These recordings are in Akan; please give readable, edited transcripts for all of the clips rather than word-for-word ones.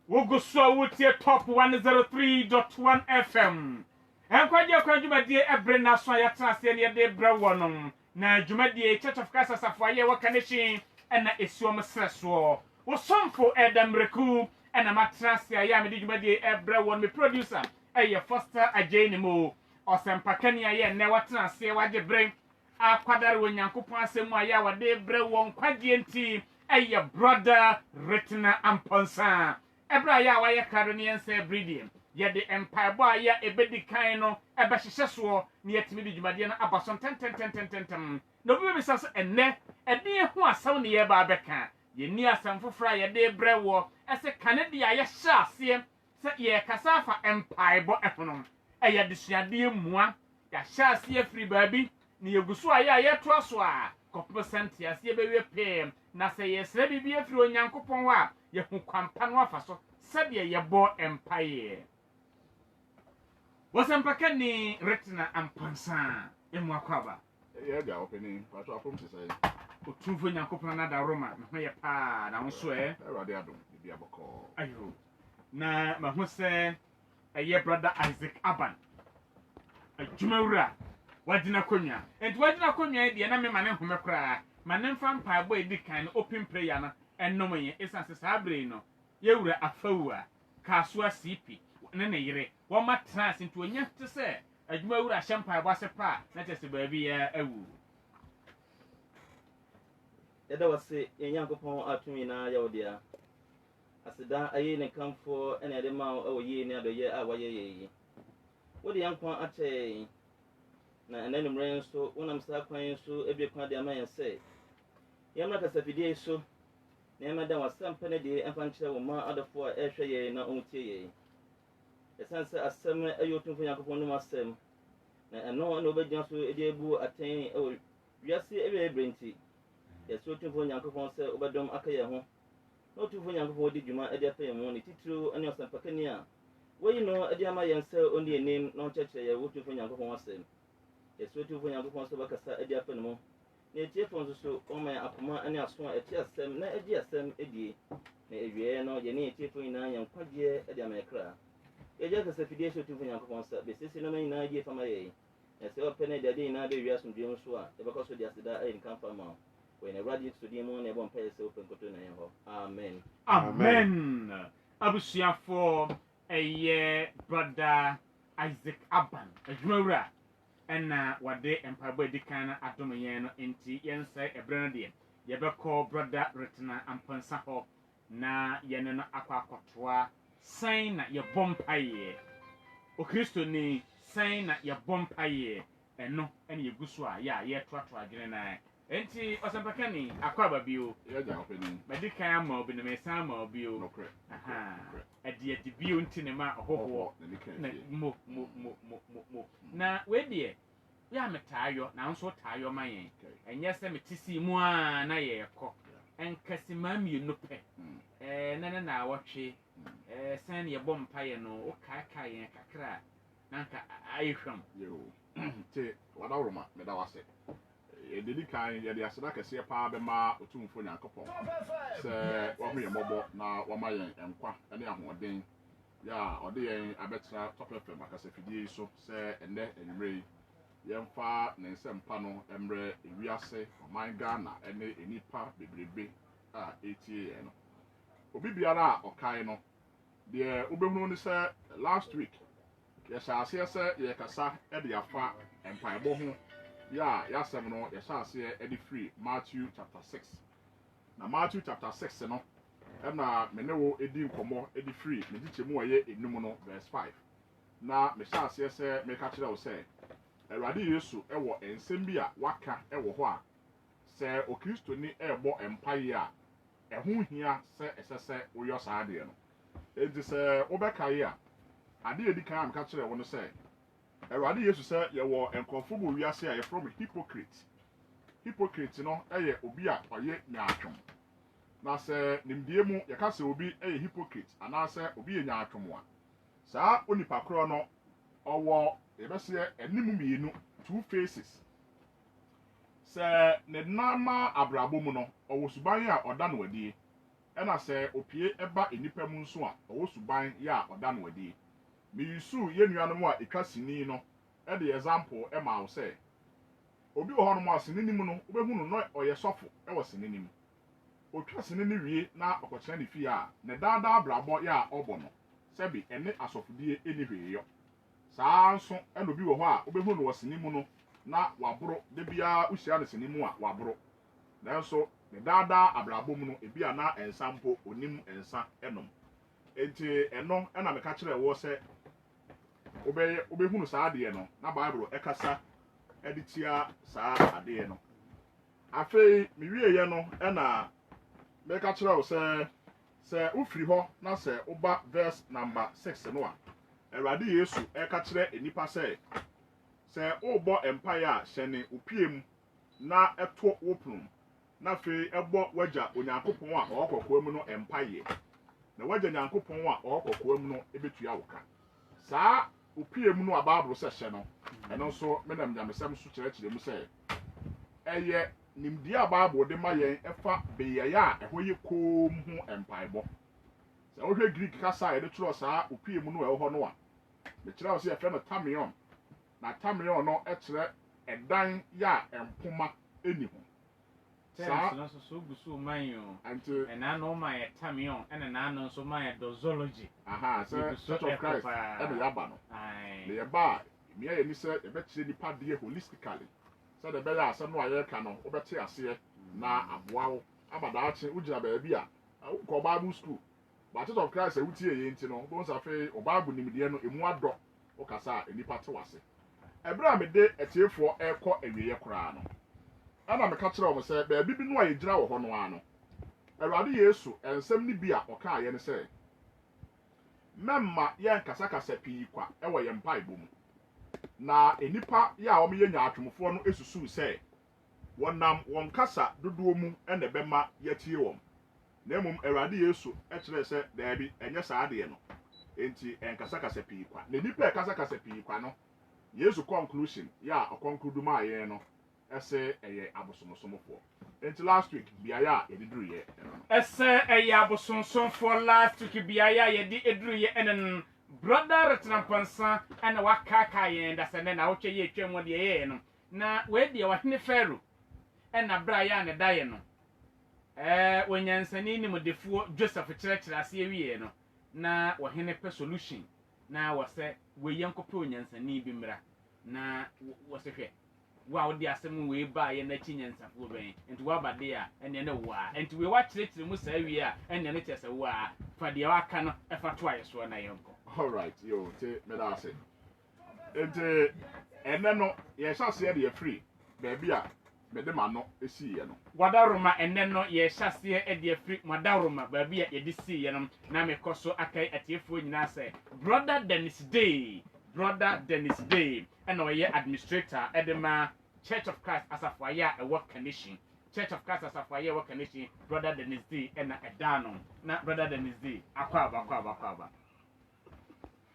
Woguso wutie top 103.1 FM. Enkwaje kwanjumadie ebrena so ayatena se ne de brewonom na dwumadie Church of Christ Asafoaye wakaneshi ena esuom sreso. Wo somfo edamreku ena matrase ya me dwumadie ebrewon me producer eye Foster Ajenimo osempakani aye ne watena se waje bre akwadare wonyankopon asemu aye wade brewon kwaje nti eye brother Retina Amponsa. Ebra ya wa ye karonian se breeding ye de empire boy ya ebedi kan no ebe hyehyso ne yetimi de dwumade na abason ten no bi sase enne ede ho asaw ne ye ba beka ye ni asam fofra ye de brewo ese kanadi aye hyase se ye kasafa empire bo ehonom eye de suade mua ya hyase afri baabi ne yeguso aye to aso a % ase bewe pem na se ye sre bibi afri onyankopon wa ye hu kwampa no afaso sabe ye bo empire wasempaka ni Retina Amponsa emu akwaba ye ga opening pato afom se sai otumfo nyankopon na da Roma me ye pa na wonso Erade adom bi aboko ayo na mahu se eye brother Isaac Aban adwumawura wadina konwa enti wadina konwa de na me mane home kra mane mfa mpa abo edikan open prayer na ennom ye esanse sabre no yewura afawua kasua CP ne yire woma trans nti onya te se adwumawura hyempa abo asepa na tese baabi ya awu eda wase enyankopon atumi na yawdia asida ayi ne kamfo ene de ma o yi ne adoye a waye yi wodi yankon ate na ene numre nso wonam sa kwan so ebie kwa de amayen se yamna kasafidie so na emeda wasampa ne de emfankyere wo ma adafo a ehwe ye na ontie ye esanse asem ayotumfo yakopon no asem na eno na obegya so edi ebu aten e wiase ebe ebrenti yeso tumfo yakopon se obedom akaye ho no tumfo yakopon di dwuma edi afa mu ne titiro ene osampakani a woyi no edi ama yense oni enim na onkyekye ye wotumfo yakopon asem yeso tumfo yakopon se bakasa edi afa mu ne tiefo nso so oma akoma ane aso a eti asem na edi asem edie na ewie no ye ne tiefo ina yankwagye edi amekra eja kasafidie so tumfo yakopon se besisi no man ina die fama ye ese opene de adi ina be wiaso ndiem so a e bako so di asida ayin kan fama when a radio studio mo na e bon pese open koto na ho amen amen abusuafo eye brother Isaac Aban adwumawura ena wade empabo edikan na adomoyen no enti yense ebreno de yebekọ brother Retina Amponsa ho na yene no akwakotoa san na yebompaye o Kristo ni san na yebompaye eno ene yeguso a ya ye toato agene na enti osempaka ni akwaba bio ye ga opening medikan ama obi na mesan ma obi o no kre aha edi bio ntine ma ohoho na mo na we ya metayo na nso tayo mayen enye se metisi mu a na ye ekọ enkasi mami no pe na wotwe san ye bompa ye no o ka ye kakra nanka ayehwam yo te wadawroma me da wase ededi kan ye de aseda kese pa be ma otumfo nyankopon se wo hu ye mobo na wo ma ye enkwa ene ahoden ya ode ye abetra top fm akasafidie so se enne enwre yemfa ne nsempa no emre ewiase oman Ghana ene enipa bebrebe a etie ye no obi biara okai no de obehunu ni se last week ye shaase se ye kasa e de afa empaibo ho ya yasem no ye shaase e de free Matthew chapter 6 na Matthew chapter 6 no na menewo edi nkomo e de free me dichemu aye enum no verse 5 na me shaase se me ka kire wo se Erade Yesu ewo ensem bi a waka ewo ho a sɛ okristoni ɛbɔ empaye a ɛho hia sɛ ɛsɛsɛ woyɔ saa deɛ no enti sɛ wobɛkae a ade edi kan am ka kyerɛ wo no sɛ Awurade Yesu sɛ yɛwɔ nkurɔfo bo wiase a yɛfrɛ mo hypocrite no ɛyɛ obi a ɔyɛ nyaatwom na sɛ nimdie mu yɛka sɛ obi ɛyɛ hypocrite anaasɛ obi yɛ nyaatwom a saa onipa korɔ no ɔwɔ yɛbɛsɛ anim mmienu 2 faces sɛ ne nama abrabɔ mu no ɔwɔ suban a ɔda no adie ɛna sɛ opie ɛba enipa mu nso a ɔwɔ suban yɛ a ɔda no adie miyisu yɛ nuanom a etwa sini no ɛde example ɛma wo sɛ obi wɔ hɔ no a sini nim no wobɛhu no ɔyɛ sɔfo ɛwɔ sini nim otwa sini ne wie na ɔkɔkyerɛ ne fie a ne daadaa abrabɔ yɛ a ɔbɔ no sɛbi ɛne asɔfodie ɛni hwee yɔ saa nso ɛna obi wɔ hɔ a wobɛhu no wɔ sini mu no na waboro de bia uhyia no sini mu a waboro nanso ne daadaa abrabɔ mu no ebi a na ensa mpo onim ensa ɛnom enti ɛno ɛna meka kyerɛ wɔ sɛ wobɛhu no saa adeɛ no na Bible ɛkasa ɛde tia saa adeɛ no afei miwieyɛ no ɛna meka kyerɛ wo sɛ ufiri hɔ na sɛ woba verse number 6 no a Awurade Yesu ɛka kyerɛ enipa sɛ wobɔ empaye a hyɛne opiem na ɛto woprum na afei ɛbɔ wagya Onyankopɔn a ɔkɔkoa mu no empaye na wagya Nyankopɔn a ɔkɔkoa mu no ebetua wo ka saa opiem no a Bible sɛ hyɛ no ɛno nso menam nyamesɛm so kyerɛkyerɛ mu sɛ ɛyɛ nimdie a Bible de ma yɛn ɛfa beyɛyɛ a ɛho yɛ koom ho empaebɔ sɛ wohwɛ Greek kasa a yɛde kyerɛ saa opiem no a ɛwɔ hɔ no a mekyerɛ wo sɛ yɛfrɛ no tamion na tamion no ɛkyerɛ ɛdan yɛ a ɛmpoma ɛni ho saa no so gusu manyo ɛna no ma yɛ tamion ɛna na no nso ma yɛ doxology sɛ Church of Christ ɛna yaba no na yɛba a mmea yɛ ni sɛ yɛbɛkyerɛ nipa deɛ holistically sɛ de bɛyɛ asɛm no a yɛreka no wobɛte aseɛ na aboa wo ama daakye wogyina baabi a wokɔ Bible school ba Church of Christ wotie yɛ nti no wobɛhu sɛ afei Bible nimdeɛ no emu adɔ wokasa a nipa te wase ɛberɛ a mede atiefoɔ ɛkɔ awieyɛ koraa no ɛna meka kyerɛ wɔn sɛ baabi bi no a yɛgyina wɔ hɔ no ano Awurade Yesu nsɛm no bi a ɔkaa yɛ no sɛ mɛmma yɛn kasakasa pii kwa ɛwɔ yɛn mpaebɔ mu na enipa yɛ a wɔn yɛ nyaatwomfoɔ no esusu sɛ wɔnam wɔn kasa dodoɔ mu ɛna ɛbɛma yɛtie wɔn na mmom Awurade Yesu ɛkyerɛ sɛ daabi ɛnyɛ saa adeɛ no enti ɛnkasakasa pii kwa na nipa ɛkasakasa pii kwa no Yesu conclusion yɛ a ɔkonkludu maa yɛn no ɛsɛ ɛyɛ abosomsomofoɔ enti last week biayɛ a yɛde duru yɛ ɛsɛ ɛyɛ abosomsomfoɔ last week biayɛ a yɛde eduru yɛ ɛnen brother retrampansa ɛna wakaka yɛn dasɛnɛ na wotwe yɛ twɛm wɔde yɛ no na wɔadi wɔhene Pharaoh ɛna bra yɛ a ne da yɛ no wɔnyansani ne modefoɔ Joseph kyerɛkyerɛ aseɛ wie no na wɔhene pɛ solution na wɔsɛ wɔyɛ nkɔpɛ onyansani bi mmra na wɔsɛ hwɛ wa wodi asɛm wei ba yɛ na chi nyansafoɔ bɛn nti waba de a ɛne ne wa nti wei wa kyerɛkyerɛ mu saa wie a ɛne ne kyerɛ sɛ wa fa deɛ waka no ɛfa to ayɛ soɔ na yɛnkɔ all right yo te meda ase enti ɛnɛ no yɛhyɛ aseɛ de yɛfiri baabi a mede ma no ɛsiiɛ no wadaroma ɛnɛ no yɛhyɛ aseɛ de yɛfiri wadaroma baabi a yɛde siiɛ no na mekɔ so akae atiefoɔ nyinaa sɛ brother Dennis Day ɛna ɔyɛ administrator ɛde ma Church of Christ asafoayɛ a ɛwɔ Kanehyin Church of Christ asafoayɛ a ɛwɔ Kanehyin brother Dennis Day ɛna ɛda no na brother Dennis Day akɔ aba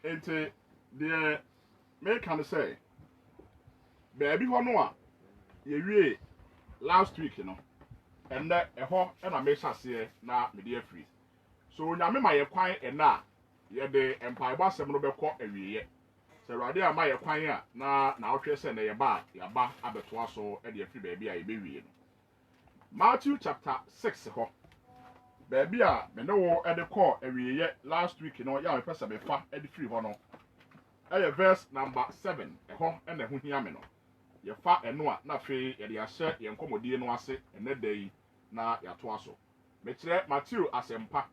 enti deɛ meka no sɛ baabi hɔ no a yɛwie last week no ɛnɛ ɛhɔ ɛna mehyɛ aseɛ na mede afiri so Nyame ma yɛ kwan ɛna a yɛde mpaebɔ asɛm no bɛkɔ awieyɛ sɛ Awurade ama yɛ kwan a na wohwɛ sɛ na yɛba a yɛaba abɛtoa so ɛde afiri baabi a yɛbɛwie no Matthew chapter 6 hɔ baabi a mene wo ɛde kɔ awieyɛ last week no yɛ a mepɛ sɛ mefa ɛde firi hɔ no ɛyɛ verse number 7 ɛhɔ ɛna ɛho hia me no yɛfa ɛno a na afei yɛde ahyɛ yɛn nkɔmmɔdie no ase ɛnɛ da yi na yɛatoa so mekyerɛ Matthew asɛmpa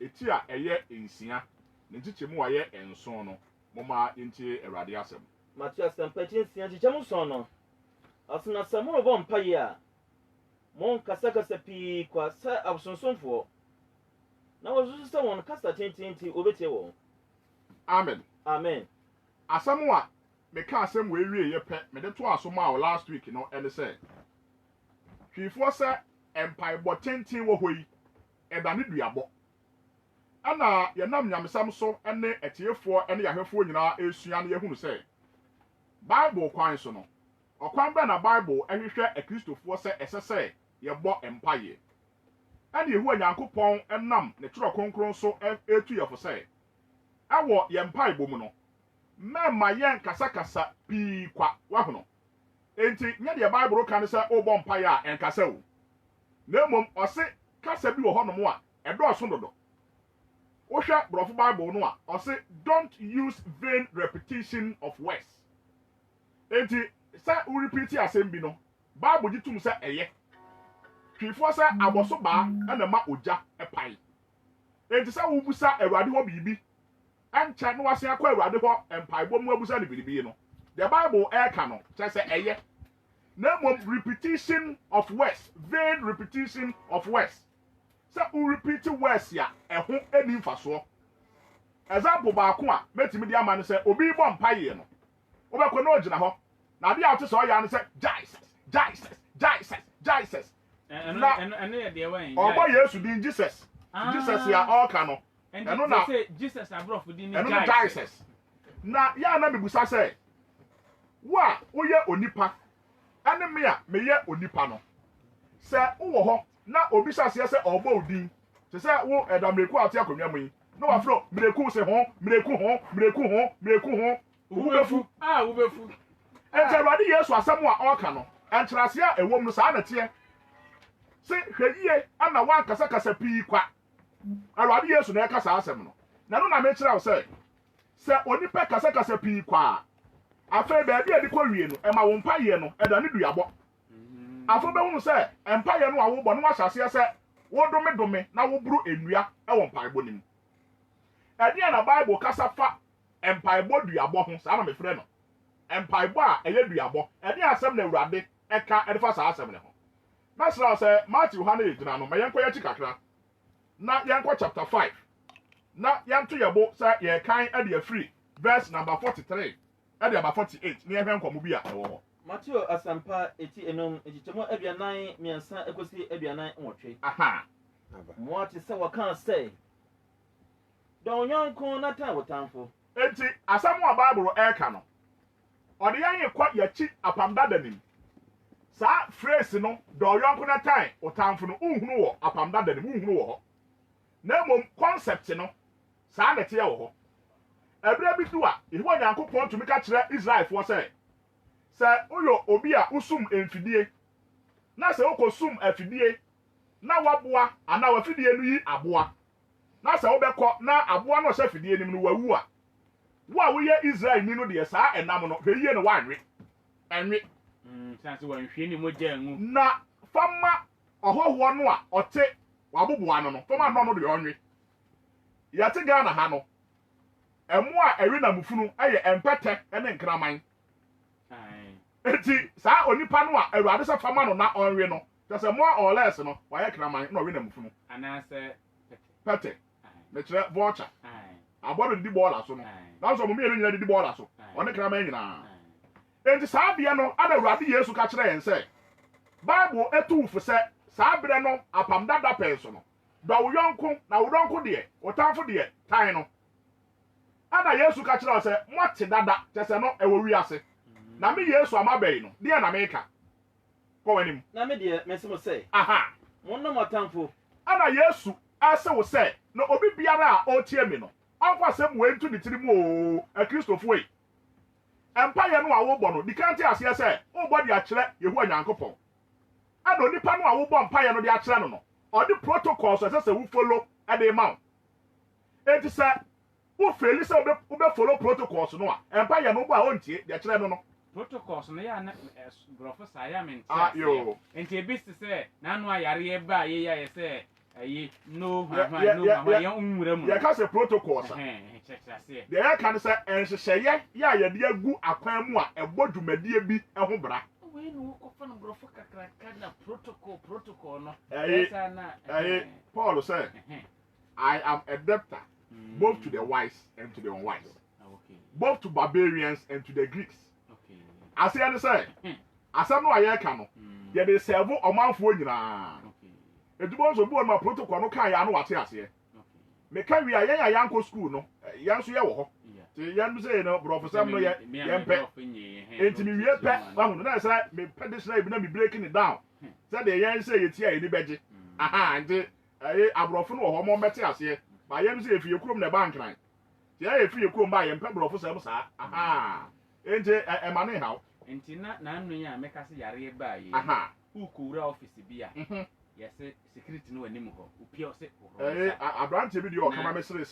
eti a ɛyɛ nsia ne nkyekyɛmu a ɛyɛ nson no moma yɛntie Awurade asɛm Matthew asɛmpa nsia nkyekyɛmu nson no asena sɛ mo bɔ mpaeɛ a mon kasa pii kwa sa absonsonfo na wozu sɛ wɔn kasa tententi obetie wɔn amen asɛm a meka asɛm wɔ ewie yɛ pɛ mede to aso ma last week no ɛne sɛ hwifoɔ sɛ mpaebɔ tenten wɔ hɔ yi ɛda ne duabɔ ana yɛnam nyamesam so ɛne ɛtiefoɔ ɛne yɛahwɛfoɔ nyinaa esua no yɛhunu sɛ bible kwan so no ɔkwan bɛ na bible ɛhwehwɛ akristofoɔ sɛ ɛsɛ sɛ yɛbɔ mpaeɛ ɛne yehu Nyankopɔn ɛnam ne twerɛ kronkron so etu yɛfo sɛ ɛwɔ yɛn mpaebɔ mu no mɛma yɛn kasakasa pii kwa wahono enti nyɛ deɛ bible ka ne sɛ wobɔ mpaeɛ a ɛnkasa o na mmom ɔse kasa bi wɔ hɔ nom a ɛdɔɔso dodo wohwɛ borɔfo bible no a ɔse don't use vain repetition of words enti sɛ wo repeat asɛm bi no bible gye tum sɛ ɛyɛ hwifoɔ sɛ abɔso baa ɛna ma ogya ɛpae enti sɛ wobusa awurade hɔ biribi ɛnkyɛ no wase akɔ awurade hɔ mpaebɔ mu abusa ne biribi no the bible ɛka no kyerɛ sɛ ɛyɛ na mmom repetition of words vain repetition of words sɛ wo repeat words a ɛho ani mfasoɔ example baako a mɛtumi de ama no sɛ obi bɔ mpaeɛ no wobɛkɔ na ogyina hɔ na adeɛ a wote sɛ ɔyɛ ano sɛ Jesus ɛno yɛ deɛ wɔn ɔbɔ Yesu din Jesus a ɔka no ɛno na Jesus aborɔfo din ne Jesus na yɛ na mebusa sɛ wo a woyɛ onipa ɛne me a meyɛ onipa no sɛ wowɔ hɔ na obi hyɛ sɛ ɔbɔ wo din te sɛ wo ɛdamreku a ɔte akonnwa mu yi na wafrɛ mmereku se ho mmereku ho wobɛfu ɛnti Awurade Yesu asɛm a ɔka no ɛnkyerɛase a ɛwɔ mu no saa na teɛ sɛ hwɛ yie ana wankasakasa pii kwa Awurade Yesu na ɛka saa asɛm no na no na mekyerɛ wo sɛ onipa kasakasa pii kwa afei baabi a de kɔ wie no ɛma wo mpayɛ no ɛda ne duabɔ afo bɛhunu sɛ mpayɛ no a wobɔ no wahyɛ aseɛ sɛ wodome na woburu ennua ɛwɔ mpaebɔ nim ɛdeɛ na Bible kasa fa mpaebɔ duabɔ ho saa na mefrɛ no mpaebɔ a ɛyɛ duabɔ ɛdeɛ asɛm na Awurade ɛka ɛde fa saa asɛm ne ho na sra sɛ Matthew ha na yɛgyina no ma yɛnkɔ yɛkyi kakra na yɛnkɔ chapter 5 na yɛnto yɛbo sɛ yɛkan ɛde afiri verse number 43 ɛde aba 48 na yɛhwɛ nkɔmmɔ bi a ɛwɔ hɔ Matthew asampa eti enom echichemo abianan miensa ekosi abianan nwotwe aha mo ate sɛ wɔka sɛ dɔn yɔnko na tan wotamfo enti asɛm a Bible ɛka no ɔde yɛn kɔ yɛkyi apamdada nim saa phrase no dɔn yɔnko na tan wotamfo no unhunu wɔ apamdada nim unhunu wɔ hɔ na mmom concept no saa na teɛ wɔ hɔ ɛbrɛ bi du a ehwo Nyankopɔn tumi ka kyerɛ Israelfoɔ sɛ uyo obi a usum emfidie na sɛ wokosum afidie na waboa ana wafidie no yi aboa na sɛ wobɛkɔ na aboa no hyɛ fidie nim no wawu a wo a woyɛ Israel ni no de saa enam no hweyie no wanwe enwe sanse wanhwe ni mogya ngu na fama ɔhɔhoɔ no a ɔte waboboa no fama no de ɔnwe yɛte Ghana ha no ɛmo a ɛwe na mufunu ɛyɛ empɛtɛ ɛne nkraman eti saa onipa no a Awurade sɛ fama no na ɔnwe no tɛsɛ mo a ɔlɛs no wayɛ kraman na ɔwe na mufunu anasɛ pɛtɛ me kyerɛ vulture abɔdo di bɔɔla so no na so mo mienu nyina di bɔɔla so ɔne kraman nyina enti saa bea no ana Awurade Yesu ka kyerɛ yɛn sɛ Bible etu fu sɛ saa bere no apam dada pɛn so no dɔ wo yɔnko na wo yɔnko deɛ wo tamfo deɛ tan no ana Yesu ka kyerɛ sɛ mo ate dada tɛsɛ no ɛwɔ wiase na me Yesu amabɛyi no deɛ na meka kɔ w'anim na me deɛ mesemo sɛ aha mo no motamfo ana Yesu ase wo sɛ na obi biara a ɔtie me no ɔnkɔ asɛm wɔntu ne tiri mu o akristofo yi empire no a wobɔ no di kante aseɛ sɛ wobɔ de akyerɛ Yehowa Nyankopɔn ana onipa no a wobɔ empire no de akyerɛ no no ɔde protocols ɛsɛ sɛ wo follow ɛde ma wo enti sɛ wo feli sɛ wo follow protocols no a empire no bɔ a ontie de akyerɛ no no protocols no ya na brofo saya men yo enti ebisi sɛ nanu ayare ye ba ye ya ye sɛ ayi no ya unwura mu ya ka sɛ protocols de ya ka sɛ enhyehyɛye ya ye de agu akwan mu a ɛbɔ dwumadie bi ɛho bra no ko fa no grofo kakraka na protocol no Paul said I am a debtor both to the wise and to the unwise, both to barbarians and to the Greeks. I say say asam no aye ka no ye dey serve omanfo nyina edubo so bi won ma protocol no kan ya no wate ase me kan wi aye ya yanko school no yan so ye wo ho ti yan say no professor no ye pe enti mi wie pe wa hu na say me pe this na bi na me breaking it down say the yan say ye ti aye ni beje enti aye abrofo no wo ho mo bete ase ba yan say efie krom na bank nan ti aye efie krom ba ye pe professor mo sa enti e ma ne hawo enti na anu ya meka se yare ba ye ukura office bi a yes security no anim ho upia se abrante bi de o kama me sere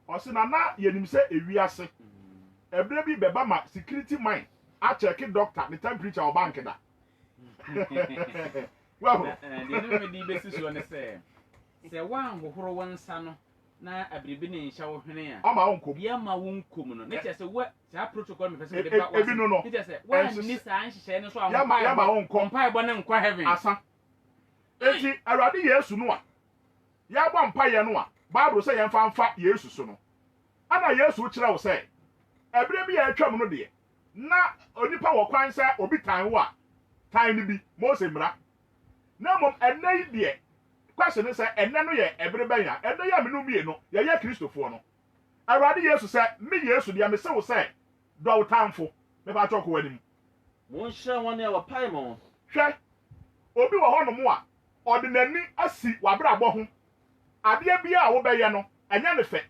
o se na yenim se ewiase ebre bi beba ma security mine a check doctor the temperature of bank da well the no me be siso ne se wan hohoro wonsa no na abribi ne nhya wo hwene a ama wonko bia ma wonkom no ne che se wa sa protocol me pese de ba wa ne che se wa ni sa nhyehyɛ ne so a ya ma wonko mpa ebo ne nkwa heaven asa enti awurade yesu no a ya gba mpa ye no a bible say ye mfa yesu so no ana yesu kire wo say ebre bi ya atwam no de na onipa wo kwan say obi tan wo a tan ni bi Mose mra na mom enai de question say enne no ye ebre ben ya enne ya menu mie no ye kristofo no awurade yesu say me yesu de me say wo say do wo tanfo me ba toko wanim mo nhye won ya wa pai mo hwe obi wo hono mo a ordinary asi wabra bo ho ade bia a wo beye no enya ne fe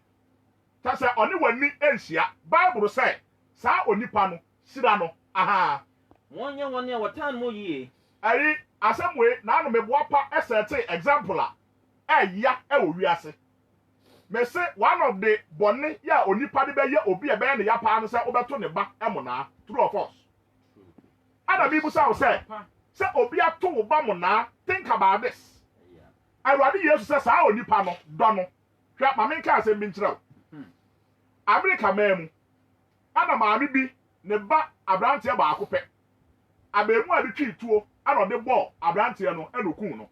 ta say oni wani enhia bible say sa onipa no sira no won nya won ya wa tan mo yie ari asemwe na anu meboa pa esete example a ya e wo wiase me say one of the bonne ya onipa de beye obi e beye ne ya pa no say obeto ne ba emona true of us ana bi busa wo say obi ato wo ba mo na think about this awurade yesu say sa onipa no do no hwa ma me nka asem bi nkyerɛw america mamu ana maami bi ne ba abrante ba akopɛ abemu a bi twi tuo ana de ball abrante no enokun no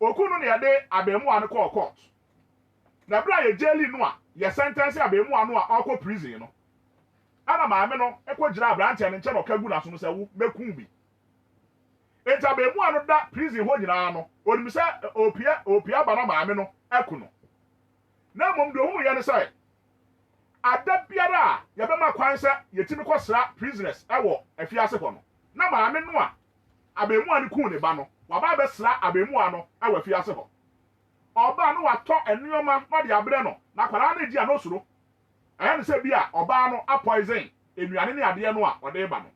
okun no ne yade abemu a ne call court na bra ye jeli no a ye sentence abemu a no a akɔ prison no ana maami no ekɔgyina abrante ne nkyɛ no kagu na so no sɛ wo mekun bi enta abemu a no da prison ho nyina no onim sɛ opia ba na maami no ɛku no na mom do hu ye ne sɛ ada biara ya be ma kwan sɛ yetimi kɔsra prisoners ɛwɔ afiase hɔ no na maame no a abemu a ne kun ne ba no waba be sra abemu a no ɛwɔ afiase hɔ ɔba no watɔ enuoma na de abrɛ no na kwara na gi a no soro ɛyɛ ne sɛ bi a ɔba no apoison enuane ne ade no a ɔde ba no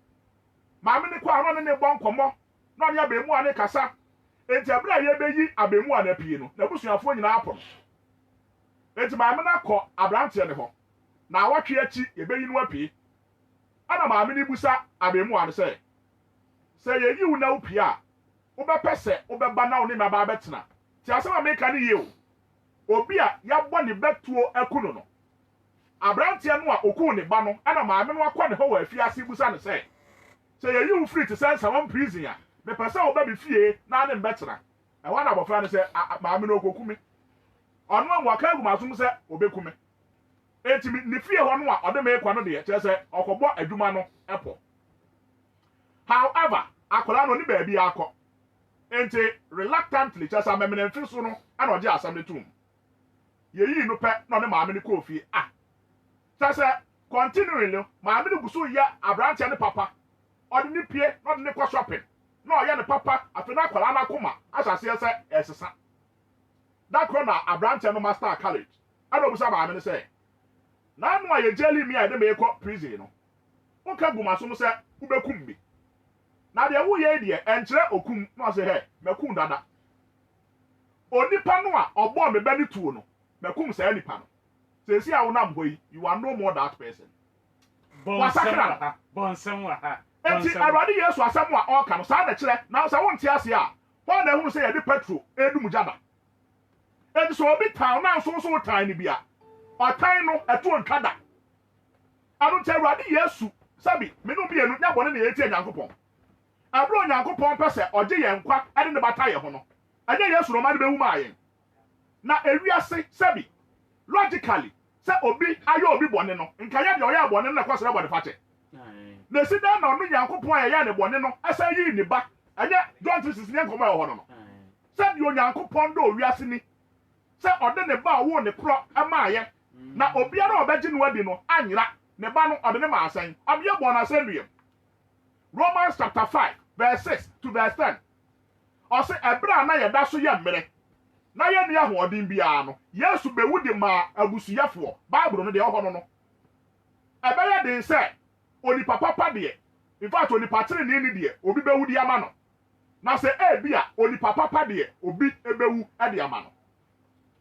maame ne kwa no ne bɔ nkɔmmɔ na ne abemu a ne kasa enti abra ye beyi abemu a na pie no na busuafo nyina apo enti maame na kɔ abrante ne hɔ na awatwe achi yebeyi no apie ana maame ni busa abemu an sɛ yeyi wo na opie a wo bɛpɛ sɛ wo bɛba na wo ne maba bɛtena ti asɛm America ne ye o obi a yabɔ ne bɛtuo akuno no abrante no a okun ne ba no ana maame no akɔ ne hɔ wɔ afiase busa ne sɛ yeyi wo free to send someone prison a mepɛ sɛ wo ba bi fie na ne mbɛtena ɛwa na abɔfra ne sɛ maame no okokumi ɔno an waka agumasom sɛ obekumi enti ne fie hɔ no a ɔde me kwa no de kyerɛ sɛ ɔkɔbɔ adwuma no ɛpɔ however akola no ni baabi akɔ enti reluctantly kyerɛ sɛ amemene mfi so no ana ɔgye asɛm ne tum yeyi no pɛ na ɔne maame ne kɔ fie kyerɛ sɛ continually maame ne guso yɛ abrante ne papa ɔde ne pie na ɔde ne kɔ shopping na ɔyɛ ne papa afei na akola no akoma ahyɛseɛ sɛ ɛsesa da koro na abrante no master college ana obusa maame ne sɛ na anu a ye jeli mi a de me ekɔ prison no wonka gumaso mo sɛ ubekum bi na de wo ye de enkyere okum na sɛ he mekum dada onipa no a ɔbɔ me ba ni tuo no mekum sɛ nipa no sɛ si a wo nam hɔ yi you are no more that person bonsam wa ha enti awurade yesu asɛm a ɔka no saa na kyerɛ na sɛ wonte ase a hɔ na ehunu sɛ ye de petrol edum jada enti so obi tan na so tan ni bia ɔtan no ɛto ntwada ano nkyɛ awurade yesu sabi me no bienu nya bone na yetie nyankopon abro nyankopon pese oje ye nkwa ade ne bata ye ho no anya yesu no ma de bewu ma yen na ewiase sabi logically se obi ayo obi bone no nkanya de oya bone no na kwasere bode fate na si da na onu nyankopon ya ne bone no asa yi ni ba anya John 3:16 nyankopon ye ho no sabi onyankopon do owiase ni se ode ne ba wo ne pro ama ye na obiara obeji no adi no anyira ne ba no ode ne ma asan abiye bon asan duye Romans chapter 5 verse 6 to verse 10 ose ebra na ye da so ye mmere na ye ne ahoodin bia no Yesu bewudi ma abusuyafo Bible no de ho no ebeye de se oni papa de in fact oni patire ni de obi bewudi ama no na se bia oni papa de obi ebewu ade ama no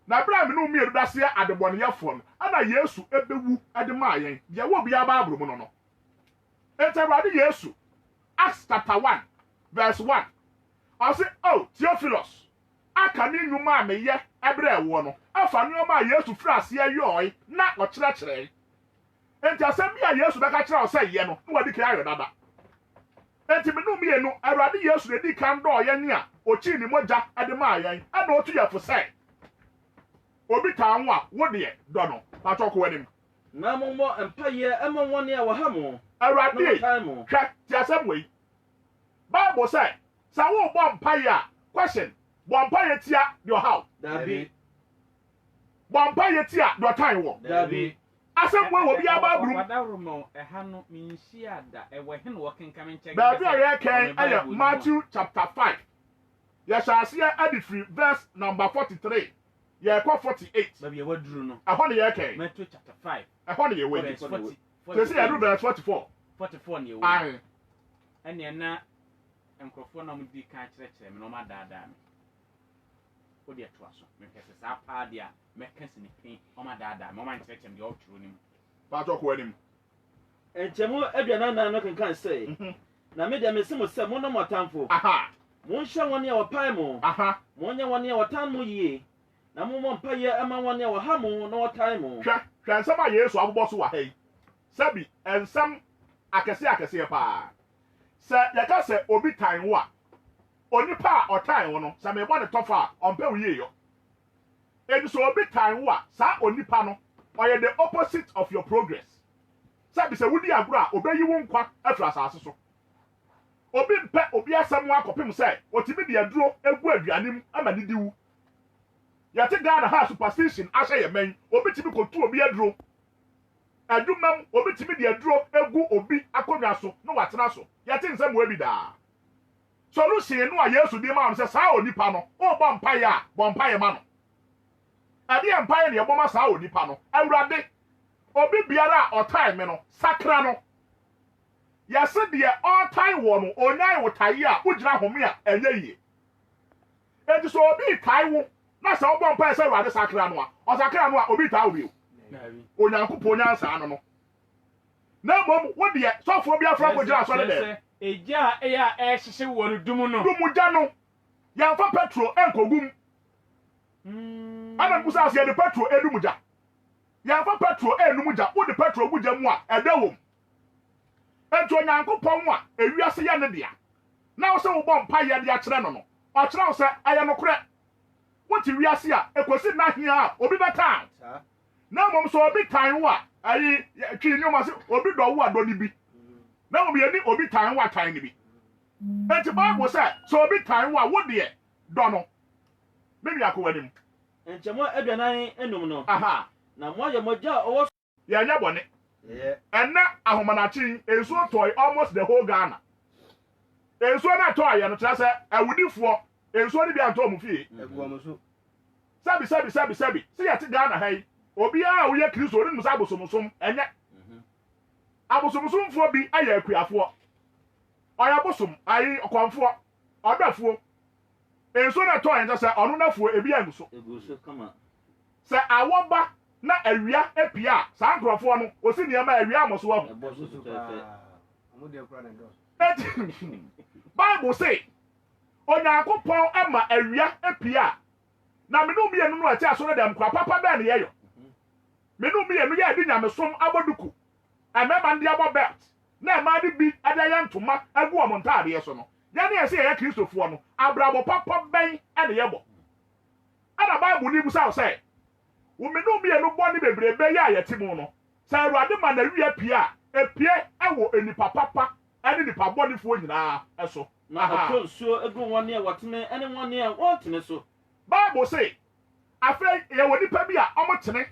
na Abraham no mi erudase adebone yafo no ana Yesu ebewu ade ma yen ye wo bia Bible mu no etewade Yesu Acts chapter 1 verse 1 I say oh Theophilus aka ni nyuma me ye ebre ewo no afa no ma Yesu frase ayoi na o kire enti asem bia Yesu beka kire o say ye no no wadi kire ayo dada enti me no mi enu awrade Yesu de di kan do ye ni a o chi ni moja ade ma yen ana otu ye fo say obi ta anwa wo de do no pa to ko wanim na mo empaye ema woni a wo ha mo awrade hwa ti asem we Bible say sa wo bo mpaye a question bo mpaye tia your house dabi bo mpaye tia your time wo dabi asem we wo bia Bible wadarumo eha no minhia da ewe he no wokenka menche Bible ya kan aya Matthew chapter 5 ya shasia adifri verse number 43 ya kwa 48 baby ya waduru no ahọ ne ya kan Matthew chapter 5 ahọ ne ya we verse 40 so say ya do verse 44 44 ne we ai ene na enkrofo na mu di kan kire me no ma daada me o de to aso me pese sa pa dia me kansi ni pin o ma daada me o ma kire me de o turo ni pa to ko anim enchemo aduana na no kan say na me de me se mo se mo no motamfo aha mo nhwa woni a wopae mo aha mo nya woni a wotan mo yie na mo mpaye ama woni a wo ha mo na wotan mo hwa nsam a Yesu abobọ so wa hai sabi ensam akese pa se yaka se obi tan wo a onipa a otan wo no sa me bo ne tofa ompe wo yie yo edi so obi tan wo a sa onipa no oye the opposite of your progress sabi se wudi agro a obeyi wo nkwa afra asase so obi mpe obi asam wo akopem se otimi de aduro egu aduanim ama didiwu yate Ghana ha superstition ahye ye men obi timi kotu obi aduro adumam obi timi de aduro egu obi akonwa so no watena so yate nsam wo bi da solution no a Yesu di ma am se saa onipa no o bo mpaye a bo mpaye ma no ade mpaye ne bo ma saa onipa no awurade obi biara a otai me no sakra no yase de otai wo no onyai wo tai a ugira home a enye yie enti so obi tai wo na sa obo mpaye se awurade sakra no a o sakra no a obi tai obi o onyankopon nyansa no na mom wo de sofo bi afra ko gira so de eja eya ehihye wo no dumu no dumu ja no ya fa petrol enkogum ana kusa ase de petrol edumu ja ya fa petrol enum ja wo de petrol bu ja mu a edawom ento nyankopon a ewiase ya ne dia na wo se wo bom pa ye dia kire no no o kire wo se aye no kure wo ti wiase a ekosi na hia a obi beta na mom so obi tan wo a ayi twi ni o ma se obi do wo ado ni bi na obi ani obi tan wo tan ni bi enti Bible say so obi tan wo a wo de do no bebi akowanim enchemo aduana enum no aha na mo ye moja owo ya nya bone enna ahomanachi enso toy almost the whole Ghana enso na toy ya no tra se awudifo enso ni bi anto mu fie eguamoso sabi se ya ti Ghana hai obi a wo ye Kristo ni musa abosomsom enye abosomsomfo bi aya akuafo oya bosom ayi okwamfo odafo enso na toy nja se onu nafo ebi aguso kama se awoba na awia epia sa nkrofo no osi niam awia amoso wa Bible say onyankopon ama awia epia na menu mienu no ati aso dem kwa papa ba ne yeyo menu mienu ya di nyamesom aboduku ameba ndi abo belt na ma de bi ada ya ntoma agu o montade so no ya na yesi ya kristofo no abrabo papa ben ade yebo ana bible ni busa say wo me no me no boni bebrebe ya yetimu no say Awurade ma na wi apia epie ewo enipa papa ene nipa boni fo nyina eso na ato so egu won ne watene ene won ne wotene so bible say afei ye wo nipa bi a omotene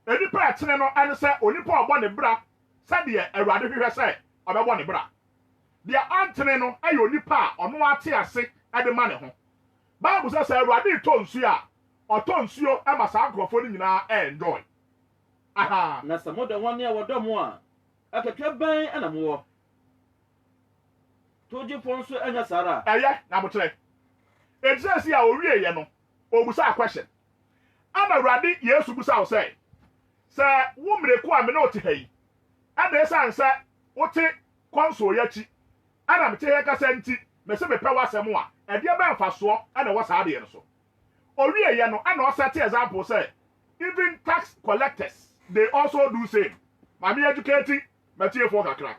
enipa atene no ene say onipa obo ne bra sade Awurade hwehwe say obebo ne bra dia antene no ayo onipa a ono ate ase ade ma ne ho bible say Awurade to nsu a oto nsuo e ma sa akrofo ni nyina enjoy aha na samoda won ne wodomo a akatwa ban ana mo toji fonso anya sara eye na motere ejesi a owie ye no obusa a question ana Awurade Yesu busa o say wo mreku a me na oti hayi ada esa nsa wote konso yachi ana mete he kasa nti me se me pe wasem a ede be mfaso ana wo sa de no so owie ye no ana o set example say even tax collectors they also do same mami educating matie for kakra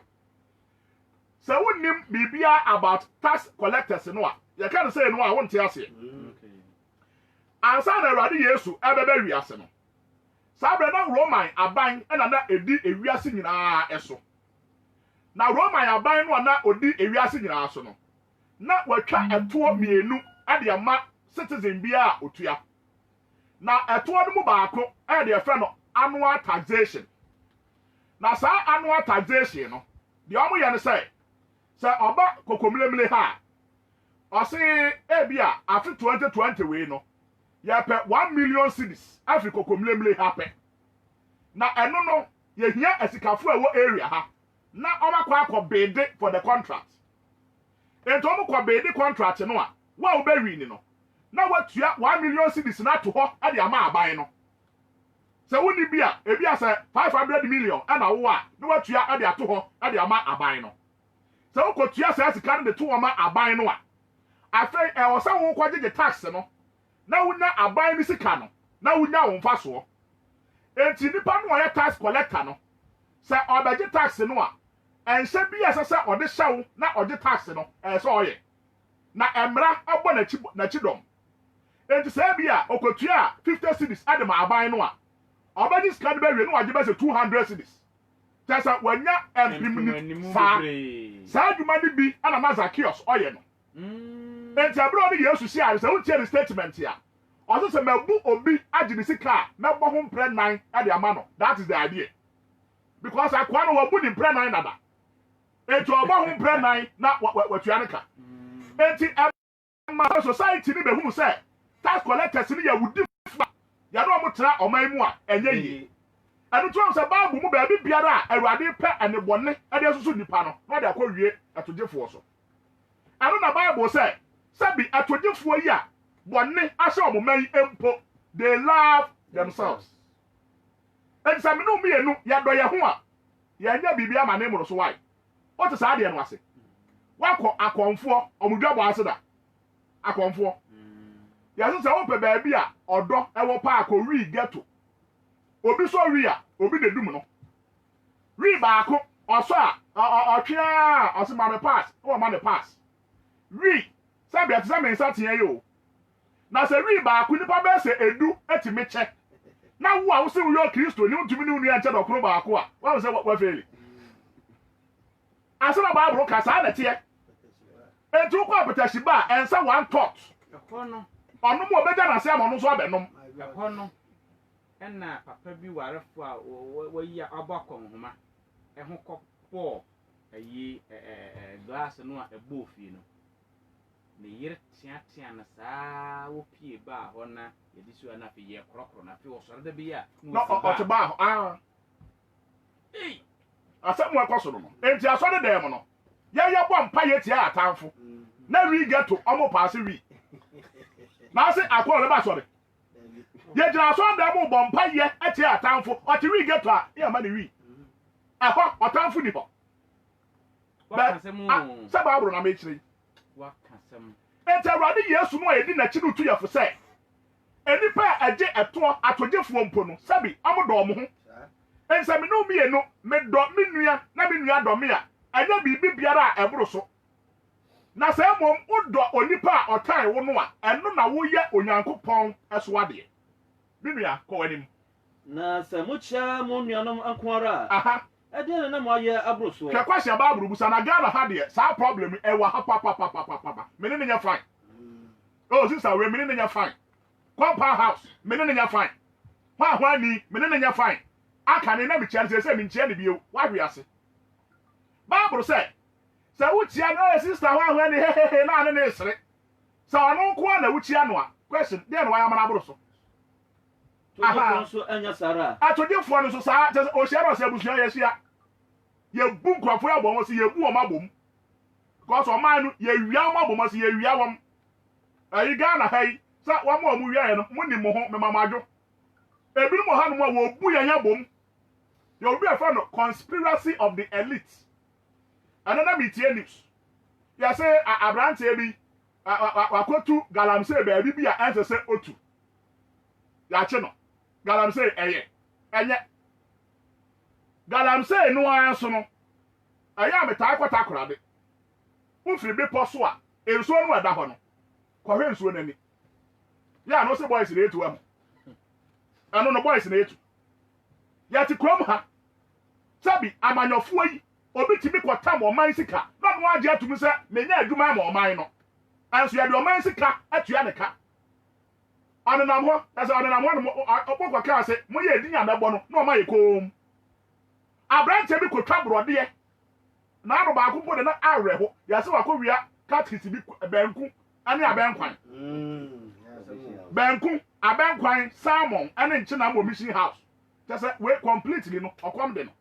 so wonnim bibia about tax collectors no a ye kan say no a wonte ase ansa na Awurade Yesu ebebe wiase no sabre na Roman aban na edi ewiase nyinaa eso na Roman aban no na odi ewiase nyinaa so no na watwa eto mienu ade ama citizen bia otua na eto no mu baako ade efe no annual taxation na sa annual taxation no de omo ye no say oba kokomlemle ha o se ebia afi 2020 we no ya pe 1 million cedis afi kokomlemle ha pe na eno no ye hia asikafo ewo area ha na omakwa akobede for the contract ento omo kobede contract no a wa obewi ni no na watua 1 million cedis na to ho ade ama aban no se woni bia ebia se 500 million ana wo a na watua ade ato ho ade ama aban no se wo kotua se asika no de to ama aban no a afei e wo se wo kwaje tax no na wunya aban ni sika no na wunya wo mfaso enti nipa no ya tax collector no se obeje tax no a ense bi asese ode hyew na ode tax no so oye na emra abo na chidom enti se bia okotua 50 cedis ade ma aban no a obeji sika de bewe no waje be se 200 cedis tesa wanya empim sa aduma ni bi ana mazakios oye no enti abro ni Yesu si ari se won tie the statement ya oso se mabu obi agini sika mebo ho mpre nan ade ama no that is the idea because akwa no wabu ni mpre nan nada enti obo ho mpre nan na watua nka enti ma society ni be hu se tax collectors ni ya wudi ya no mo tra oman mu a enye yi anu to se Bible mu ba bi biara Awurade pe anebone ade asusu nipa no na de akɔwie atogefo so anu na Bible say sabi atogefo yi a bone ahye omoman empo they love themselves and some no me enu ya do ye ho a ya nya bibia ma ne mu so why what is ade no ase wakɔ akonfo omudwabo ase da akonfo ya so se wo pe ba bi a odo ewo pa akɔwi ghetto obi so wi a obi de dum no wi ba ko oso a otwea oso ma me pass o ma me pass wi sabi atisa me nsa tia yo na se wi ba ko nipa be se edu etimi che na wo a wo se wo Kristo ni ntumi ni unu anche dokoro ba ko a wo se wa feli asana ba bro ka sa na tie etu ko apetashi ba ensa one thought ekono onu mo beja na se amono so abenom ekono enna papa bi warefo a wayi abakon homa eho kopo ayi glass no a ebo fie no ne yire tia na saa wo pie ba ho na yedi so na fe ye krokro na fe wo sore da bi a no o te ba asemu akoso no enti asore dem no ye bo mpa ye tia atamfo na wi geto omo paase wi na se akọ le ba sore ye jira so dem bo mpa ye atia atamfo o ti wi geto a ye ma ne wi ehọ atamfo ni bo wakasemu se ba abro na me kire wakasemu enti Awurade Yesu no edi na chi no tu yefo se enipa age eto atogefo mpo no sabi amodo omo ho ensami no me no me do me nua na me nua do me a ɛnyɛ biribi biara a ɛboro so na sɛ mmom wodɔ onipa a ɔtan wo no a ɛno na woyɛ onyankopɔn ɛso adeɛ bi nua kɔ w'anim na sɛ mokyia mo nuanom nko ara aha ɛdeɛ na mo ayɛ aboro so hwɛ kwasi baaburo busa na Ghana ha deɛ saa problem ɛwɔ ha papapapapapa mene ne nyɛ fine oh sister we mene ne nyɛ fine compound house mene ne nyɛ fine hwahwani mene ne nyɛ fine aka ne na mekyia ne sɛ menkyia ne bio wahwe ase baaburo sɛ wokyia no sister hwahwani hehehe na ane ne esere sɛ ɔno nko na wokyia no a question deɛ no wayɛ mana aboro so aha so anya sara atodefo no so saa sɛ ohyia no sɛ abusua yɛhyia yɛbu nkurɔfo abɔ wɔn so yɛbu wɔn abom because ɔman no yɛwia wɔn abom so yɛwia wɔn ɛyi Ghana ha yi sɛ wɔn a wɔn wia yɛ no mo nim mo ho mema mo adwo ebinom ha no mo a wɔbu yɛn abom yɛ obi a fɛ no conspiracy of the elite ɛno na metie news yɛsɛ aberanteɛ bi wakotu galamsey baabi bi a ɛnsɛ sɛ otu yɛakye no galamsey ɛnyɛ galamsey no ara so no ɛyɛ a metaa kɔta korade wofiri bepɔ so a nsuo no ɛda hɔ no kɔhwɛ nsuo n'ani yɛ a no sɛ boys na etu ɛho ɛno no boys na etu yɛte kurom ha sabi amanyɔfoɔ yi obi timi kɔtam ɔman sika na no agye atumi sɛ menya adwuma ma ɔman no ɛnso yɛde ɔman sika atua ne ka ɔnenam hɔ ɛsɛ ɔnenam hɔ no ɔkpɔkɔ kaa sɛ moyɛ edi nyamɛbɔ no na ɔma yɛ koom aberanteɛ bi kɔtwa borɔdeɛ na ano baako mpo de na awerɛ hɔ yɛsɛ wakɔwia catkis bi bɛnku ɛne abɛnkwan bɛnku abɛnkwan salmon ɛne nkyena wɔ mission house kyɛ sɛ wei completely no ɔkɔm de no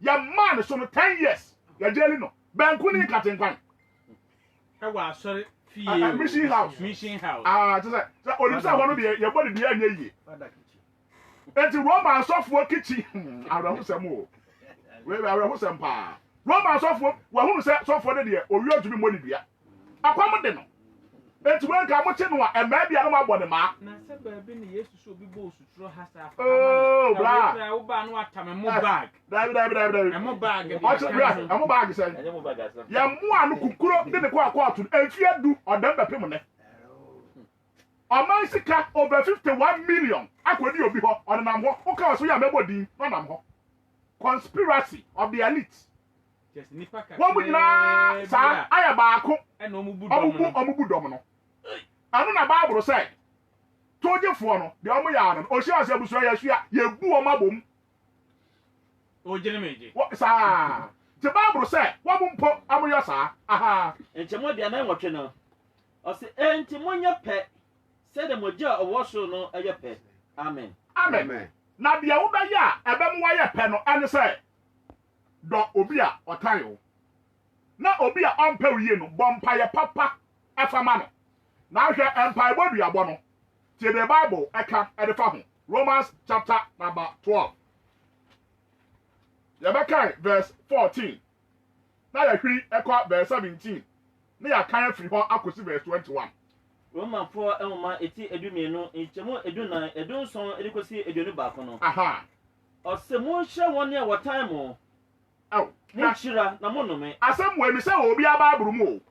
yɛmaa ne so no 10 years yɛgyeli no bɛnku ne nkatenkwan ɛwɔ asɔre fie mission house kyɛ sɛ onim sɛ hɔ no deɛ yɛbɔ ne deɛ anyɛ yie enti Roman sɔfoɔ kikyi awerɛhosɛm o wei awerɛhosɛm paa Roman sɔfoɔ wahunu sɛ sɔfoɔ no deɛ owi otumi mmɔ ne dua akwam de no enti wenka mokye no a ɛmaa bia no mabɔ ne maa na sɛ baabi ne Yesu so obi bɔ osuturo ha saa oh bra wo ba no atam mo bag dabi mo bag ɔkyɛ mo bag sɛ yɛ mo ano kukuro de ne kɔ akɔ ato ɛmfie du ɔdam bɛpem ne ɔman sika over 51 million akɔdi obi hɔ ɔnenam hɔ woka wɔ so yɛ mɛbɔ din ɔnam hɔ conspiracy of the elite wɔn mu nyinaa saa ayɛ baako ɔmubu dɔm no ɛno na baabolo sɛ togyefoɔ no deɛ ɔmo yɛ ano ohyia ɔsɛ abusua yɛsua yɛbu wɔn abom ogyene meje saa te baabolo sɛ wɔn mpo amoyɛ saa aha nkyɛn deɛ nan wɔtwe no ɔsɛ enti monyɛ pɛ sɛdeɛ mogya ɔwɔ so no ɛyɛ pɛ amen na deɛ wobɛyɛ a ɛbɛm wayɛ pɛ no ɛne sɛ dɔ obi a ɔtan wo na obi a ɔmpɛ wo yie no bɔ mpaeɛ papa ɛfama no na ahwɛ mpaebɔ duabɔ no tie the Bible ɛka ɛde fa ho Romans chapter number 12 yɛbɛkan verse 14 na yɛhwiri ɛkɔ verse 17 na yɛkan afiri hɔ akɔsi verse 21 Romanfoɔ ɛwoma eti edumienu nkyɛmu edunan edunson edikosi eduonu baako no aha ɔsɛ mo nhyɛ wɔn a wɔtan mo monhyira na monome asɛm wɔ mi sɛ obi aba aburu mu o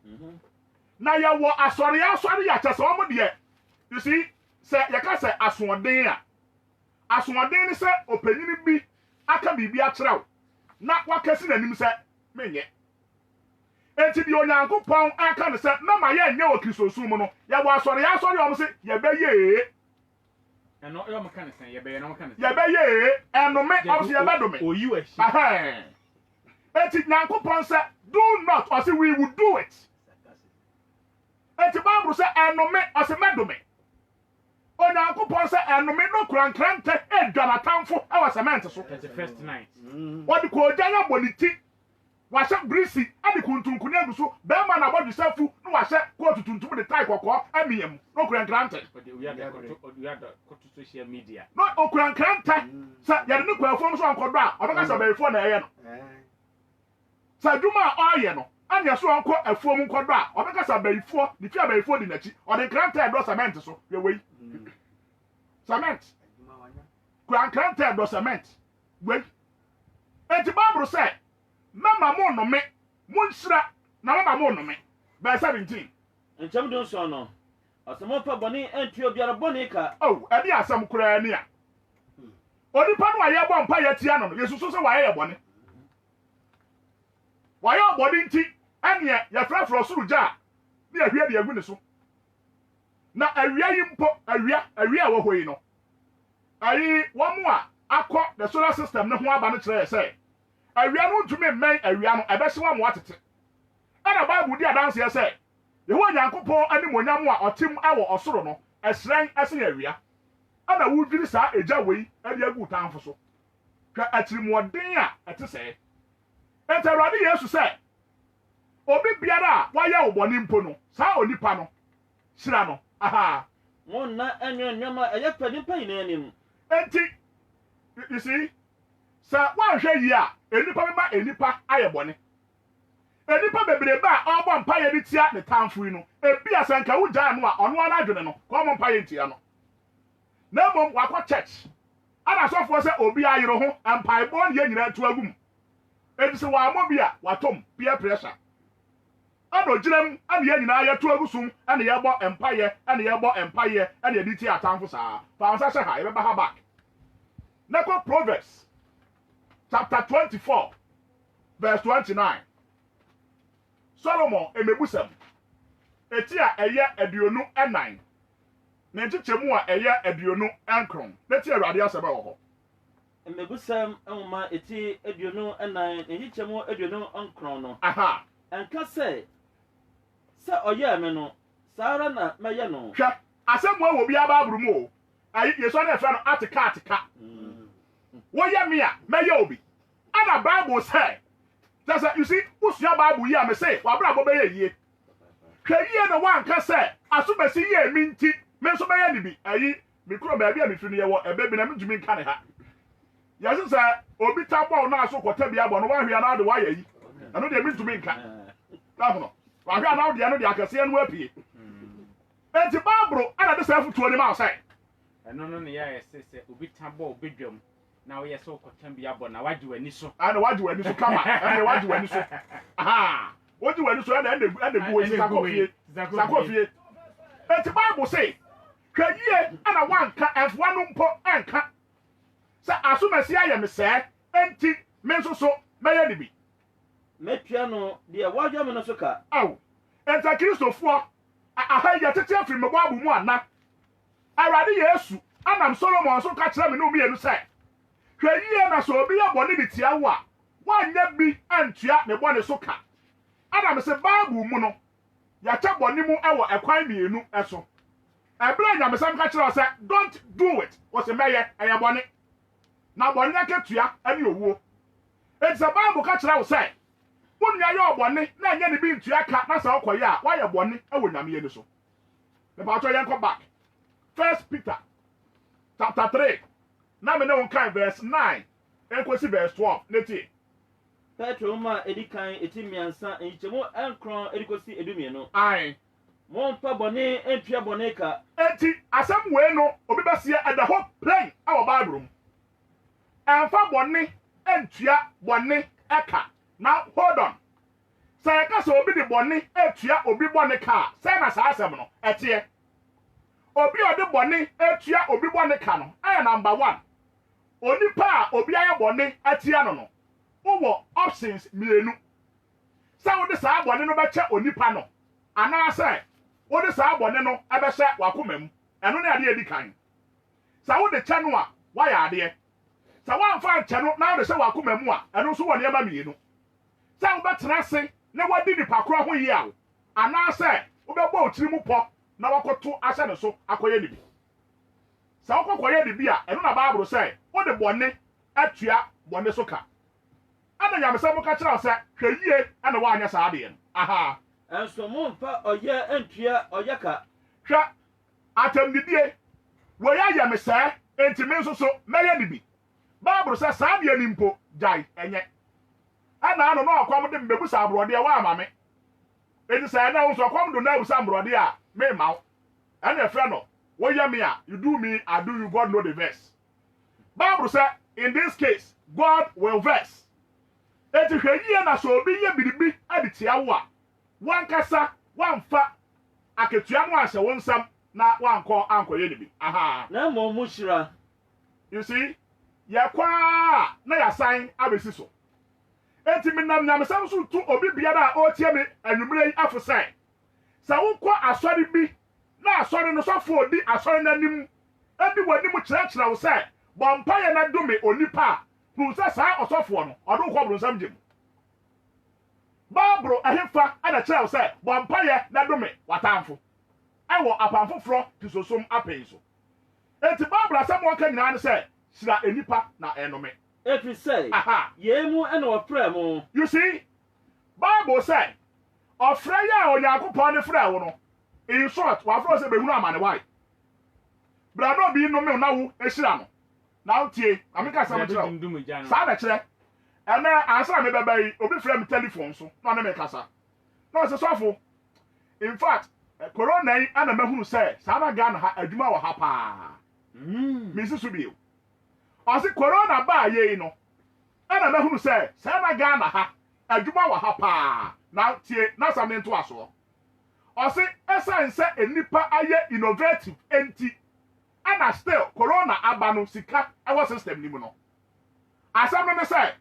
na yɛwɔ asɔre yɛ kyɛ sɛ ɔmo deɛ you see sɛ yɛka sɛ asoɔden a asoɔden ne sɛ ɔpanyini bi aka biribi akyerɛw na wakɛsi n'anim sɛ menyɛ enti deɛ Onyankopɔn aka ne sɛ mɛma yɛnyɛ wɔ Kristosom mu no yɛwɔ asɔre ɔmo sɛ yɛbɛyɛ ɛno yɛm ka ne sɛn yɛbɛyɛ no ka ne sɛn yɛbɛyɛ ɛnome ɔmo sɛ yɛbɛdome oyi wɔ ahyi enti Nyankopɔn sɛ do not ɔsɛ we will do it enti Bible sɛ ɛnome ɔsɛ mɛdome Onyankopɔn sɛ ɛnome no kurankrante edwa natamfo ɛwɔ cement so 31st night wɔde kɔɔgya yɛ bɔ ne ti wahyɛ brisi ade kuntunkuni agu so bɛrima na bɔdwe safu na wahyɛ kootu tuntum de tai kɔkɔɔ amiyam no kurankrante koto social media no okurankrante sɛ yɛde ne kwafuo so ankɔdɔ a ɔbɛka sɛ bɛyifoɔ na ɛyɛ no sɛ adwuma a ɔyɛ no anya so ɔnkɔ afuo mu nkɔdɔ a ɔbɛka sɛ bɛyifoɔ ne fia bɛyifoɔ di n'akyi ɔde nkrante ɛdɔ cement so yɛwɔ yi cement kurankrante ɛdɔ cement wei enti Bible sɛ mama mo nnome Munshra na mama mo no me. Verse 17. Ncham don so no. Asamo pa boni entuo biara boni ka. Oh, edi asam kura ni a. Onipa no aye bɔ mpa ye tia no. Yesu so waye ye bɔne. Waye bɔne nti ene ye frafro suru gya na ahwie de agu ne so. Na awia yi mpo awia wo hoyi no. Ayi wo mo a akɔ the solar system ne ho aba no kyerɛ sɛ awia no ntumi mmɛn awia no ɛbɛhye wa mo atete. Ana Bible di adanse yɛ sɛ Yehowa Nyankopɔn animonyam a ɔtem awɔ ɔsoro no ɛsrɛn ɛse awia. Ana wudwiri saa egya wei ɛde agu tanfo so. Hwɛ atirimɔden a ɛte sɛ. Enta Awurade Yesu sɛ obi biara a wayɛ wo bɔne mpo no saa onipa no hyira no. Aha. Mo na enwema ɛyɛ pɛdi pa yin anim. Enti you see sa wanhwɛ yi a enipa bɛma enipa ayɛ bɔne. Enipa bebrebe a ɔbɔ mpaeɛ de tia ne tamfo yi no ebi asanka wugya no a ɔno ana adwene no kɔmɔ mpaeɛ ntia no. Na mmom wakɔ church ana sɔfoɔ sɛ obi ayere ho mpaebɔ ne nyina tu agum. Enti sɛ wɔamɔ bi a watom peer pressure. Ana ogyinam ana yɛ nyinaa yɛ tu agusum ana yɛ bɔ mpaeɛ ana yɛ bɔ mpaeɛ ana yɛ de tia tamfo saa. Fa nsa hyɛ ha yɛbɛba ha back. Na kɔ Proverbs chapter 24 verse 29. Solomon emebusam eti a ɛyɛ aduonu ɛnan na nkyɛmu a ɛyɛ aduonu ɛnkron na ti Awurade asɛm wɔ hɔ. Emebusam enwoma eti aduonu ɛnan nkyɛmu aduonu ɛnkron no. Aha. Enka sɛ ɔyɛ me no saara na mɛyɛ no. Hwɛ asɛm wo bi aba aburu mu o. Ayi Yesu na ɛfɛ no ateka. Wɔyɛ me a mɛyɛ obi. Ana Bible sɛ that's you see, usua Bible yi a me say, wabra bo beye yie. Hwɛ yie na wanka sɛ asomasi yie mi nti, me nso bɛyɛ ni bi. Ayi, me kuro baabi a me firi no yɛ wɔ ɛbɛ bi na me ntumi nka ne ha. Yɛse sɛ obi tabɔ na aso kɔta bi abɔ no wahwɛ na de wayɛ yi. Ɛno de me ntumi nka. Tahono. Wahwɛ na de ano de akɛse no apie. Enti Bible ana de sɛ futuo ni ma sɛ. Ɛno no ne yɛ sɛ obi tabɔ obi dwam. Na we so kotam bi abɔ na wagye wani so. Ana wagye wani so kama. Ana wagye wani so. Aha. Wagye wani so na gu wo sakofie. Sakofie. Eti Bible say, hwɛ yie ana wanka ɛfoa no mpo ɛnka. Sɛ asomasi ayɛ me sɛ, enti me nso so mɛyɛ ne bi. Metua no de wadwa me no so ka. Aw. Enta Kristofoɔ aha yɛ tete afiri me bɔ abu mu ana. Awurade Yesu anam Solomon so ka kyerɛ me no mienu sɛ hwɛ yie na so obi yɛ bɔne bi tia wo a wanyɛ bi antua ne bɔne so ka. Adam sɛ Bible mu no yɛkyɛ bɔne mu ɛwɔ ɛkwan mienu ɛso. Ɛbere Nyamesɛm ka kyerɛ sɛ don't do it. Wɔsɛ mɛyɛ ɛyɛ bɔne. Na bɔne akatua ɛne owuo. Enti sɛ Bible ka kyerɛ wo sɛ wonnua yɛ ɔbɔne na ɛnyɛ ne bi ntua ka na sɛ ɔkɔyɛ a wayɛ bɔne ɛwɔ Nyame ani so. Mepaatɔ yɛnkɔ back. 1 Peter chapter 3. Na me ne won kan verse 9 enkosi verse 12 neti Petro ma edikan eti miansa nchemu enkron edikosi edumienu. Ai Mo mpa bɔne entua bɔne ka. enti asɛm we no obi bɛsia ɛda hɔ plain awɔ Bible mu. Ɛmfa bɔne entua bɔne ɛka. Now hold on. Sɛ ɛka sɛ obi de bɔne etua obi bɔne ka sɛ na saa asɛm no ɛteɛ. Obi ɔde bɔne etua obi bɔne ka no ɛyɛ number 1. Onipa a obi ayɛ bɔne atia no no. Wo options mienu. Sɛ wo de saa bɔne no bɛkyɛ onipa no. Ana sɛ wo de saa bɔne no ɛbɛhyɛ wakoma mu. Ɛno ne ade edi kan. Sɛ wo de kyɛ no a, wayɛ adeɛ. Sɛ wamfa nkyɛ no na wo de hyɛ wakoma mu a, ɛno nso wɔ nneɛma mienu. Sɛ wo bɛtena ase na wadi nipa koro ho yie a, ana sɛ wo bɛbɔ otiri mu pɔ na wakoto ahyɛ ne so akɔyɛ ne bi. Sɛ wokɔkɔyɛ ne bi a, ɛno na Bible sɛ wo de bɔne atua bɔne so ka. Ana Nyamesɛm ka kyerɛ sɛ hwɛ yie ana woanyɛ saa adeɛ no. Aha. Enso mo mfa ɔyɛ entua ɔyɛ ka. Hwɛ atamnidie wɔyɛ ayɛ me sɛ enti me nso so mɛyɛ ne bi. Bible sɛ saa adeɛ ni mpo gyae ɛnyɛ. Ana ano na ɔkɔm de mbebusa aborɔdeɛ wa ama me. Enti sɛ ɛna wo nso ɔkɔm do na abusa aborɔdeɛ a me ma wo. Ɛna ɛfrɛ no woyɛ me a you do me I do you God know the verse. Bible sɛ in this case God will verse. eti hweyie na so obi ye biribi ade tia wo a wankasa wamfa aketua no ahyɛ wo nsam na wankɔ ankɔyɛ ne bi aha na mo mu hyira you see yakwa na yasan abesi so enti minam nyamsam so tu obi biara a otie me anwumre yi afo sɛ sɛ wokɔ asɔre bi na asɔre no sɔfo odi asɔre nanim edi w'anim kyerɛkyerɛ wo sɛ bɔmpa yɛ na dome onipa hu sɛ saa ɔsɔfo no ɔdo kɔ bronsam gyem Babro ahemfa ada kyerɛ wo sɛ bɔmpa yɛ na dome watamfo ɛwɔ apamfoforo tisosom apɛn so enti Babro asɛm wɔka nyinaa ne sɛ sira enipa na ɛnome efi sɛ aha ye mu ɛna wɔfrɛ mo you see Bible say ɔfrɛ yɛ a Onyankopɔn ne frɛ wo no in short wafrɛ sɛ behunu amane wai brado bi no me na wo ehyira no na wotie ameka sɛ mo kyerɛ saa na kyerɛ ɛna ansa me bɛbɛ yi obi frɛ me telephone so na ne me kasa na ɔsɛ sɔfo in fact corona yi ana mahunu sɛ saa na Ghana ha adwuma wɔ ha paa me sisu bio ɔsɛ corona ba yɛ yi no ana mahunu sɛ saa na Ghana ha adwuma wɔ ha paa na tie na sam ne nto aso ɔsɛ ɛsan sɛ enipa ayɛ innovative enti ana still corona aba no sika ɛwɔ system ni mu no asam no ne sɛ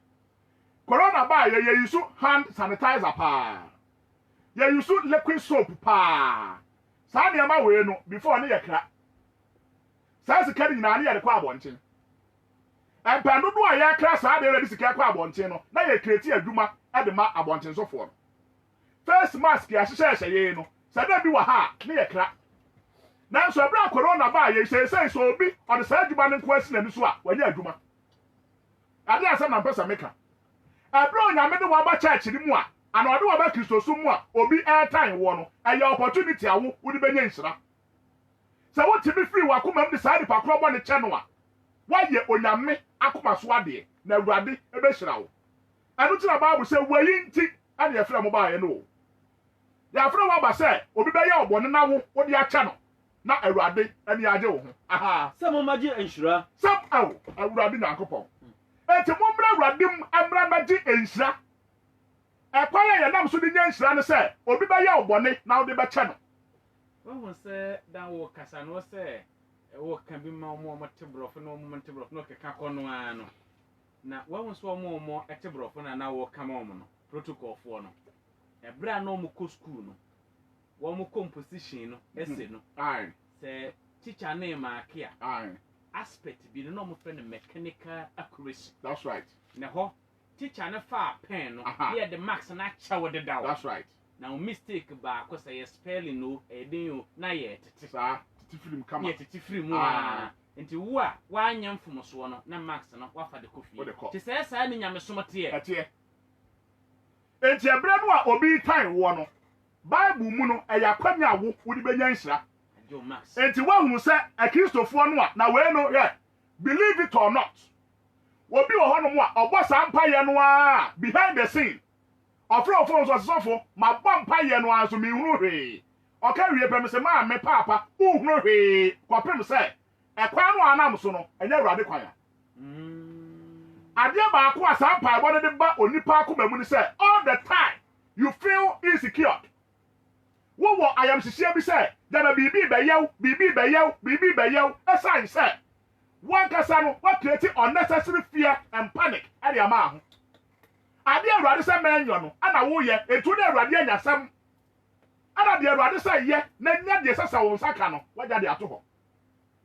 corona ba yɛ yusu hand sanitizer paa yɛ yusu liquid soap paa saa nneɛma wei no before ne yɛ kra saa sika ni nyinaa ne yɛ de kɔ abɔnten empandodo a yɛ kra saa de yɛ de sika kɔ abɔnten no na yɛ kreti adwuma de ma abɔnten sofoɔ no face mask yɛ hyehyɛ yɛ no sɛ da bi wɔ ha ne yɛ kra nanso ebra corona ba yɛ sɛ so obi ɔde saa adwuma ne nko asi na ni so a wɔnyɛ adwuma ade asɛm na mpɛsɛ meka ebra onyame de waba church ni mu a ana ɔde waba kristoso mu a obi airtime wɔ no ɛyɛ opportunity a wo de benya nhyira sɛ wotimi free wakoma mu de saa nipa korɔ bɔ ne kyɛ no a wayɛ onyame akoma so ade na awurade ebehyira wo ɛno tira Bible sɛ wayi nti ade yɛfrɛ mo ba yɛ no yɛfrɛ waba sɛ obi bɛyɛ ɔbɔne na wo de akyɛ no na awurade ani agye wo ho aha sɛ mo magye nhyira sɛ awo awurade Nyankopɔn enti mo mbra awurade m amra magye nhyira ɛkwan yɛ nam so de nya nhyira ne sɛ obi bɛyɛ ɔbɔne na wo de bɛkyɛ no wɔn sɛ dan wɔ kasa no sɛ ɛwɔ ka bi ma ɔmo te brɔfo na ɔmo te brɔfo na ɔkeka kɔ no ara no na wɔn nso ɔmo te brɔfo na wɔ ka ma ɔmo no protocol foɔ no ɛbra na ɔmo kɔ school no wɔn composition no ɛsɛ no aye sɛ teacher ne maake a aye aspect bi no ɔmo fɛ no mechanical accuracy that's right na hɔ teacher ne fa pen no yɛ de marks na kyɛ wɔ deda that's right na o mistake baako sɛ yɛ spelling no ɛden o na yɛ tete saa tete film kama yɛ tete film a nti wo a wanya mfomsoɔ no na marks no wafa de kofie te sɛ saa ne nyamesom teɛ ɛteɛ enti ɛbrɛ no a obi tan wɔ no Bible mu no ɛyɛ akwanya wo wode benya nhyira ajo marks enti wahu sɛ akristofoɔ no a na wei no yɛ believe it or not obi wɔ hɔ no mu a ɔbɔ saa mpayɛ no a behind the scene ɔfrɛ ɔfo nso sɔfo ma bɔ mpayɛ no a so mi hunu hwee ɔka wie pɛm sɛ maa me paapa uhunu hwee kɔpem sɛ ɛkwan no anam so no ɛnyɛ awurade kwan a adeɛ baako a saa mpaebɔ no de ba onipa akoma mu ne sɛ all the time you feel insecure wowɔ ayamhyehyeɛ bi sɛ dama biribi bɛyɛw ɛsan sɛ wankasa no wakreate unnecessary fear and panic ɛde ama ho ade awurade sɛ mɛnyɔ no ana woyɛ etu ne awurade anyasɛm ana de awurade sɛ yɛ na nya de sɛ wo nsa ka no wagya de ato hɔ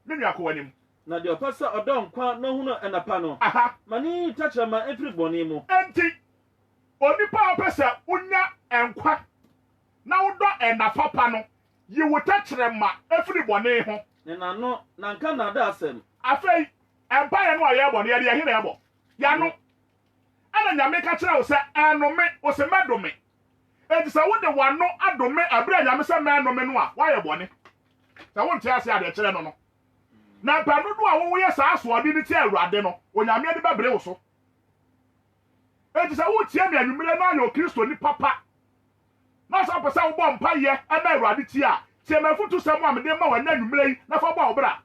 ne nua ko wanim na de ɔpɛ sɛ ɔdɔ nkwa na hu no ɛnapa no aha mani takyerɛ ma efiri bɔne mu enti onipa ɔpɛ sɛ unya nkwa na wodɔ ɛnapa pa no yi wo takyerɛ ma efiri bɔne ho ne nano na nka na da asɛm afei empire no a yɛ bɔ no yɛ de yɛ na yɛ bɔ yano ana nyame ka kyerɛ wo sɛ ɛnome wo sɛ mɛdome enti sɛ wode wano adome abere nyame sɛ mɛnome no a wayɛ bɔne sɛ wonte ase ade kyerɛ no no na mpadodo a wo yɛ saa soɔde ne ti awurade no onyame de bɛbere wo so enti sɛ wotie me anwumire na ayɛ Kristo ni papa na sɛ pɛ sɛ wo bɔ mpa yɛ ɛna awurade ti a tie mafutu sɛm a mede ma wa na anwumire yi na fa bɔ obra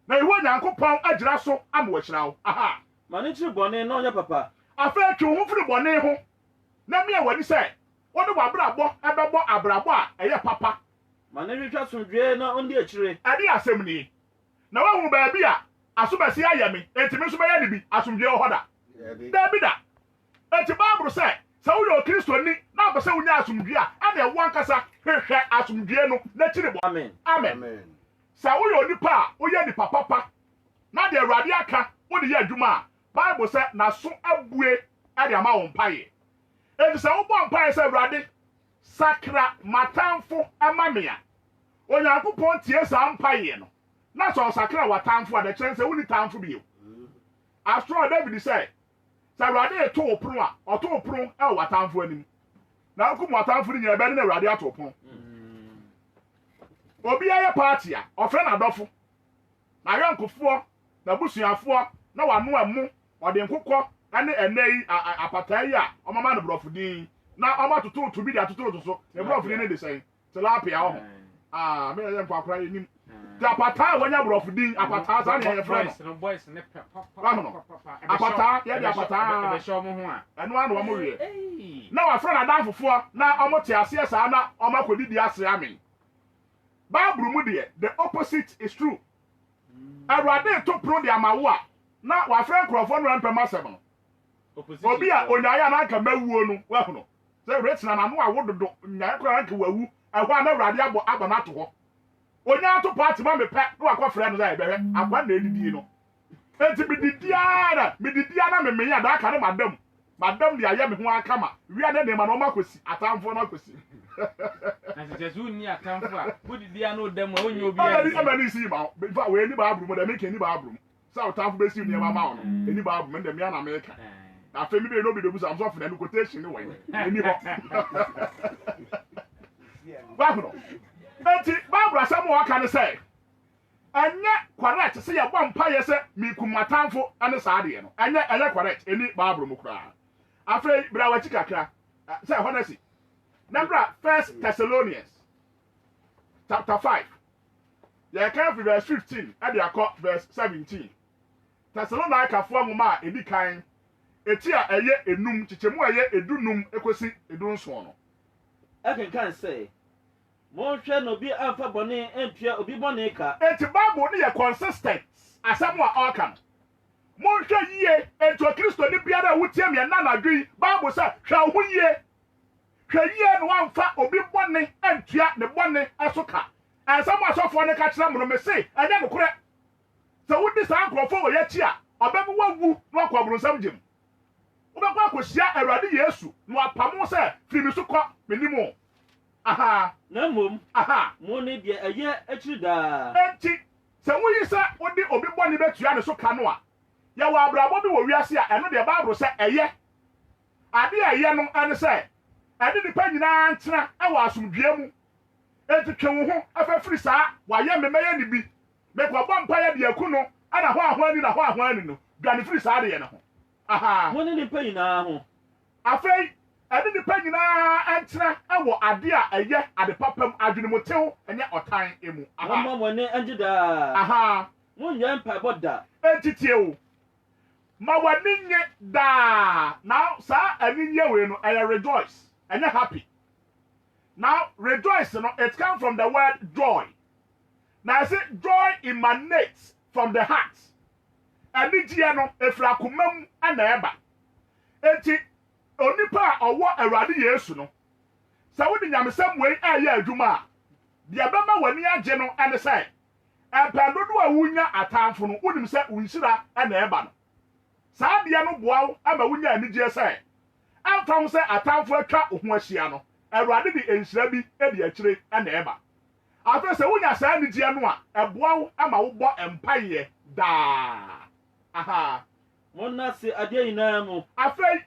na iwo Nyankopɔn agyira so ama wa hyira wo aha mani kyiri bɔne na ɔnyɛ papa afa twe ho firi bɔne ho na me wani sɛ wode wabrabɔ ɛbɛbɔ abrabɔ a ɛyɛ papa ma ne hwehwɛ somdwe na ondi akyire ɛde asɛm ni na wahu baabi a asobɛsi ayɛ me enti me nso bɛyɛ ne bi asomdwe wɔ hɔ da dabi da enti Bible sɛ sɛ woyɛ Kristoni na abɛ sɛ wonya asomdwe a ɛna ɛwɔ ankasa hwehwɛ asomdwe no n'akyiri bɔ amen sɛ woyɛ onipa a woyɛ nipa papa na de Awurade aka wode yɛ adwuma a Bible sɛ naso abue ɛde ama wo mpaeɛ enti sɛ wobɔ mpaeɛ sɛ Awurade sakra matamfo ama me a Onyankopɔn tie saa mpaeɛ no na sɛ ɔsakra watamfo a de kyerɛ sɛ woni tamfo bio Astro David sɛ sɛ Awurade ɛto wo pono a ɔto wo pono ɛwɔ watamfo anim na wokum watamfo no nyɛ bɛde na Awurade ato pono obi ayɛ party a ɔfrɛ na adɔfo na ayɔnkofoɔ na busuafoɔ na wano amu ɔde nkokɔ ɛne ɛnɛ yi apataa yi a ɔmama no borɔfo din na ɔma toto to bi de atoto to so na borɔfo din ne de sɛn tilapia wɔ me yɛ nkwa yɛ nim ta apataa wɔnya borɔfo din apataa sa ne yɛ frɛ no boys ne papa apataa yɛ de apataa ɛbɛ show mo ho a ɛno ano wɔn wie na wafrɛ na danfofoɔ na ɔmo te aseɛ saa na ɔmo akɔdidi ase amen Bible mu deɛ the opposite is true Awurade to pro de amawo a na wafrɛ nkurɔfoɔ no mpɛm asɛm no obi a onyaaya na aka mawuo no wahono sɛ retina na no awo dodo nyaaya kora nka wawu ɛhɔ a na Awurade aba na to hɔ onya to party ma me pɛ no akɔfrɛ no sɛ ɛbɛhwɛ akwa na edidi no enti mididi na me ya da aka ne madam de ayɛ me ho aka ma wia ne ma no ma kosi atamfo na kosi na jesu ni atamfo a budi dia no dem onye obi a amani si ma fa we ni ba abrum da me ke ni ba abrum sa atamfo be si ni ma ma no eni ba abrum dem ya na me ka na fe mi be no be do busa am so for na quotation ni wen eni ho ba no enti Bible asɛm wɔ aka ne sɛ ɛnyɛ correct sɛ yɛ bɔ mpa yɛ sɛ mikumatamfo ane saa de no ɛnyɛ correct eni Bible mu kra afei bra wa kakra sɛ honestly number 1 Thessalonians chapter 5 yɛ kan verse 15 ɛde akɔ verse 17 Thessalonica fo nwoma a edi kan eti a ɛyɛ enum kyekyɛmu a ɛyɛ edunum ekosi edunso no ɛkenkan sɛ monhwɛ no bi amfa bɔne empia obi bɔne ka eti Bible ne yɛ consistent asɛm a ɔka no monhwɛ yie enti Kristo ni biara a wotie me na nadwi Bible sɛ hwɛ wo yie hwɛ yie no amfa obi bɔne empia ne bɔne asoka asɛm asɔfoɔ ne ka kyerɛ mo no me se ɛnyɛ no korɛ sɛ wodi saa nkurɔfoɔ wɔ yɛkyi a ɔbɛmu wawu na wakɔ abronsam gyem wobɛkɔ akɔhyia Awurade Yesu na wapamo sɛ firi mi so kɔ menimu aha na mmom aha mo ne deɛ ɛyɛ akyiri daa enti sɛ woyi sɛ wode obi bɔne bɛtua ne so ka no a yɛwɔ abrabɔ bi wɔ wiase a ɛno deɛ Bible sɛ ɛyɛ ade a ɛyɛ no ɛne sɛ ɛde nipa nyinaa ntena ɛwɔ asomdwue mu enti twe wo ho afɛfiri saa wayɛ memɛyɛ ne bi mekɔbɔ mpa yɛ de aku no ana hɔ ahɔ ani na hɔ ahɔ ani no dwane firi saa de yɛ ne ho aha mo ne nipa nyinaa ho afei ɛde nipa nyinaa ɛntena ɛwɔ ade a ɛyɛ ade papam adwenemotew ɛnyɛ ɔtan emu aha mo mo ne anje daa aha mo nyɛ mpaebɔ da entitie o ma wani nye daa now saa ani nye we no ɛyɛ rejoice ɛnyɛ happy now rejoice no it comes from the word joy now I say joy emanates from the heart ani gye no efra komam ana ɛba enti onipa a ɔwɔ Awurade Yesu no sɛ wodi nyamesɛm wei ɛyɛ adwuma a deɛ bɛma wani agye no ɛne sɛ ɛpɛdodo a wunya atamfo no wonim sɛ unhyira ɛna ɛba no saa deɛ no boa wo ama wunya anigye sɛ amfa ho sɛ atamfo atwa ho ahyia no Awurade de enhyira bi edi akyire ɛna ɛba afɛ sɛ wunya saa anigye no a ɛboa wo ama wo bɔ empaye daa aha mo na se adeɛ nyinaa mu afei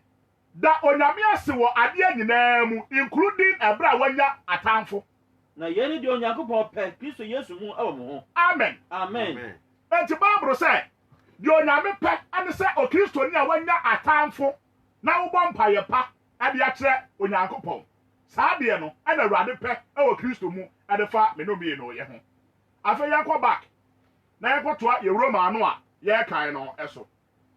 da onyame ase wɔ adeɛ nyinaa mu including ɛbra wanya atamfo na yɛne deɛ Onyankopɔn pɛ Kristo Yesu mu ɛwɔ mo ho amen amen enti Bible sɛ deɛ onyame pɛ ane sɛ okristoni a wanya atamfo na wobɔ mpaeɛ pa ɛde akyerɛ Onyankopɔn saa deɛ no ɛna Awurade pɛ ɛwɔ Kristo mu ɛde fa me no mie no yɛ ho afei yɛnkɔ back na yɛnkɔtoa yɛ Roma ano a yɛkan no ɛso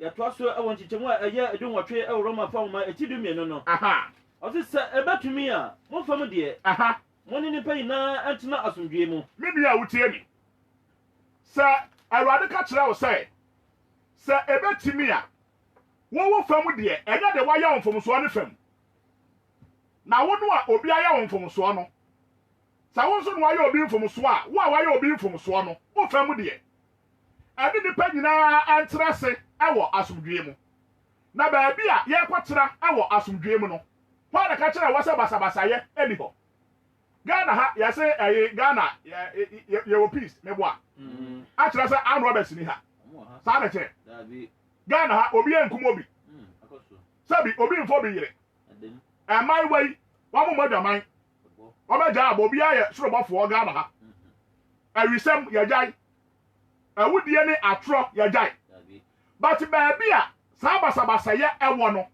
ya to so e won chichemu a eye edu nwotwe e Roma fa ma eti du mienu no aha o se ebatumi a mo fam de aha mo ni nipa ina antena asomdwe mu me bia wutie mi sa awurade ka kira wo sai sa ebetimi a wo fam de enya de waya wonfomso ne fam na wo no a obi aya wonfomso no sa wo nso no waya obi mfomso a wo a waya obi mfomso no wo fam de ade nipa nyina antrase ewo asomdwe mu na ba bia ye kwatira ewo asomdwe mu no kwa da ka kira wo sa basabasa ye eni ho Ghana ha ya say Ghana ye wo peace me boa a kira say Ann Roberts ni ha sa na che Ghana ha obi enkum obi sabi obi mfo bi yire amai wai wa mo modaman obaja abo obi aye sorobofo Ghana ha awisem ya jai awudie ni atro ya jai but baabi a sa basabasa ye ewo no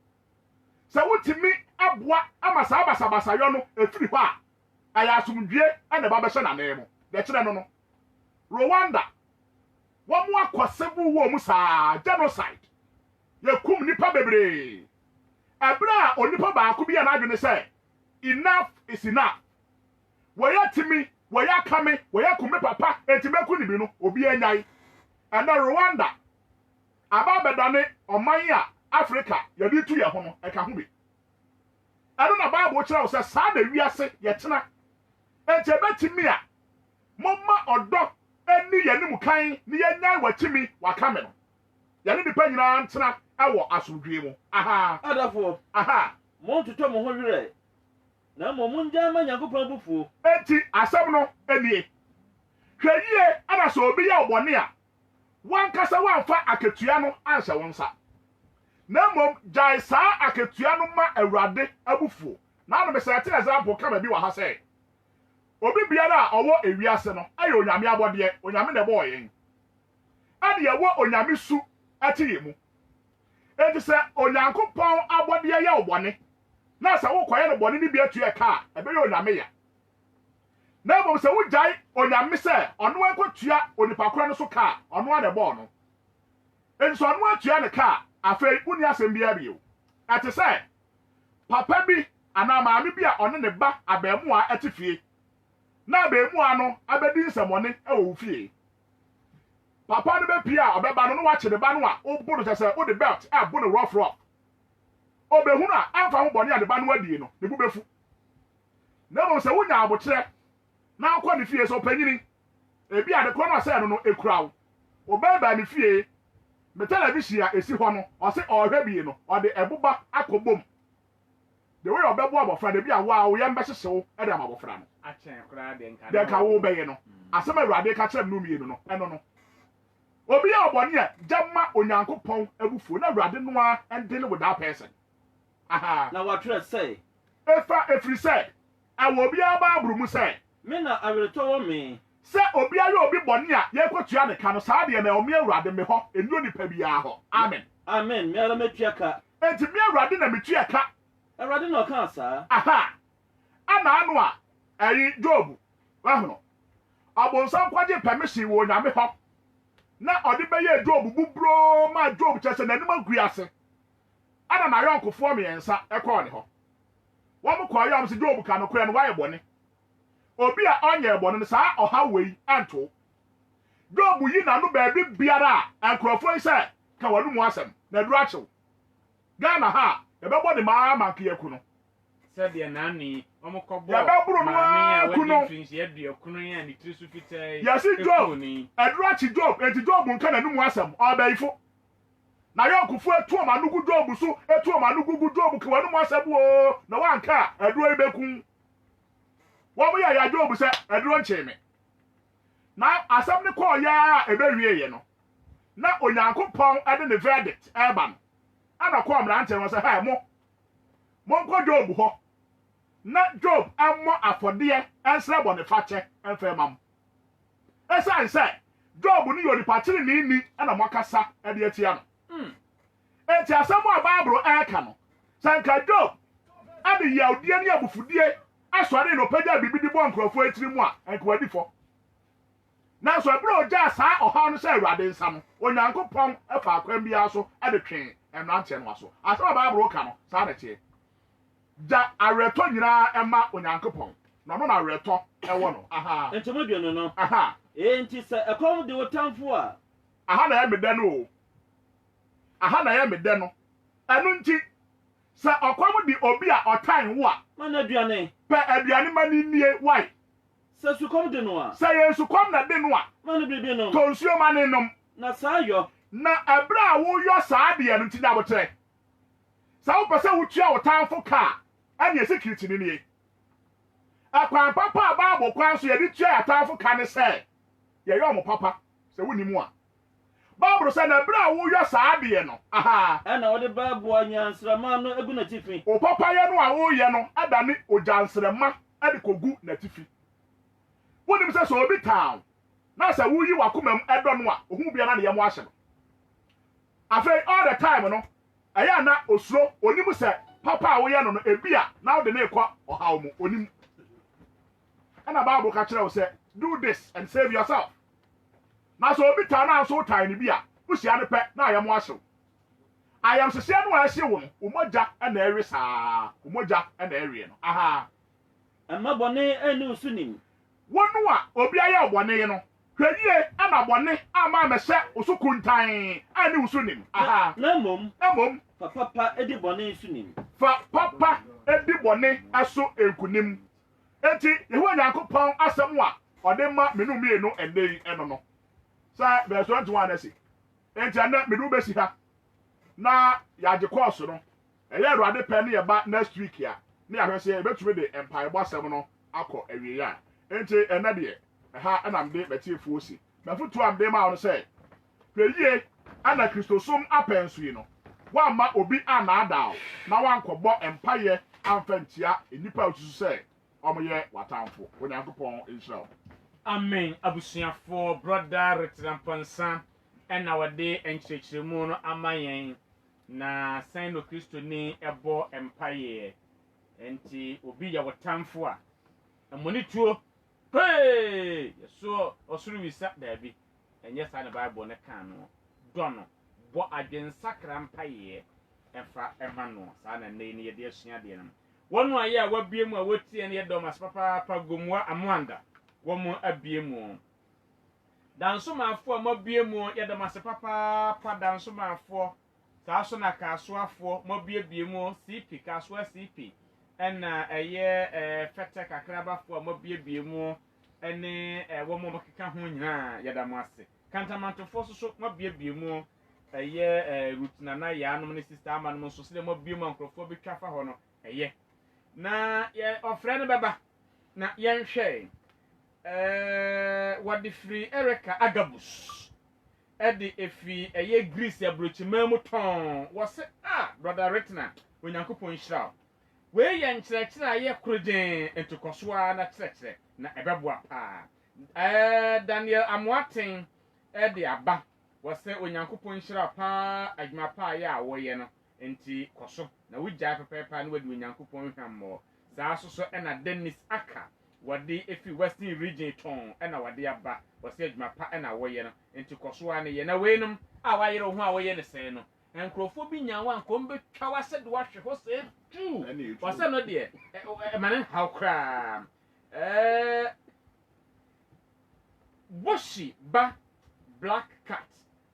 se wutimi aboa ama sa basabasa yo no efiri ho a aya asumdwie ene ba behye na nemo de kire no no Rwanda wo mo akosebu wo mu saa genocide ye kum nipa bebre abra onipa ba ko bia na adwene say enough is enough woya timi woya kame woya kume papa entimeku ni bi no obi anyai and Rwanda aba bedane oman a Africa ye di tu ye ho no e ka ho bi ado na Bible kira wo say saa na wiase ye tena enti betimi a momma odo eni ye ni mu kan ni ye nyai watimi wakame no ye ni nipa nyina ntena ewo asodwe mu aha adafo aha mo ntoto mo ho wire na mo munja ma Nyankopɔn bufuo enti asem no enie hweyie ana so obi ya obone a wankasa wanfa aketua no anhye wonsa na mom jai saa aketua no ma Awurade abufuo na no me say example kama bi wa ha say obi biara a owo ewiase no aye onyame abode onyame ne bo yen ade ye wo onyame su atiye mu enti se Onyankopɔn abode ye obone na sa wo koye no bone ni bi atu e ka ebe ye onyame ya na mo se wo jai onyame se ono ankotua onipakora no so ka ono ade bo no enti so ono atua ne ka afei uni asem bia bio ate se papa bi ana maame bi a ono ne ba abemu a etifie na abemu ano abedi nsemone e wo fie papa no be pia obeba no wa chede ba no a obu no se o de belt a bu no rough obehunu a amfa ho bone ade ba no adie no ne bu befu na mo se wonya abotre na akọ ne fie so panyini ebi ade kro na se no no ekurawo obeba ne fie me television a esi ho no o se ohwe bi no o de ebuba akobom de we obebo abofra de bi a wa wo yembe hyesew e de amabofra no achen kra de nka de ka wo beye no asema Awurade ka kire no mienu no eno no obi a obone a jamma Onyankopɔn abufuo na Awurade no a ende ne with that person aha na watre say efa efri say awo obi aba aburu mu say me na awereto wo me se obi ayo obi bone a ye kotua ne ka no saa de na omi Awurade me ho enyo nipa bia ho amen amen me ara metua ka enti me Awurade na metua ka Awurade na ka saa aha ana anu a ayi Job wahono abonsam kwaje permission wo nyame ho na odi beye Job bubro ma Job chese na nima guase ana na yonkofo miensa ekọ ne ho wo mo kwa yam se Job ka no kure no waye bone obi a onye bone saa oha wei anto Job yi na no ba bi biara a ankrofo ise ka wanu mu asem na duru achew Ghana ha ebebo de ma manke yaku no se de na ni omokobo ya beburu no aku no finshi edua kunu ya ni trisu fitai yasi Job eduru achi Job enti Job nka na numu asem obaifo na yonkofo etu omanugu Job so etu omanugu Job ka wanu mu asem o na wanka eduru ibekun wo mo ya Job se eduru ncheme na asem ne call ya ebewie ye no na Onyankopɔn ade ne verdict eba no ana call mrante won se ha mo nko Job ho na Job ammo afode ensra bone fache enfa mam esa nse Job ni yoni patire ni ana makasa ade atia no enti asamo ababro aka no sanka Job ade yaudie ni abufudie asore no pagya bibidi bo nkrofo etiri mu a enkwadi fo na so ebro oja saa oha no say Awurade nsa no onyankopon efa akwan bia so ade twen emrante no aso asema Bible ka no saa de tie ja areto nyina ema onyankopon no no na areto ewo no aha entomoduano no aha enti se ekom de wotamfo a aha na ya mede no o aha na ya mede no enu nti se okwam di obi a otan wo a mana aduane pe aduane mani nie why se sukom de no a se ye sukom na de no a mana bibi no tonsuo mani nom na saa yo na abra wo yo saa de no nti na botre sa wo pese wo tua wo tanfo ka ani security ni nie akwan papa Bible kwan so ye di tua tanfo ka ne se ye yo mo papa se woni mu a Bible say na bra wo yo saa de no aha ana wode Bible anyansrama no egu na tifi o papa ye no a wo ye no adane ojansrema ade kogu na tifi wonim say so obi town na say wo yi wakomam edo no a ohun bia na ne ye mo ahye no afei all the time no aya na osuro onim say papa wo ye no no ebia na wo de na ekwa ohaw mu onim ana Bible ka kire wo say do this and save yourself. Na so obi ta na so tan ni bia usia ne pe na ayam ahyew ayam sese no ahye wo no umoja na ewe saa umoja na ewe no aha amma bone enu sunim wonu a obi aye bone no hwedie ama bone ama mehye usukuntan ani usunim aha na mom papa edi bone sunim fa papa edi bone aso enkunim enti yehu Nyankopon asem a ode ma menu mienu endei eno no sa verse 21 na si enti ana medu besi ha na ya je course no eye Awurade pe ne ba next week ya ne ahwese e betumi de empire bosem no akọ awie ya enti ena de ha ana mde betiefu osi mafutu amde ma ono se hweyie ana Kristosum apensu yi no wa ma obi ana adao na wankọbọ empire amfantia enipa otusu se omoye watamfo Onyankopon Israel. Amen. Abusuafo brother Retrampansa ena wade enkyerɛkyerɛmu no amayen na san no Kristo ni ebo empire enti obi ya watamfo a emoni tuo hey yeso osuru wisa dabi enye sa na Bible ne kan no dono bo adwensakra empire efa emano sa na ne ye de asua de no wonu aye a wabie mu a wotie ne ye dom aspapa pa gomwa amwanda womo abie mu danso mafo a mabie mu ye dom aspapa pa danso mafo sa so na kasoafo mabie bie mu CP kasoa CP ena eye fete kakrabafo a mabie bie mu ene womo makeka ho nyina ye dam ase kantamantofo so mabie bie mu eye rutina na ya anom ne sister amanom so se mabie mu ankrofo betwa fa ho no eye na ye ofre ne beba na yenhwe what the free Erica Agabus edi efi eye Greece abrochimam ton was brother Retna Onyankopon hira we ye nkyerɛkyerɛ aye kroden entokosoa na kyerɛkyerɛ na ebeboa pa Daniel Amoaten edi aba was Onyankopon hira pa adwuma pa aye a wo ye no enti koso na wugya pepepa na wadi Onyankopon hwammo saa so ena Dennis Aka wadi efi Western region ton ena wadi aba wase adwuma pa ena wo ye no enti koso a ne ye na weenum a wayere ho a wo ye ne sɛ no enkrofo bi nyawa nkom betwa wase de wahwe ho sɛ tu wase no de manen hawkra Boshi ba Black Cat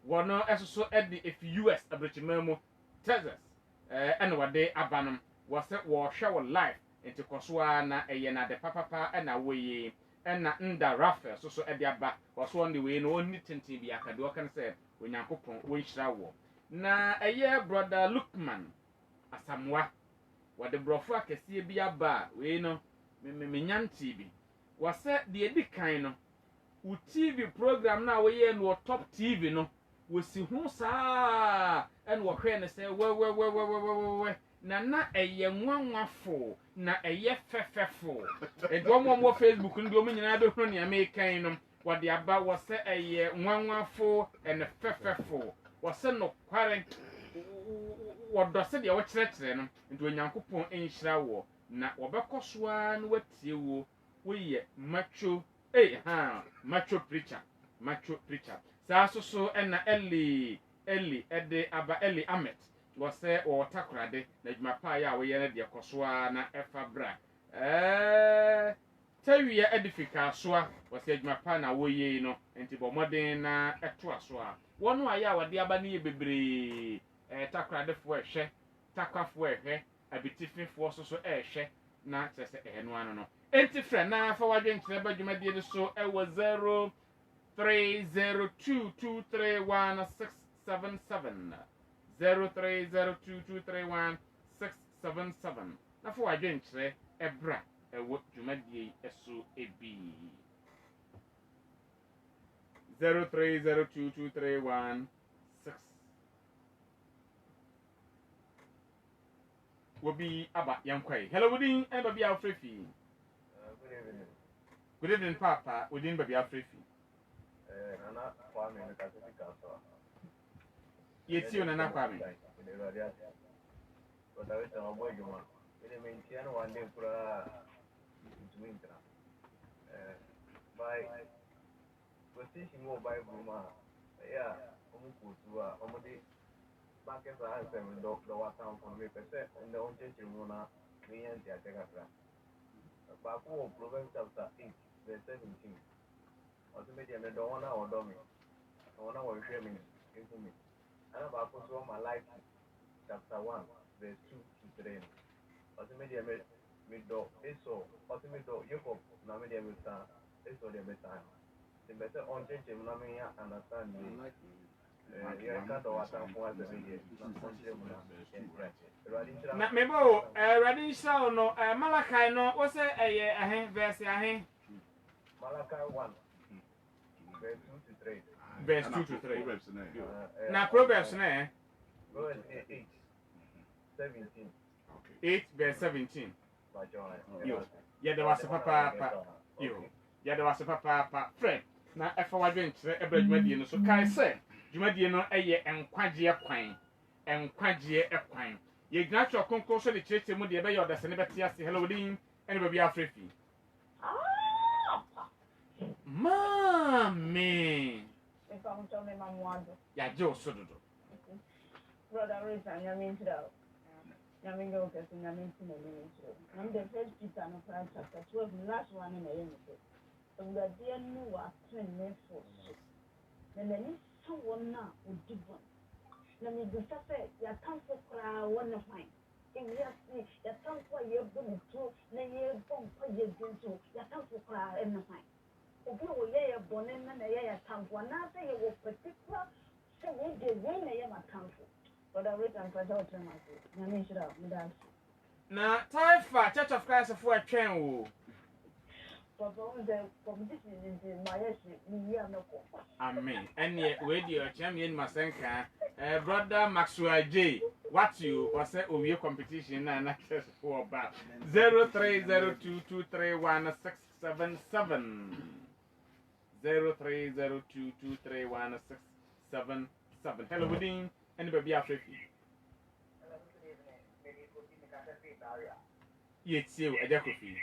wono esoso edi efi US abrochimamu Texas ena wade abanom wase wo hwe wo life enti kosoa na eye na de papapa ena woye ena nda Rafael so edi aba waso on the way no oni tenten bi akade o kan se Onyankopon wo nhira wo na eye brother Lukman Asamwa wade brofo akese bi aba we no me nyanti bi wase de edi kan no u TV program na woye no top TV no wosi hu saa en wo hwe ne se we na eye nwanwafo na eye fefefo edwomo Facebook ndi omu nyina be hunu ne amekan no wade aba wose eye nwanwafo en fefefo wose no kware wodose de wo kyerɛkyerɛ no ndi Onyankopon enhyira wo na wobekosoa no watie wo woyɛ macho macho preacher macho preacher saa so na Eli ede aba Eli Amet wɔsɛ wɔtakorade na adwuma pa ya wɔyɛ na de kɔsoa na ɛfa bra tawia edifika soa wɔsɛ adwuma pa na wɔyɛ no enti bɔ modern na ɛto aso a wɔn a ya wɔde aba ne yɛ bebree takorade fo ɛhwɛ takwafo ɛhwɛ abitififo so ɛhwɛ na kyerɛ sɛ ɛno ano no enti frɛ na fa wadwe nkyerɛ ba dwumadie no so ɛwɔ 0302231677 0302231677 na fa wadwe nkyerɛ ɛbra ɛwɔ dwumadie ɛso ebi 03022316 Wobi aba yankwai. Hello, Woodin and Baby Alfrefi. Good evening, Papa. Woodin Baby Alfrefi. Nana Kwame in the Catholic Council. Yes, you and Nana Kwame. But I was a boy, you want. It maintain one day for winter. By position more by Buma. Yeah, Omudi. Back as I said, the water from me, and the own church in Mona, me and the Atagatra. Baku, Province chapter 8, verse 17. Ultimately, I don't want to do me. I want to share me into me. And about my life, chapter 1, verse 2 to 3. Ultimately, I made do Eso, ultimately, Jacob, Namidi, Eso, the better. The better on church in Namia understand me. Na mebo ready show no Malachi no wo say verse Malachi 1 verse 2 to 3 verse 2 to 3 na Proverbs na Proverbs 8 17 8 verse 17 yo ya de was papa yo ya de was papa friend na efa wadwe nkyere ebradwumadie no so kai say dwumadie no eye enkwagye kwan ye gyina twa konko so de kyerɛkyerɛ mu de ebe yɛ ɔdase ne bɛte ase hello din ene ba bi afrefi mami ya je osododo brother Rita nyamintro nyamingo kasi nyamintro I'm the first Peter no chapter 12 last one in the end of the dear no wa train for na nani so wona odibon na me do say ya tamfo kra wona fine exactly ya tamfo ye bom to na ye bom pa ye dinto ya tamfo kra en fine obi wo ye bonen na ye tamfo na say ye wo particular say we de we na ye ma tamfo but I read and try to tell myself na me shira me dance na Taifa Church of Christ for atwen wo Amen. And yet, with your champion Masenka, brother Maxwell J. What you was said over your competition and access for about 0302231677 0302231677. Hello, good evening. Anybody after you? Yes, you, a Jacobi.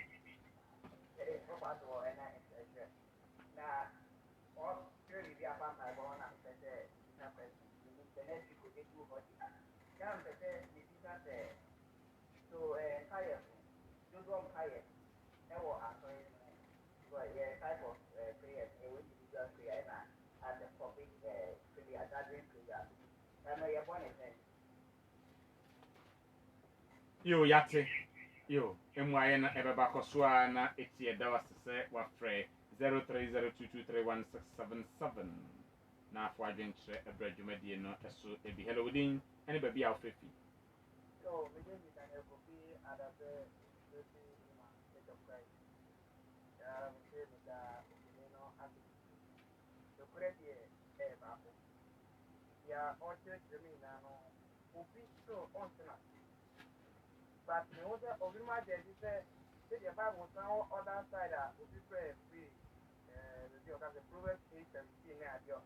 Yo yate yo emwaye na ebeba kosua na etie da wasese wa frɛ 0302231677 na afọ adwenkyerɛ ebradwumadie no ɛso ebi hello wodin ɛne baabi a wofefi so me dey with an FOP adabe ya me say me da no abi so correct ba ya o church me na no obi so on tena but me was over my day say the Bible now other side will be free the Proverbs 8:17 na adio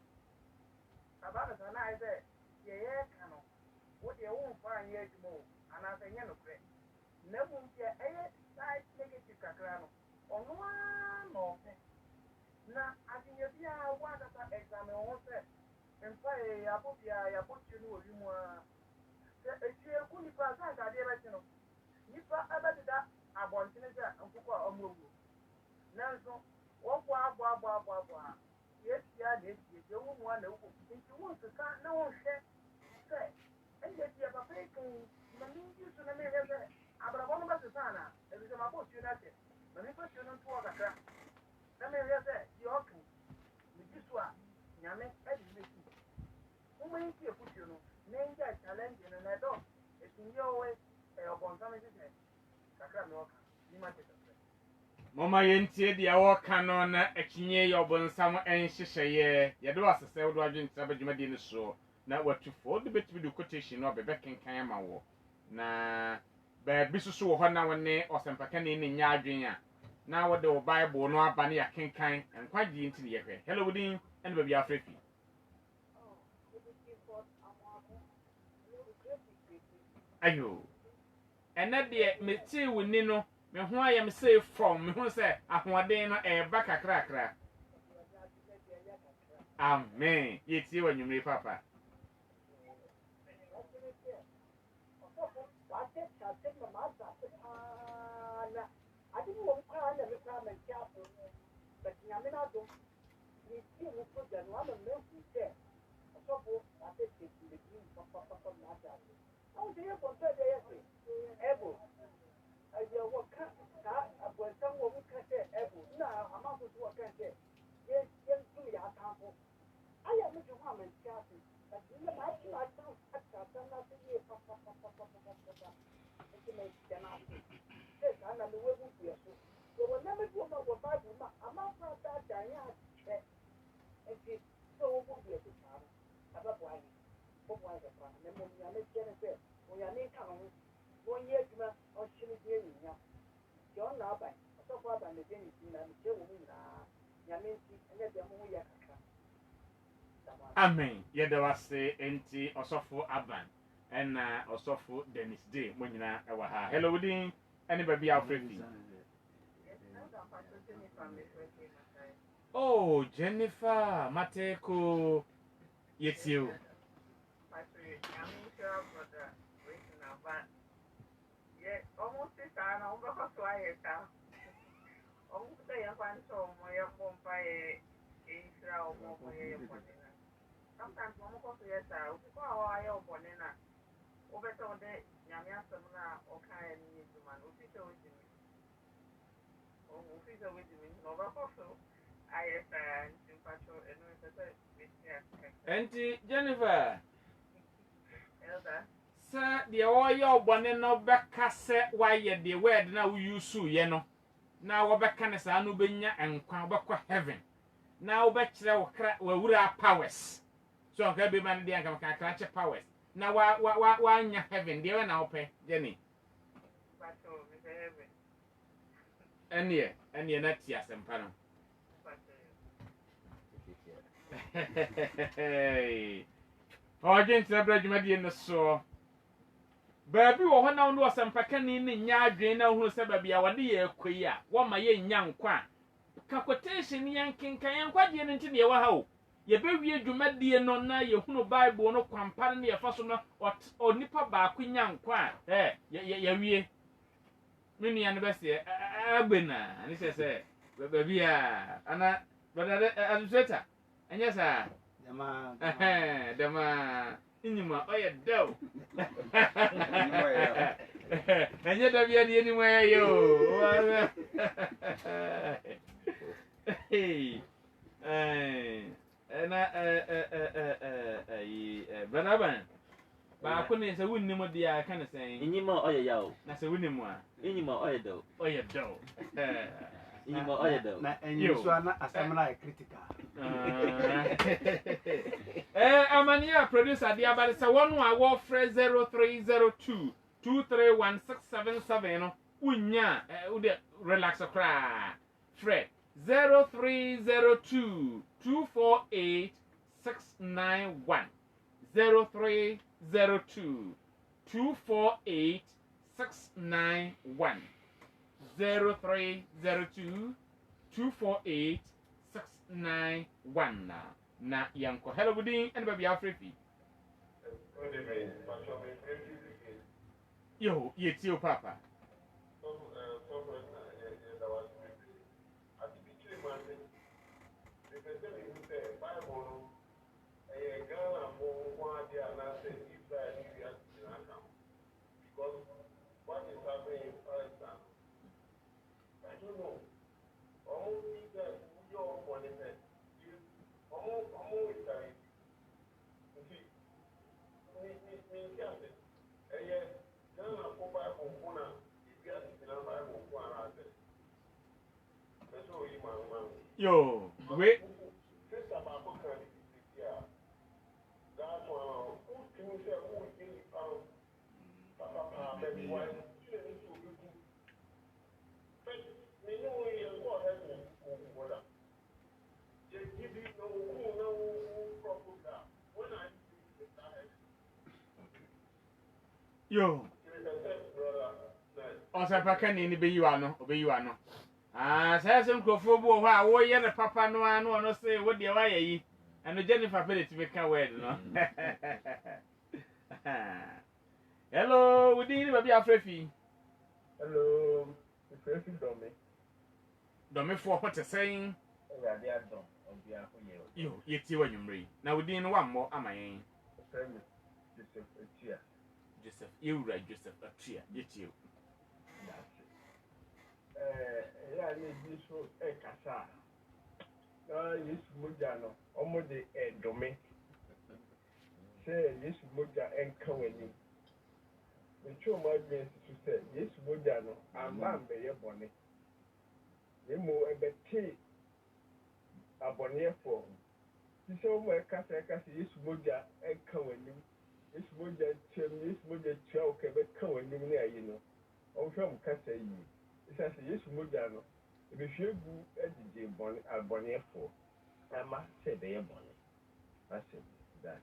about the na I say ye kanu what you won't find yet more and I say no pray never be a side negative kakra no ono no na ati ye bia wa da nyame wo sɛ mpa yɛ abobia yɛ abotue no wɔ wi mu a sɛ ekyie ku nipa sɛ nkadeɛ bɛkye no nipa ɛbɛdeda abɔntene sɛ nkokɔ a ɔmo awu nanso wɔbɔ aboa yɛsia na esie deɛ wo mu a na ewu nti wo nkeka na wɔnhwɛ sɛ ɛnyɛ deɛ papa yi kan ma me nyi so na mehwɛ sɛ abrabɔ no bɛsesa ana ɛbi sɛ mabɔ otuo no akyɛ ma mefa tuo no nto hɔ kakra na mehwɛ sɛ deɛ ɔka megye so a nyame ɛde mɛsi woma yi nti ɛfotuo no na ɛngya challenge no na ɛdɔ ɛtumyɛ wɔwɛ ɔbɔnsam hyehyɛ kakra na ɔka nima kyɛ kakra Mama yentie dia wɔka no na akyinye yɛ ɔbɔnsam ɛnhyehyɛeɛ yɛde wasesɛ wodo adwentira badwumadi no so na watufo de betumi de quotation no abɛbɛ kenkan ama wo na baabi soso wɔ hɔ na wɔne ɔsɛmpakani ne nya adwen a na wɔde wo bible no aba ne yɛkenkan nkwagye nti ne yɛhwɛ hello wodin ɛne baabi afrefi ayo ɛnɛ deɛ metee wo ni no me ho ayɛ me say from me ho sɛ ahoɔden no ɛba kakrakra amen yɛtie wɔ nwumere papa Amen. Yɛda wase enti ɔsɔfo Aban ɛna ɔsɔfo Dennis Day mo nyinaa ɛwɔ ha. Hello wodin ɛne baabi a wofrɛ. Oh, Jennifer Mateko yɛtie o. Sometimes mama ko so yes sir o ko awa ayo bone na o beto de nyame asem na o kan ni ntuma no fi se o jimi o fi se o jimi no ba ko so aye sir ntimpacho eno se se mesia Enti Jennifer elda sa de o ye obone no beka se wayɛ de word na wo use ye no na wo beka ne sa no benya enkwa obekɔ heaven na wo bekyerɛ wo kra wura powers so okay be man dey am kan kra che powers na wa nya heaven dey we na ope Jenny pacho me heaven enie na ti asempa no Ogin trebra dwumadi no so baabi wo ho na wo asempakani ne nya adwen na hu se baabi a wode ye akoi a wo ma ye nya nkwa ka quotation yankenkan yankwadie no nti ne ye wa ha o ye bewie dwumadie no na ye hunu bible no kwampare ne ye fa so no onipa baako nya nkwa ye wie menu ya no bese agbena ne se baabi a ana brother administrator anya sa dama inyuma oye do anya da bia ni mo yo hey na Banaban ba ko ne se wunni mo dia ka ne sen inyima oye yawo na se wunni mo a inyima oye do inyima oye do na enyi so na asamna critical amania producer dia ba se wonu a wo frɛ 0302 231677 no unya ude relax kra frɛ 0302 248 691 0302 248 691 0302 248 691 na yanko hello good evening and baby Afrifi yo yetio papa yo wait yo osapaka ni be you ano obe you ano say some crofo bo ho a wo ye ne papa no ano no say wo de wa yi and Jennifer pay it me can word no hello we did baby Afrifi Hello, Afrifi domi for what to saying yo yeti wa nwumre na we did no one more amayen Joseph Ewura Joseph Atia yeti ya ni so kasa na Yesu moja no omode dome se Yesu moja enka wani mecho ma gbe su se Yesu moja no amba mbe ye bone yemo ebeti abone fo ti se o mo kasa Yesu moja enka wani Yesu moja chem Yesu moja chao ke be ka wani ni ayi no o hwam kasa yi isa se Yesu moja no ebe hwegu edije bone abone fo ama se be ye bone ase that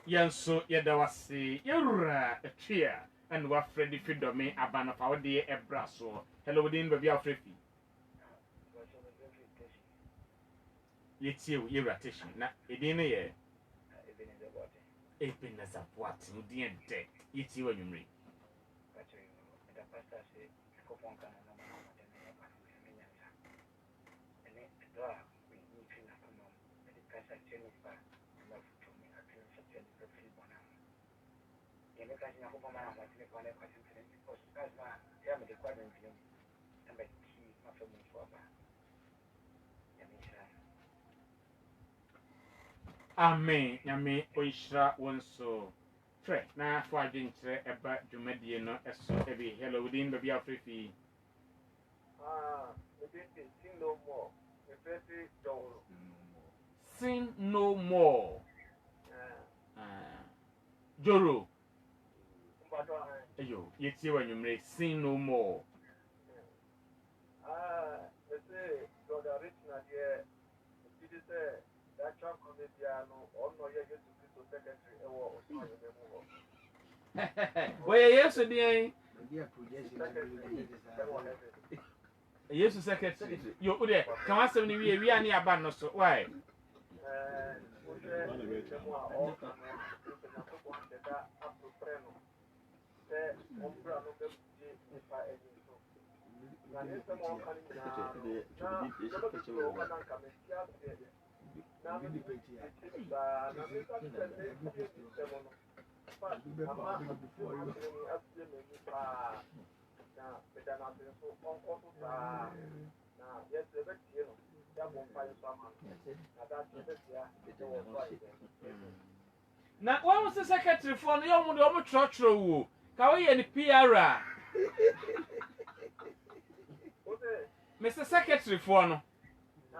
yanso yedawase Ewura Atia and wa Freddy Fidomi abana fa wo de ebra so hello within baby Afrifi yeti Ewura Tishi na edin ye Ebenezer Boat udin de yeti wa nwumre Amen nyame oishra wonso tre na fo adwenkyere eba dwumadie no eso ebi hello within baby Afrifi sin no more Joro ayo yeti wa nwumre sin no more Oye Yesu din Yesu secretary yo ode kan asem ni wi ani aba no so why na what was the secretary for no mo de o mo trotro wo ka we ye ni PR Mr. Secretary for no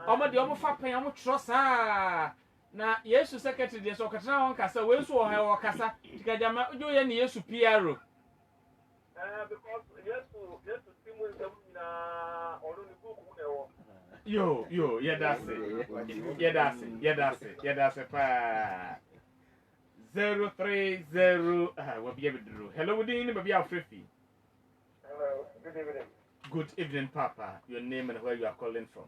omo de omo fa pen omo tro saa na Yesu secretary de so katena won kasa we so o ha o kasa tikajama ojo ye ni Yesu PR because Yesu timu na onu ni book mu ewo yo yedase pa 030 what be able to do hello within baby Afrifi hello good evening good evening papa your name and where you are calling from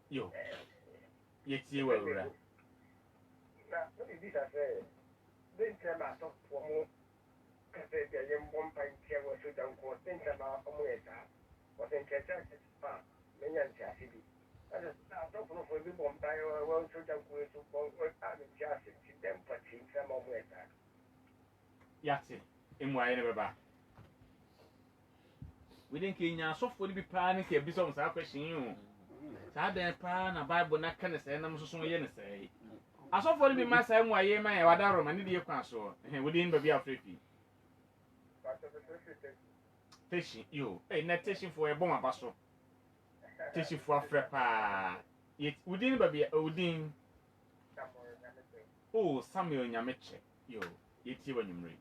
Yo. Yeti wa ura. Na what is this I say? Then tell us of one cafe the young one pine chair was so down for things about a moeta. Was in church spa, many and chassis. I just don't know for the bomb tire well so down with to bomb with time and chassis to them for team some of moeta. Yati. Imwa ene baba. We didn't kinya so for the panic e bi so sa question you. Sa den pa na Bible na kan say na mso so ye ne say. Aso for the ma say mwa ye ma e wada Roma ni de kwa so. We didn't be afrefi. Teshi yo. Eh na teshi for e bon abaso. Teshi for afre pa. Yet we didn't be odin. Oh, Samuel Nyameche. Yo, yeti wa nyumri.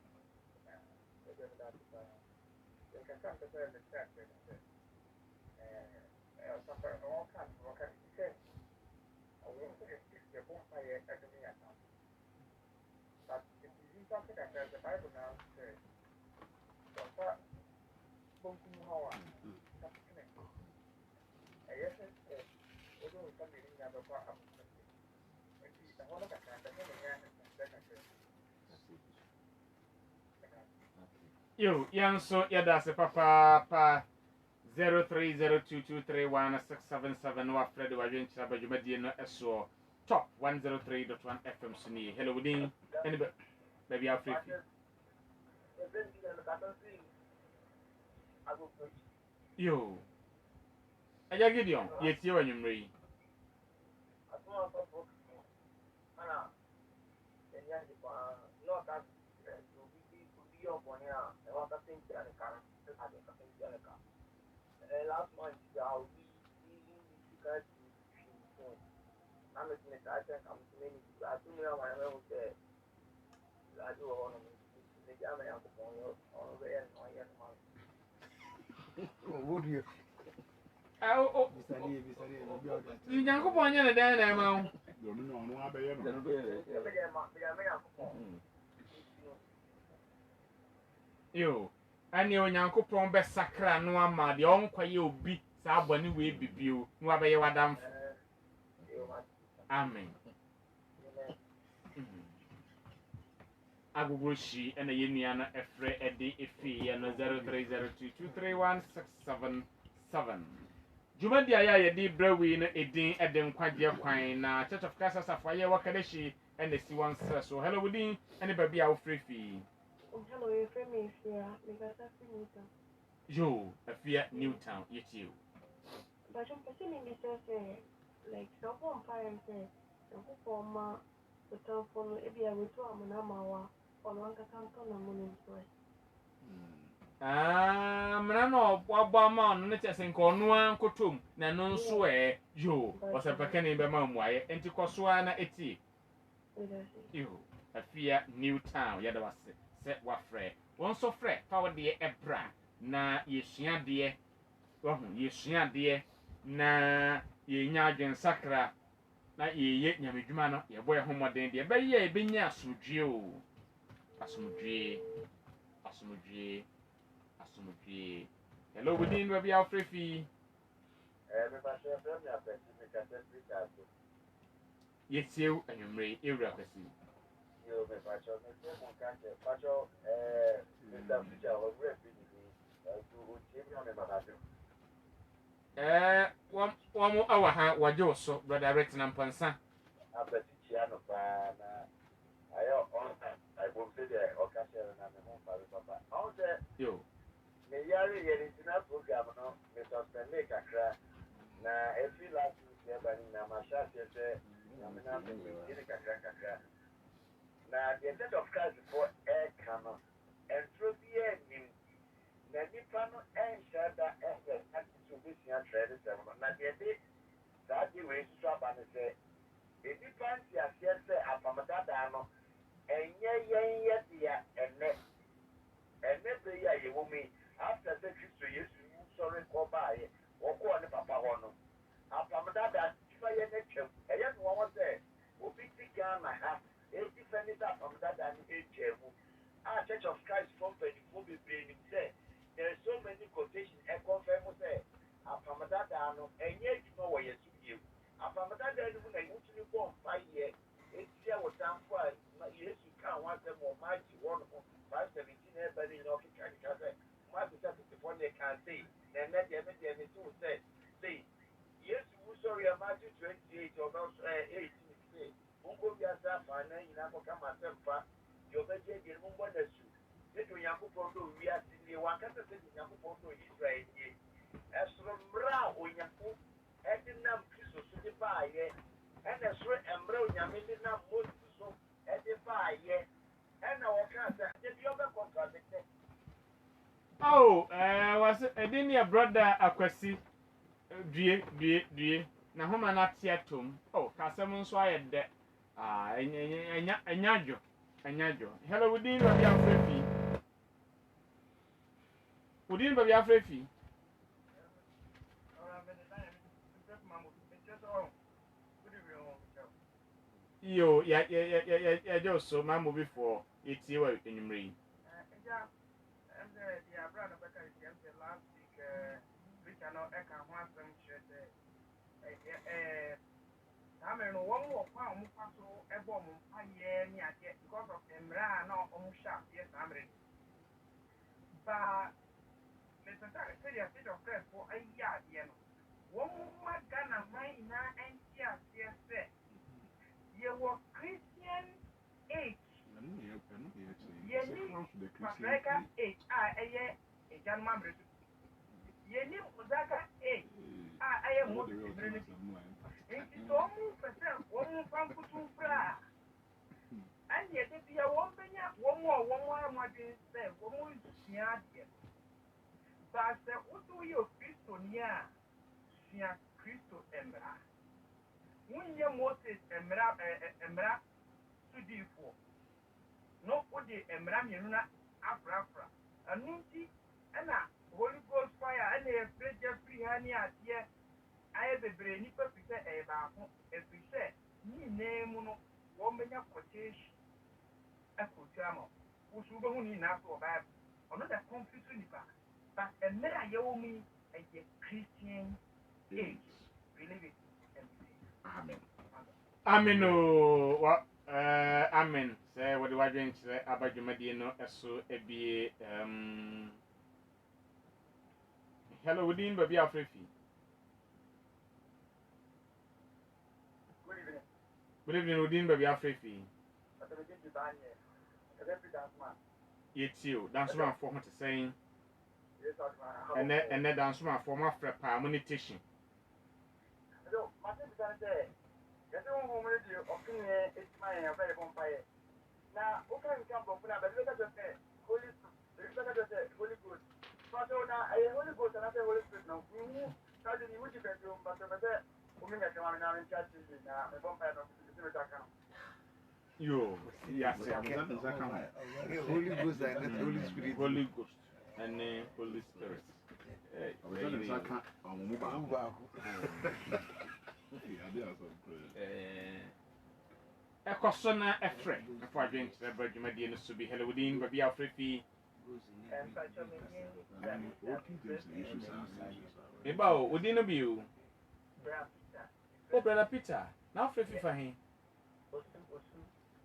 Yo, yanso yada se papa 0302231677 wa Fred wa Jencha ba jumadi no eso top 103.1 FM suni. Hello within any baby Africa. Yo. Aja Gideon, yeti wa nyumri. Last month, we got I'm listening to I think I'm many I do know my own say I do all of the jam I have on the end on your month. Would you? Oh, you can't go on your day now. Yo, and you Yankopon be sacra no ama de on kwaye obi sa abone we bibio no abaye wadam. Amen. Agugushi and a union efre edi ifi and 0302231677. Jumadi aya di brewi no edin eden kwagye kwan na Church of Christ Safaye Wakadeshi and the C1 so hello within any baby out free fee. Hello, your friend is here because that's Newtown. Yo, a fear Newtown, yet you. But I'm perceiving this as like some parents say, the former the telephone, if you are with one hour or one canton and money. Manano, Wabama, Netas and Cornua Cotum, Nanon swear, yo, was a pecani by Mamway, and to Coswana eti. You, a fear Newtown, Yadawase. Set wa fre won so fre power de ebra na yesua de yesua de na yenya adwen sakra na yeye nyamedwuma no ye boy homoden de be ye benya asudwe o asumdwe hello within we be out free fee yetiu anwumre ewura kwasi You may patch on the same country, patch on Mr. Future or Refugee to Jimmy on the one more hour, what so, brother Retin and Pansa. After Tiano Pana, I will say the occasion and the home for Papa. How the you may Yari Yenina program, Mr. Stanley Kakra. Now, if you like to see about Namasha, Yamina, Kakra. Now, the Church of Christ before air cannon and through the ending, the Nipano and Shada effort at the Subisian Trade Ceremony. Now, the day that you raise strap and say, if you fancy a siesta at Pamadano, and yet, and next, and every year you will meet after the history, you sorry, go by or go on the Papa Hono. After Pamadana, if I had a chip, I have one say, will be taken my hat. From that and our Church of Christ from 24 say there are so many quotations and confirm say from that and yet you know where you apamata da no mu na wotumi bɔ mpa yɛ etia wɔ tamfo a yesu ka ho asɛm wɔ maagye wɔ no 5:17 na ɛba ne nyina ɔkeka keka sɛ mo asesa tetefoɔ ne ka sei na ɛnɛ deɛ me deɛ mete wo sɛ sei yesu wu sɔre a Matthew 28 ɔbɛ 18 sei monkɔ wiase afa na nyinaa kɔka ma asɛmpa deɛ ɔbɛgye adie no mombɔ n'asu sɛdeɛ onyankopɔn dɔ wiase nie wankasa sɛdeɛ onyankopɔn dɔ israel nie ɛsoro mmerɛ a onyako ɛde nam kristo so de baayɛ ɛna soro mmerɛ onyame de nam moses so ɛde baayɛ ɛna wɔkaa sɛ de bi ɔbɛkɔntradicte Oh, was ɛde ne yɛ brother Akwasi due na homa na te atom. Oh, kasɛm nso ayɛ dɛ. Enyajo. Hello, Udin Baby Afrefi. Udin Baby Afrefi. Yo, yeah, just so my movie for it's you in me. Last week, Richard Eka wants them to I mean, one more pound, a bomb, a year near because of the Mran or Omusha, yes, I'm ready. But Mr. Say a bit of press for a year, you know. One more gun of mine and yes, you were Christian age. Patriarchal age, a young man. Yeni Uzaka age, I am more than nti sɛ ɔmo pɛ sɛ wɔn mfa nkutu fra ɛnna yɛde bia wɔn bɛnya wɔn a wɔn ahoɔden sɛ wɔn nsua adeɛ baa sɛ wodo yɛ okristoni a sua kristo mmara wonyɛ moses mmara sodiifoɔ no wode mmara mmienu na afrafra ɛno nti ɛna holy ghost fire ɛna yɛfrɛ gya firi ha ne adeɛ ayɛ bebree nipa fi sɛ ɛyɛ baako ɛfiri sɛ nyinaa mu no wɔn bɛnya quotation ɛkotu ama wosu wobɛhu ne nyinaa so wɔ bible ɔno da confuse nipa but mmerɛ a yɛwɔ mu yi ɛyɛ christian age believe it and believe. Amen o amen sɛ wɔde wadwen kyerɛ abadwumadie no ɛso ebie hello Udin Baby Afrefi. Good evening, Udin Baby Afrefi. It's you. Dance man for what to saying. And then dance man for my friend Palmunitation. So, my sister said, "Get on home with you, opinion is my very bonfire." Now, who can come from but look at the Holy Ghost. But now, I Holy Ghost and I say Holy Spirit now. Started in which bedroom, but the woman that come now in church now, a bonfire of the account. Yo, yes, Holy Ghost and Holy Spirit. Holy Ghost and Holy Spirit. A cosona a friend, a project, a virgin Median to be Hello Udin Baby Afrefi. Eba Udin of you. Oh, Brother Peter, now Frefi for him.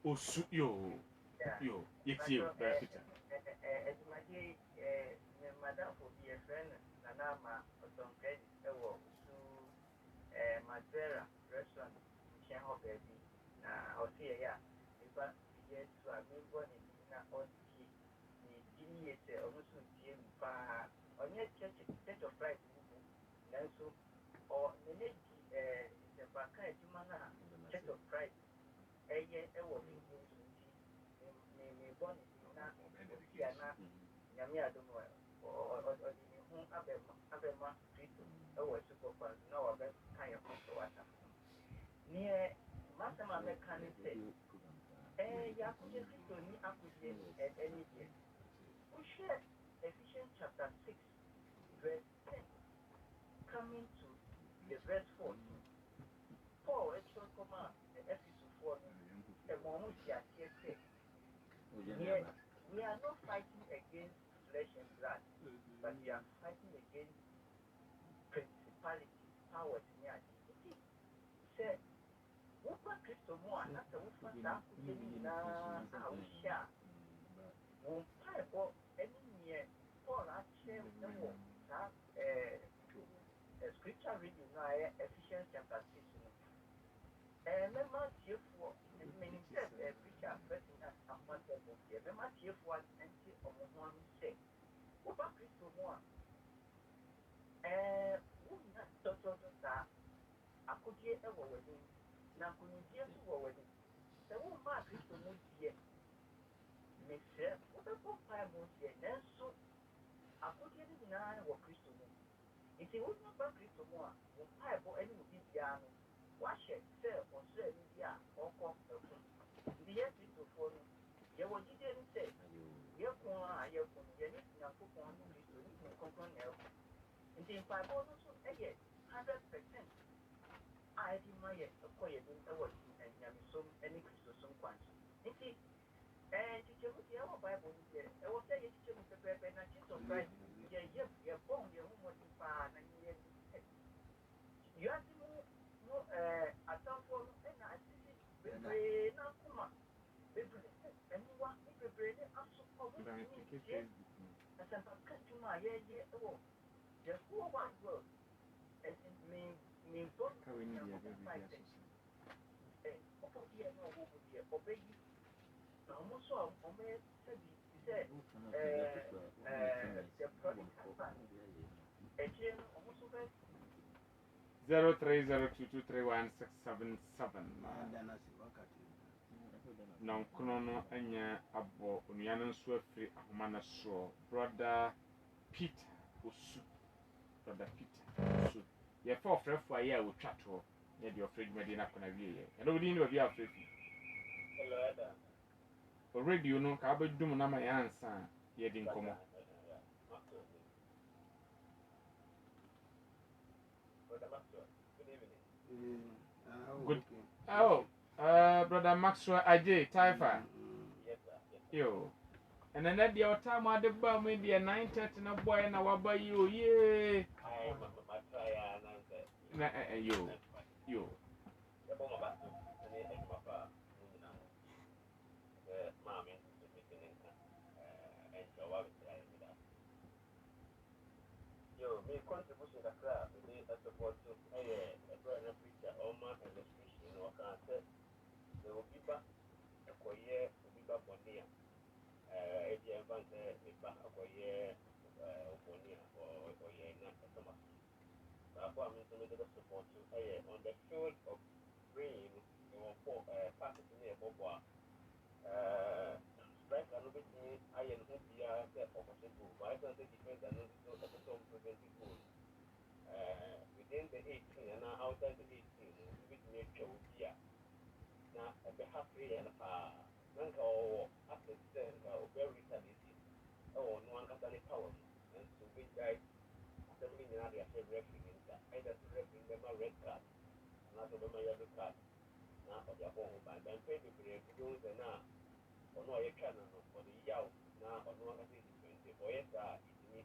Osu yo, it's you, Brother Peter. Madam for be a friend, Nanama, or some credit, or to Madera restaurant, Chanho baby. I'll see ya. If I get to a big one in a odd key, the idiot almost Jim Pa, on your church of right, and so, or the next the Baka Jumana, church of Christ, a year, a woman, may born in Yamia don't know, or the home Abema Street, or super fun, no, a best kind of water. Near Massama Mechanic said, Yakuji to me acquisition at any day. We share Ephesians chapter 6, verse 10, coming to the verse 14. Paul, extra command, the Ephesians 4, the moment he has said, we are not fighting against flesh and blood, but we are fighting against principalities, powers, Kristo mu a na sɛ wofa saa akodeɛ no nyinaa a wohyɛ a wo mpaebɔ ne neɛ Paul akyerɛ wɔ saa scripture reading no a ɛyɛ Ephesians chapter 6 no mɛma atiefoɔ menim sɛ preacher person a ampasɛ bɔ deɛ mɛma atiefoɔ nte ɔmo ho ano sɛ woba Kristo mu a wonya tɔtɔtɔ saa akodeɛ wɔ w'anim na nkonimdie nso wɔ w'anim sɛ wommaa Kristo mu deɛ mesrɛ wobɛbɔ mpae mu deɛ nanso akodeɛ no nyinaa wɔ Kristo mu nti wonya ba Kristo mu a wo mpaebɔ ne wo bibiara no wahyɛ sɛ ɔsraani bi a ɔkɔ ɛko nti yɛ Kristofoɔ no yɛwɔ gyidie no sɛ yɛko a yɛko no yɛne Nyankopɔn ne Kristo ne Honhom Kronkron na ɛko nti mpaebɔ no nso yɛ 100% a ɛde ma yɛ ɛkɔ yɛ nim ɛwɔ Nyamesom ne Kristosom kwan so nti kyikyɛmu deɛ ɛwɔ Bible no deɛ ɛwɔ sɛ yɛkyikyɛ mu pɛpɛɛpɛ na Jesus Christ yɛbɔn yɛn ho mmɔden paa na yɛyɛ wiase mu atamfoɔ no ɛna asisi bebree na akoma bebree aniwa ne bebree ne aso ɔmo ntumi ntie asɛmpaka dwuma a yɛyɛ ɛwɔ the whole wide world ɛsi membɔ ɔbɔ deɛ na ɔwɔ mu deɛ ɔbɛyi na ɔmo nso a ɔmo yɛ sɛbi sɛ the prodigal son ɛkyerɛ no ɔmo nso bɛ 0302231677 na nkono no anya abɔ onua no nso afiri ahoma no soɔ brother Peter Osu yɛfa ɔfrɛfoɔ ayɛ a wɔtwa toɔ na yɛde ɔfrɛ dwumadi no akɔna wieɛ ɛna wodi ne baabi a ɔfrɛ fi radio no ka wobɛdum no ama yɛ ansa a yɛde nkɔmmɔ good. Oh, brother Maxwell Ajay Taifa. Yo. And then that the time I the bomb in the 9:30 na boy na waba you yeah. Yo. Me contribution kakra me support to a brother preacher Oma illustration or cancer. There will be back a coyer, will be back Bonia. If you have a back a coyer, Bonia or Yena, Thomas. Therefore, I'm going to support to on the field of brain, you want for part of the Boboa. Strike a little bit, I am who be a opportunity. Why don't they defend another preventing goal? Within the 18 and outside the 18, which may show here. Now, at the half day and Nanka or after the very retaliated, no one got any power, and so we died 7 area referee either to referee them a red card, another them a yellow card. Now, for their home, and then pay the break, those and now, or no, a cannon for the yow, now, or no one can see the boy, it's me,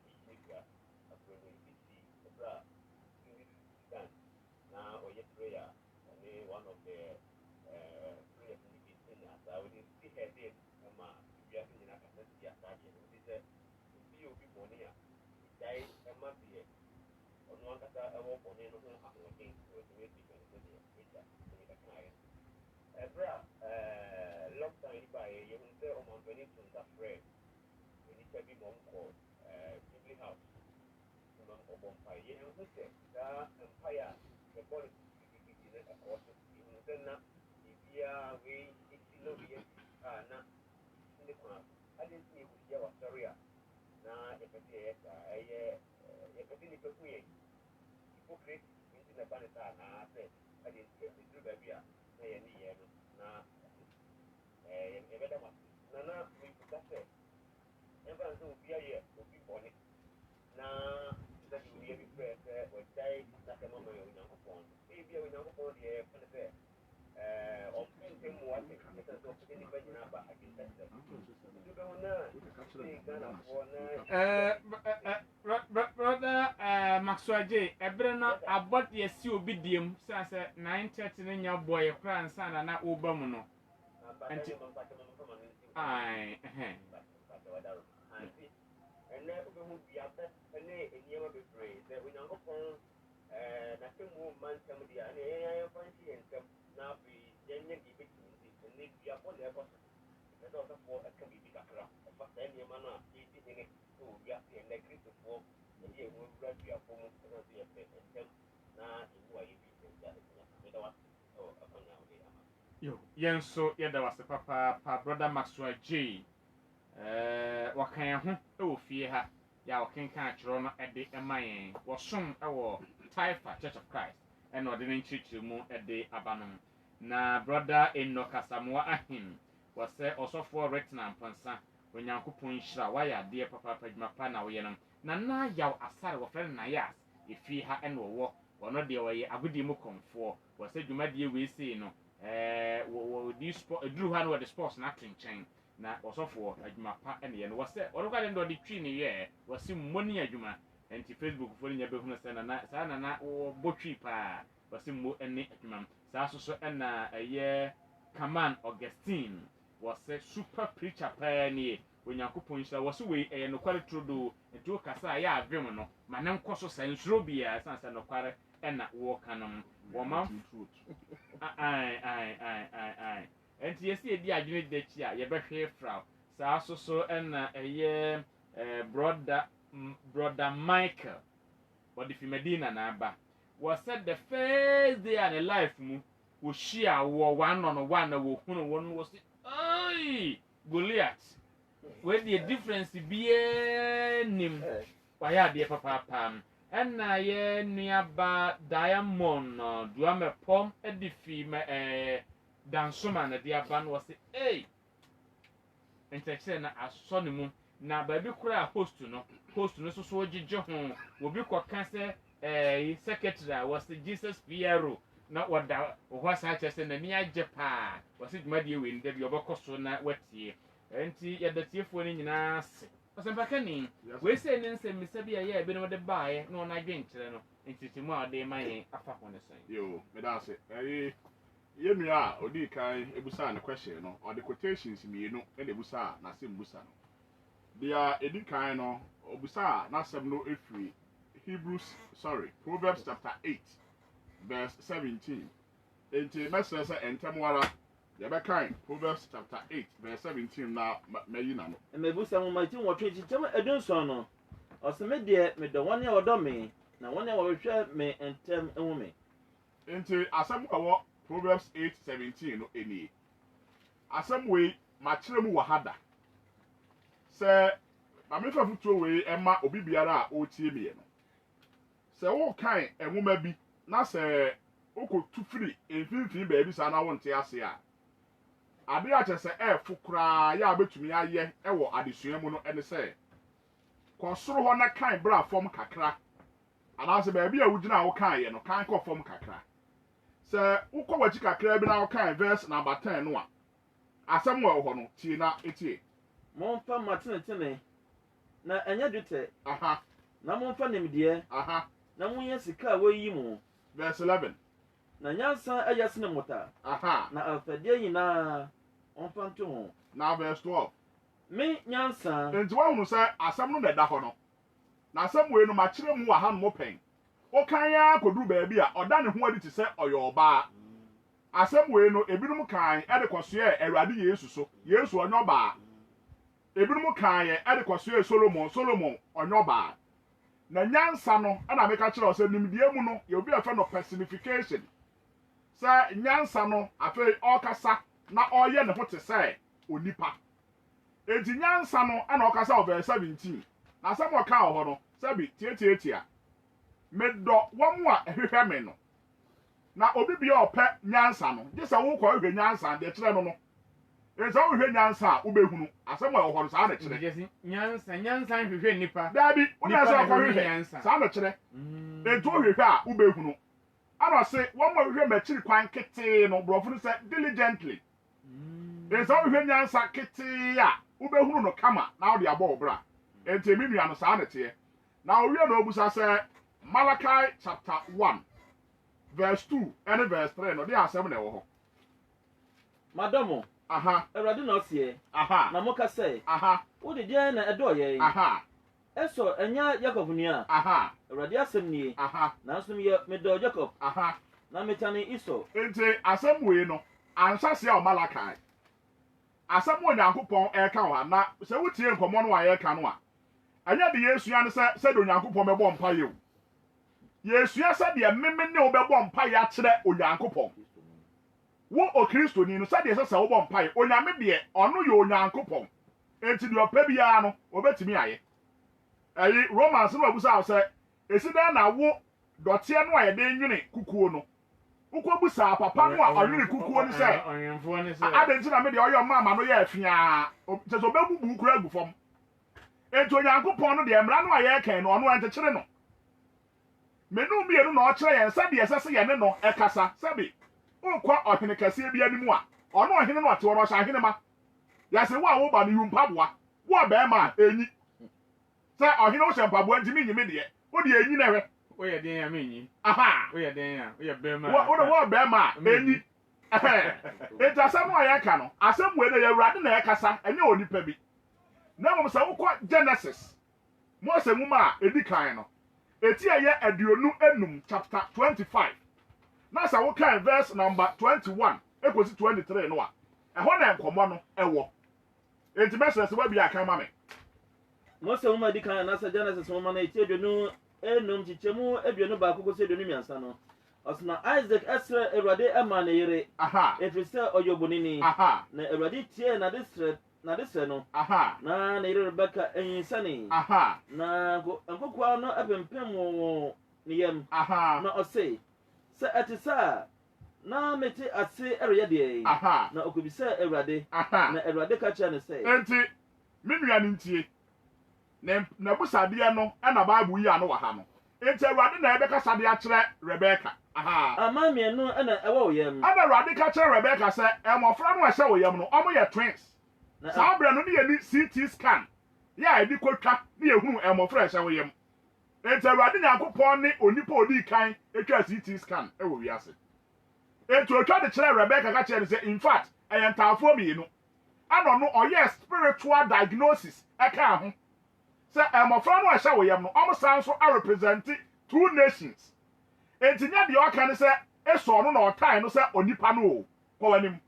now or yet prayer one of the prayers in the beginning as I would see her dead we are in a capacity attack it is a money die a month here on one that I walk on in again with the which a client long time by you will say on 22 that friend we need to be mom called Jubilee House Empire. You know, the empire, the politics, of course, even then, if we are way, it's not not in the corner. I didn't see who you were sorry. Now, if I say, I continue to create hypocrite into the banner. I said, I didn't see the baby. Now, Nana, we put that say, never will be a year, will be born. Now, that you will be fair, or die, like a moment in your phone. Maybe I will not hold the air for the fair. Or anything more, because of any question about against that. You don't know. Brother Maxwell J ebre no abot ye si obi diem say 9:30 ne nya boy kra nsa na oba mu no anti ai and then we will be up and a year of the phrase that we don't go nothing more man somebody and I fancy and some now be genuine give it and need be upon their person. That's also for a can be bigger but then your man are eating it to be up and agree to for the year will be a form of the effect and them now in what you be that yo yenso yeda wase papa brother Maxwell J wakan ho e wo fie ha ya wakenkan akiro no e de emayen wo som e wo Taifa Church of Christ and ode ne nchirichiri mu e de abanom na brother Enoch Asamoah Ahim wase osofo Retina Mpansa onyankopon hira waya de papa adwuma pa na wo ye no na yaw asare wo frɛ na yas e fie ha e no wo ono de wo ye agudi mu konfo wase dwumade we sei no wo di sport edru ha no wo de sports na twenchen na osofo adwuma pa ene ye no wase orukwa de ndo de twi ne ye wase mmoni adwuma enti Facebook fo nya be hunu se na wo botwi pa wase mmo ene adwuma sa so ena eye Kaman Augustine wase super preacher pa ne onyankopon hira wase we eye no kware trodo enti o kasa ya avem no ma ne nkoso sansuro bia sansa no kware ena wo kanom wo man ai enti yesi edi adwene de chi a ye behwe fra sa so ena eye brother Michael what if Medina na aba was said the first day in the life mu wo shia wo one on one na wo hunu won was ai Goliath where the difference be nim waya de papa ena ye nuaba Diamond duame pom edifi me dansoma na dia ban was hey enteche na asone mu na baby kura host no so ogige ho wo bi kwaka se secretary was Jesus Piero na wada wo sa che se na ni age pa was dwumade we ndɛ bi obokoso na watie enti yɛdatiefo ni nyina se osempaka ni we se ni nsɛm misa bi ya bi no de baaye na ona dwenkyerɛ no enti mu a de mayen afa ho ne sɛn yo me da se yenu a odi kan ebusa ne question no or the quotations mienu e de busa na se mbusa no dia edi kan no obusa na sem no efiri Proverbs chapter 8 verse 17 enti mesere se entemwara ya be kan Proverbs chapter 8 verse 17 na mayina no mebusa mo mati wotwe chicham edunson no oseme de me do wone odo me na wone wo hwɛ me entem ehu me enti asem kawo Proverbs 8:17 no eni asem we ma kyerɛ mu wahada se ma me fa futuo we ema obi biara a o tie me no se wo kan enwoma bi na se okotu firi emfimfini baabi sa na wonte ase a ade a kyerɛ sɛ fukura ya betumi ayɛ ɛwɔ adesua mu no ɛne sɛ kɔsoro hɔ na kan bra fam kakra anaasɛ baabi a wugina wo kan yɛ no kan kɔ fam kakra sɛ wokɔ wachi kakra bi na wo kan verse number 10 no a asɛm wɔ hɔ no tie na etie momfa matenetene na anya dute aha na momfa nimdeɛ aha na munya sika a woyi mu verse 11 na nyansa ayasene mota aha na alfadie nyinaa omfa nto ho na verse 12 me nyansa enti wɔn sɛ asɛm no da hɔ no na asɛm wei no ma kyerɛ mu aha no mo pɛn o kan ya koduru baabi a ɔda ne ho adi te sɛ ɔyɛ ɔbaa asɛm wei no ebinom kan ɛde kɔsoɛ Awurade Yesu so Yesu ɔnyɛ ɔbaa ebinom kan yɛ ɛde kɔsoɛ Solomon ɔnyɛ ɔbaa na nyansa no ɛna meka kyerɛ sɛ nimdeɛ mu no yɛ obi a fɛ no personification sɛ nyansa no afei ɔkasa na ɔyɛ ne ho te sɛ onipa enti nyansa no ɛna ɔkasa wɔ verse 17 na asɛm ɔka wɔ hɔ no sɛbi tietietia medɔ wɔn a ɛhwehwɛ me no na obi bia ɔpɛ nyansa no gye sɛ wokɔ hwehwɛ nyansa deɛ kyerɛ no no enti sɛ wohwehwɛ nyansa a wobɛhunu asɛm a ɛwɔ hɔ no saa na kyerɛ nyansa hwehwɛ nipa daabi wona sɛ ɔkɔhwehwɛ saa na kyerɛ enti wohwehwɛ a wobɛhunu ana ɔse wɔn a hwehwɛ makyiri kwan ketee no borɔfo no sɛ diligently enti sɛ wohwehwɛ nyansa ketee a wobɛhunu no kama na wode abɔ wo bra enti emi nua no saa na teɛ na owie na obusa sɛ Malachi chapter 1 verse 2 and verse 3 no dey asem na wo ho Madam aha Erade na osie aha na moka say aha wo de dia na edo ye aha eso enya Jacob nua aha Erade asem nie aha na so me do Jacob aha na metane Esau ente asem we no ansase a Malachi asem Onyankopɔn eka wa na se wotie nkomo no wa eka no a anya de Yesu ya ne se de Onyankopɔn mebɔ mpa ye Yesu ya se de memme ne obɛbɔ mpa ya kyerɛ Onyankopɔn wo o Kristo ni no se de se wo bɔ mpa ye Onyame de ɔno ye Onyankopɔn enti de ɔpɛ bia no obetimi aye ayi Romans no abusa se esi da na wo dɔteɛ no a yɛde nwene kukuo no ukobusa papa no a ɔnwene kukuo ni sɛ ɔnwemfo ni sɛ adenti na me de ɔyɛ mama no yɛ afia sɛ so bebubu kura agu fam enti Onyankopɔn no de mmara no a yɛkan no ɔno ɛntekyere no menu mienu na ɔkyerɛ yɛn sɛ de ɛsɛ sɛ yɛne no ɛkasa sɛbi nkɔ ɔhene kɛseɛ bi anim a ɔno ɔhene no ɔte ɔno ɔhyɛ ahene ma yɛsɛ wo a wo ba no yumpaboa wo a bɛrima enyi sɛ ɔhene wo hyɛ mpaboa ntimi nyime deɛ wo de enyi na hwɛ oyɛ den ya menyi aha oyɛ den ya oyɛ bɛma wo bɛrima enyi enti asɛm a yɛka no asɛm wei no yɛ Awurade na ɛkasa ɛnyɛ onipa bi na mmom sɛ wokɔ Genesis Mose nwoma a edi kan no eti ɛyɛ 25 chapter 25 na sɛ wokan verse number 21 ekosi 23 no a ɛhɔ na nkɔmɔ no ɛwɔ enti mɛsɛ sɛ wabi aka ma me Mose nwoma di kan na sɛ Genesis nwoma na eti aduonu enum chichemu aduonu baako kosi aduonu miɛnsa no ɔsna Isaac ɛsrɛ Awurade ɛma ne yere aha efiri sɛ ɔyɛ obonini aha na Awurade tie na de srɛ no aha na ne yere Rebeka enyinsane aha na nkokoa no apempem wɔ ne yam aha na ɔse sɛ ɛte sɛ na mete ase ɛreyɛ deɛ aha na okobisa Awurade aha na Awurade ka kyerɛ ne sɛ enti me nua ne ntie na busadeɛ no ɛna Bible yi ano wɔ ha no enti Awurade na ɛbɛkasa de akyerɛ Rebeka aha ama mienu ɛna ɛwɔ wo yam ana Awurade ka kyerɛ Rebeka sɛ ɛmɔfra no a ɛhyɛ wo yam no ɔmo yɛ twins na saa abirɛ no ne yɛ ni CT scan yɛ a yɛde kotwa ne yɛhunu ɛmɔfra a ɛhyɛ wo yam enti Awurade Nyankopɔn ne onipa odi kan etwa CT scan ɛwɔ wiase enti otwa de kyerɛ Rebeka ka kyerɛ ne sɛ in fact ɛyɛ ntaafoɔ mmienu ana no ɔyɛ spiritual diagnosis ɛka ho sɛ ɛmɔfra no a ɛhyɛ wo yam no ɔmo san so a represent 2 nations enti nya deɛ ɔka ne sɛ Esau no na ɔtae no sɛ onipa no o kɔ w'anim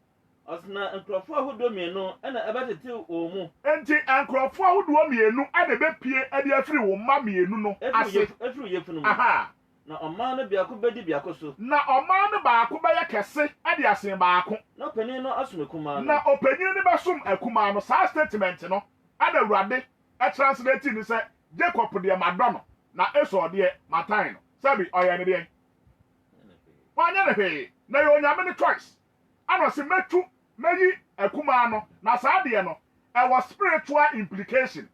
ɔsna nkurɔfoɔ ahodoɔ mienu ɛna ɛbɛtete wɔ mu enti nkurɔfoɔ ahodoɔ mmienu ɛna ɛbɛpie ɛde afiri wo mma mmienu no ase efiri yefu no mu aha na ɔman no biako bɛdi biako so na ɔman no baako bɛyɛ kɛse ɛde asen baako na ɔpanin no asom akumaa no na ɔpanyin no bɛsom akumaa no saa statement no ɛna Awurade ɛtranslate ne sɛ Jacob deɛ madɔ no na Esau deɛ matan no sɛbi ɔyɛ ne deɛ wanyɛ ne hwee na yɛ Onyame ne choice ana ɔse mɛyi akumaa no na saa deɛ no ɛwɔ spiritual implication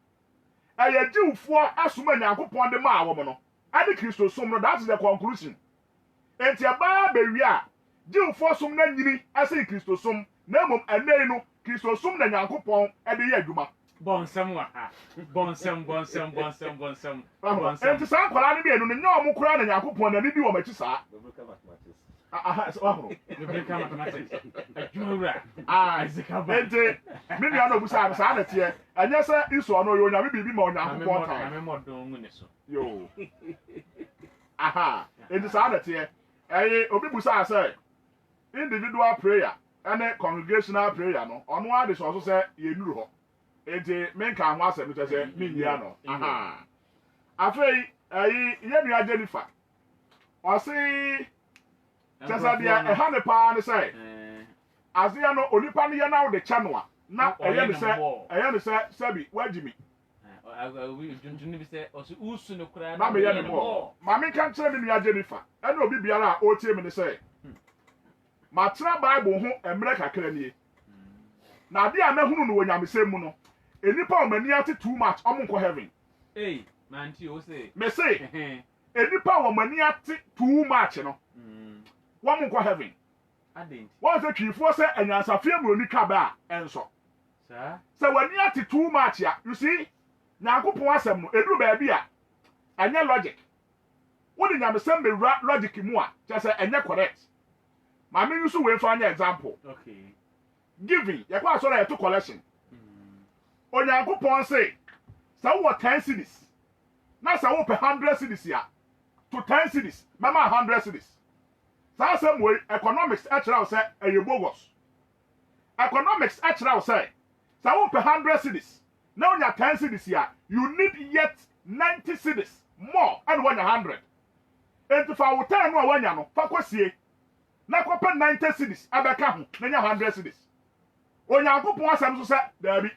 ɛyɛ Jewfoɔ asom a Nyankopɔn de maa wɔn no ɛde Kristo som no that is the conclusion enti ɛbaa bɛwie a Jewfoɔ som na nyini ɛsɛ Kristo som na mmom ɛnɛyi no Kristo som na Nyankopɔn ɛde yɛ adwuma bɔnsɛm wɔ ha bɔnsɛm enti saa nkwaraa no mmienu no nyɛ ɔmo koraa na Nyankopɔn na nidi wɔn akyi saa aha wahoro Biblical mathematics adwuma enti me nua no busa saa na teɛ ɛnyɛ sɛ Esau no yɛ Onyame biribi ma Onyankopɔn kan yo aha enti saa na teɛ ɛyɛ obi busa sɛ individual prayer ɛne congregational prayer no ɔno ade sɛ ɔso sɛ yɛnuru hɔ enti menka ho asɛm kyɛ sɛ menyia no aha afei ɛyi yɛ nua Jennifer ɔse kyɛsɛ deɛ ɛha ne paa ne sɛ aseɛ no onipa no yɛ na wode kyɛ no a na ɛyɛ ne sɛ sɛbi wagyi me na meyɛ ne bɔɔ ma menka nkyerɛ me nua Jennifer ɛne obi biara a ɔtie me ne sɛ matena Bible ho mmerɛ kakra nie na ade a mahunu no wɔ Nyamesɛm mu no enipa a ɔmani ate too much ɔmo nkɔ heaven me se enipa a ɔmani ate too much no wɔn nkɔ heaven wɔn sɛ twiifoɔ sɛ anyansafeɛ mu oni twa ba a ɛnsɔ sɛ w'ani ate too much a you see Nyankopɔn asɛm no eduru baabi a ɛnyɛ logic What did you say? Me logic more. Just say enye correct. My me use we for an example. Okay. Giving. You kwa sorry to collection. Onyankopon say, "Say what 10 cedis." Na say what 100 cedis ya. To 10 cedis. Mama 100 cedis. Say same way economics actually say e bogus. Economics actually say what 100 cedis. Now you 10 cedis ya. You need yet 90 cedis more and 100. And if I will tell you when you know, fakosie. Na kopa 90 cedis abeka ho na 100 cedis. Onyankopon asem so say, "Dabi.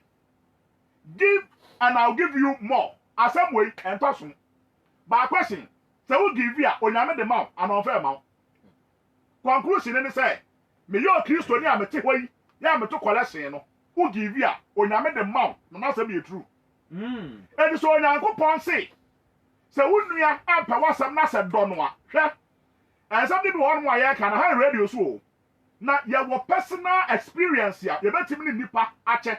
Give and I'll give you more." Asem way entaso. But question, say we give you onyame the mouth and unfair mouth. Conclusion ni say, me yo Kristo ni amete hoi, ya ameto collection no. Who give you onyame the mouth, na say be true. And so Onyankopon say, say wunua ampa wasam na say do no a. Hwe. And something be one way can ha radio so. Na ye wo personal experience ya, ye betimi ni nipa ache.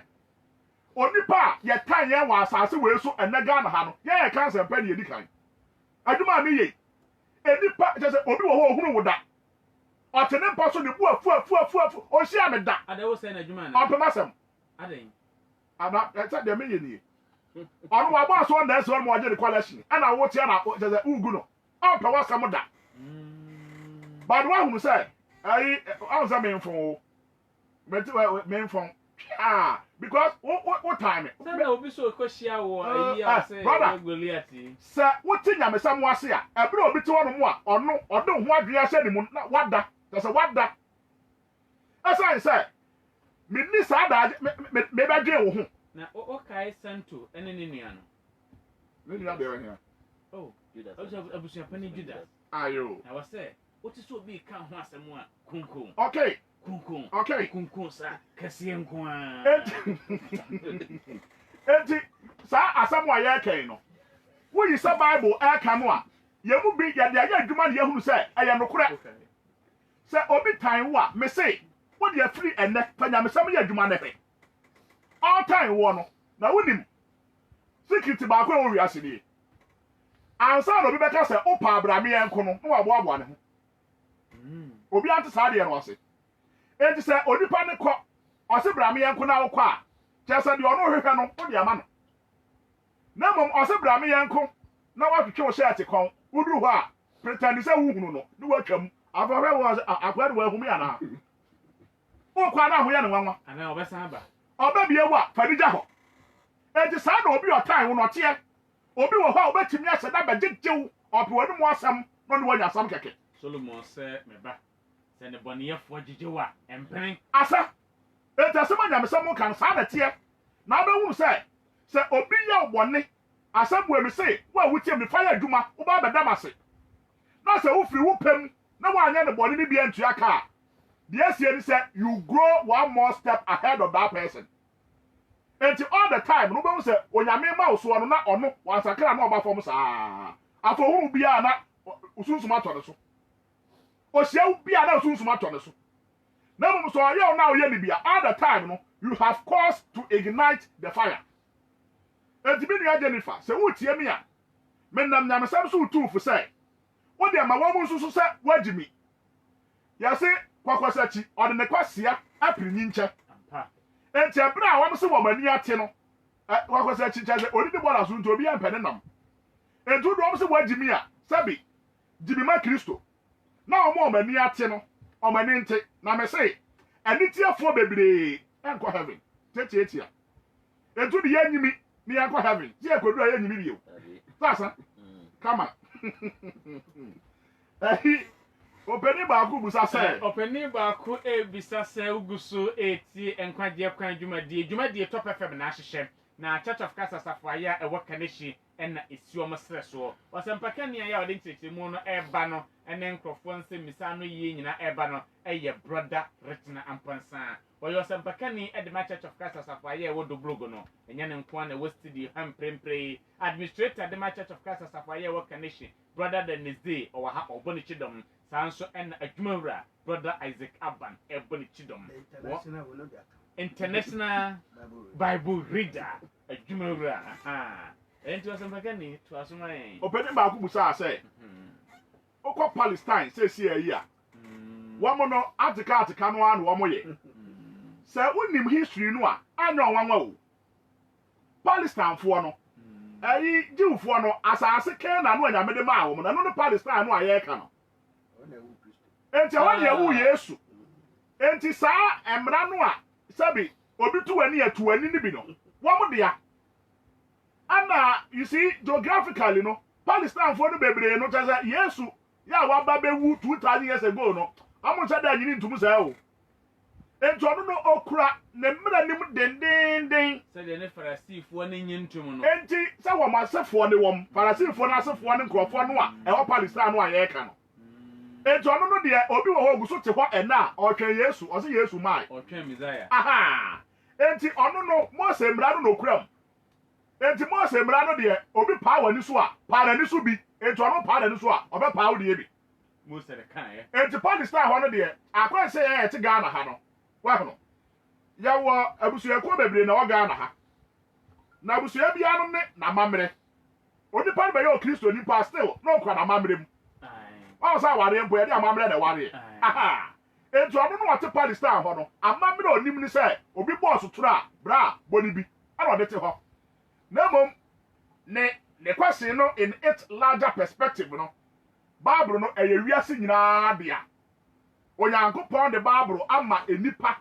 Onipa ye kan ye wa asase we so enega na ha no. Ye kan se mpa ni edikan. Aduma mi ye. Enipa je se obi wo ho hunu wo da. Otene mpa so ne bu afu. O hia me da. Ade wo say na aduma na. Apemasem. Aden. Ana esa de me ye ni. Onu wa ba so na so mo je the collection. Ana wo tia na je se ugu no. Ampa wasam da. But one who say, I was a main phone. But main phone. Because what time? Say na obi so kwashia wo ayi say Goliath. Sir, what thing am some was here? E bro obi to one mo ono odo ho adua hye ni mu na wada. That's a wada. As I say, me ni sa da me be dwe wo ho. Na o kai santo ene ni nua no. Me nua be here. Oh, Judas. Abusia pani Judas. Ayo. I was say, what is so big kan ho asem a kunkun. Okay. Kunkun. Okay. Kunkun sa kase nko a. Enti sa asem wa ye kan no. Wo yi sa Bible e kan no a, ye mu bi ye de ya adwuma ne ye hunu say eye no kore. Say obi tan wo a, me say, wo de afiri enne panya me sam ye adwuma ne he. All time wo no. Na wonim. Secret ba ko wo wi ase ni. Ansa no bi beka say opa abrame enko no, no abo abo ne ho. Obi ante sa de no ase. Enti say onipa ne ko, ose brame enko na wo ko a, chese de ono hwehwe no, wo de ama no. Na mom ose brame enko na wa twetwe wo shirt kon, uduru ho a, pretend say wo hunu no, ni wa twam. Afahwe wo akwade wo ahumi ana. Wo kwa na ho ye ne nwanwa. Ana obesan ba. Oba bie wo a, fadija ho. Enti sa na obi otan wo no tie. Obi wo ho obetimi ase da bagyegew opewani mu asam no ne wanya asam keke. Solomon say meba say ne boneyefo gyegewa empren asa eta se manya mesam kan sa na tie na ba hu say se obi ya obone asam bu emi say wa wutie mi fa ya adwuma wo ba beda mase na se wo firi wo pem na wa anya ne bone ni bia ntua ka the asie ni say you grow one more step ahead of that person. And all the time, no one say, when you mean mouse, or not, or no, once I can't know about from sa. After who be a soon matter. Or shall be a soon matter. Never saw you now, Yenibia. All the time, no, you have cause to ignite the fire. And to be near Jennifer, say, what hear me? Men nam some so too for say. What the my woman so say, what Jimmy? Ya say, Quaquasachi, or the Nequasia, April Nincha. Enti abra wa mse wo mani ate no wa kwasa chicha se odi de bola so nto obi ampene nam enti do mse wa jimi a sabi jimi ma Kristo na o mo mani ate no o mani nte na me say ani tiafo bebre enko heaven tetetia enti de yanyimi ni enko heaven ti ekodu ayanyimi biyo sasa kama Openi baako busa sɛ openi baako ebisa sɛ uguso eti enkwagye kwan dwumadie top fm na ahyehyɛ na Church of Christ Asafo-Ayɛ ɛwɔ Kaneshi ɛna esi ɔmo srɛ so ɔsɛmpaka nia ya ɔde nkyerɛkyerɛmu no ɛba no ɛne nkrɔfoɔ nsɛ misa no yie nyina ɛba no ɛyɛ brother Retina Ampansa ɔyɛ ɔsɛmpaka ni ɛde ma Church of Christ Asafo-Ayɛ ɛwɔ Doblogo no ɛnyɛ ne nko na ɛwɔ studio ha mprempre administrator de ma Church of Christ Asafo-Ayɛ ɛwɔ Kaneshi brother Denise ɔwɔ ha ɔbɔ ne chidom sanso ɛna adwumawura brother Isaac Aban ɛbɔ ne chidom international Bible reader adwumawura enti ɔsɛmpaka ni to asoma yɛn openi baako busa sɛ okọ Palestine say see here wɔn no ateka no ano wɔn yɛ sɛ wonim history no a anya ɔwanwa o Palestine foɔ no ɛyi Jewfoɔ no asase kɛn na no anyame de maa wɔn na no Palestine no a yɛka no enti wɔn yɛ wu Yesu enti saa emra no a sɛbi obi tu wani atu wani ni bi no wɔn de ya ana you see geographically no Palestine foɔ no bebree no kyɛ sɛ Yesu ya waba bewu 2000 years ago no amu sɛ da nyini ntum sɛ o enti ɔno no okura ne mmra nim dendenden sɛ de ne Farisifoɔ ne nyi ntum no enti sɛ wɔn asefoɔ ne wɔm Farisifoɔ no asefoɔ ne nkurɔfoɔ no a ɛwɔ Palestine no a yɛka no enti ɔno no deɛ obi wɔ hɔ oguso te hɔ ɛna ɔtwɛn Yesu ɔse Yesu mai ɔtwɛn Messiah aha enti ɔno no Mose mmra no okura m enti Mose mmra no deɛ obi paa wani so a paa n'ani so bi enti ɔno paa n'ani so a ɔbɛ paa wo deɛ bi Mose de kan enti Palestine hɔ no deɛ akwan sɛ yɛn te Ghana ha no wahono yɛwɔ abusuakuo bebree na wɔ Ghana ha na abusua bia no ne na mamre onipa no bɛyɛ Kristo nipa still na okwa na mamre mu ɔwɔ sɛ aware mpo yɛde amamre na ware aha enti ɔno no wɔte Palestine hɔ no amamre onim ne sɛ obi bɔɔso toro a bra bɔni bi ana ɔde te hɔ na mmom ne question no in its larger perspective no Bible no ɛyɛ wiase nyinaa dea Onyankopɔn de Bible ama enipa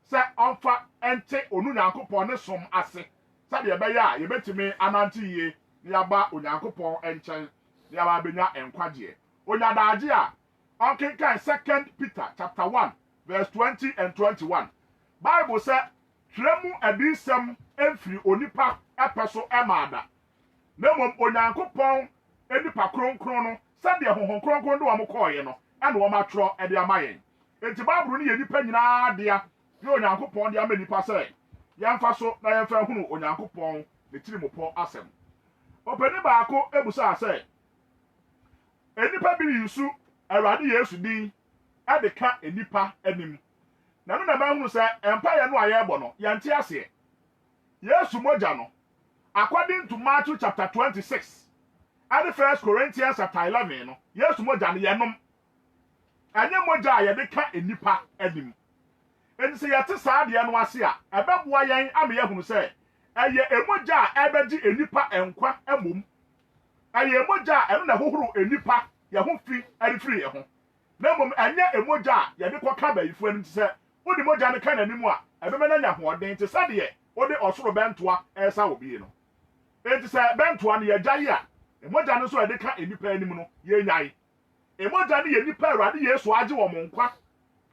sɛ ɔmfa ɛnte onu Nyankopɔn ne som ase sɛdeɛ ɛbɛyɛ a yɛbɛtumi anante yie ne yaba Onyankopɔn ɛnkyɛn ne yaba abenya nkwagyeɛ onyadaagye a ɔnkenkan 2 Peter chapter 1 verse 20 and 21 Bible sɛ twerɛ mu adisɛm ɛmfiri onipa ɛpɛ so ɛmaada na mmom Onyankopɔn enipa kronkron no sɛdeɛ honhom kronkron de wɔn kɔɔyɛ no ɛna wɔn atwerɛ ɛde ama yɛn enti Bible no yɛ nipa nyinaa dea yɛ Onyankopɔn de ama nipa sɛ yɛmfa so na yɛmfa hunu Onyankopɔn ne tirimopɔ asɛm ɔpɛni baako ebusa sɛ enipa bi yisu Awurade Yesu din ɛde ka enipa anim na no na ba hunu sɛ empire no a yɛbɔ no yɛnte aseɛ Yesu mogya no according to Matthew chapter 26 and 1 Corinthians chapter 11 no Yesu mogya no yɛnom ɛnyɛ mogya a yɛde ka enipa anim enti sɛ yɛte saa deɛ no ase a ɛbɛboa yɛn ama yɛhunu sɛ ɛyɛ emogya a ɛbɛgye enipa ɛnkwa ɛmom ɛyɛ emogya a ɛno na hohoro enipa yɛho fi ɛrefiri yɛho na mmom ɛnyɛ emogya a yɛde kɔka bayifoɔ anim sɛ wode mogya no ka n'anim a ɛbɛma no anya hoɔden te sɛdeɛ wode ɔsoro bɛntoa ɛsa wɔ bie no enti sɛ bɛntoa no yɛgya yi a emogya no nso yɛde ka enipa anim no yɛnyae emogya no yɛ nipa Awurade Yesu agye wɔ mo nkwa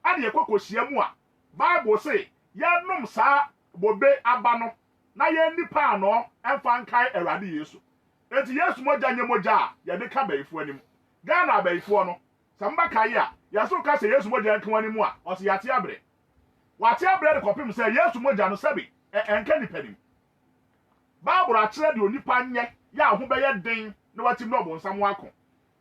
ade yɛkɔkɔhyia mu a Bible say yɛnom saa bobe aba no na yɛn nipa ano ɛmfa nkae Awurade Yesu enti Yesu mogya nyɛ mogya a yɛde ka bayifoɔ anim Ghana bayifoɔ no sɛ mbaka yi a yɛso ka sɛ Yesu mogya nka wani mu a ɔsɛ yɛate abrɛ wate abrɛ de kɔpem sɛ Yesu mogya no sɛbi ɛnka nipa nim Bible akyerɛ de onipa nyɛ yɛ aho bɛyɛ den na watim na ɔbɔnsam wako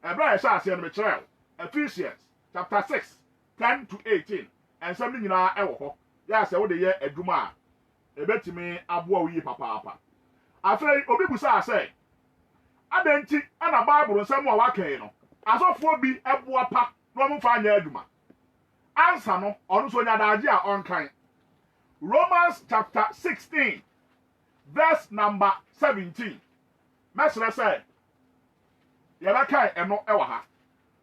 ɛbrɛ a yɛhyɛ aseɛ no mekyerɛ Ephesians chapter 6 10 to 18 ensɛm no nyinaa ɛwɔ hɔ yɛ sɛ wode yɛ adwuma a ɛbɛtumi aboa wo yi papaapa afei obi busa sɛ adanti ana Bible nsɛm a wakan no asɔfoɔ bi ɛboa pa na ɔmo fa nyɛ adwuma ansa no ɔno so nyadaagye a ɔnkan Romans chapter 16 verse number 17 mɛsrɛ sɛ yɛbɛkae ɛno ɛwɔ ha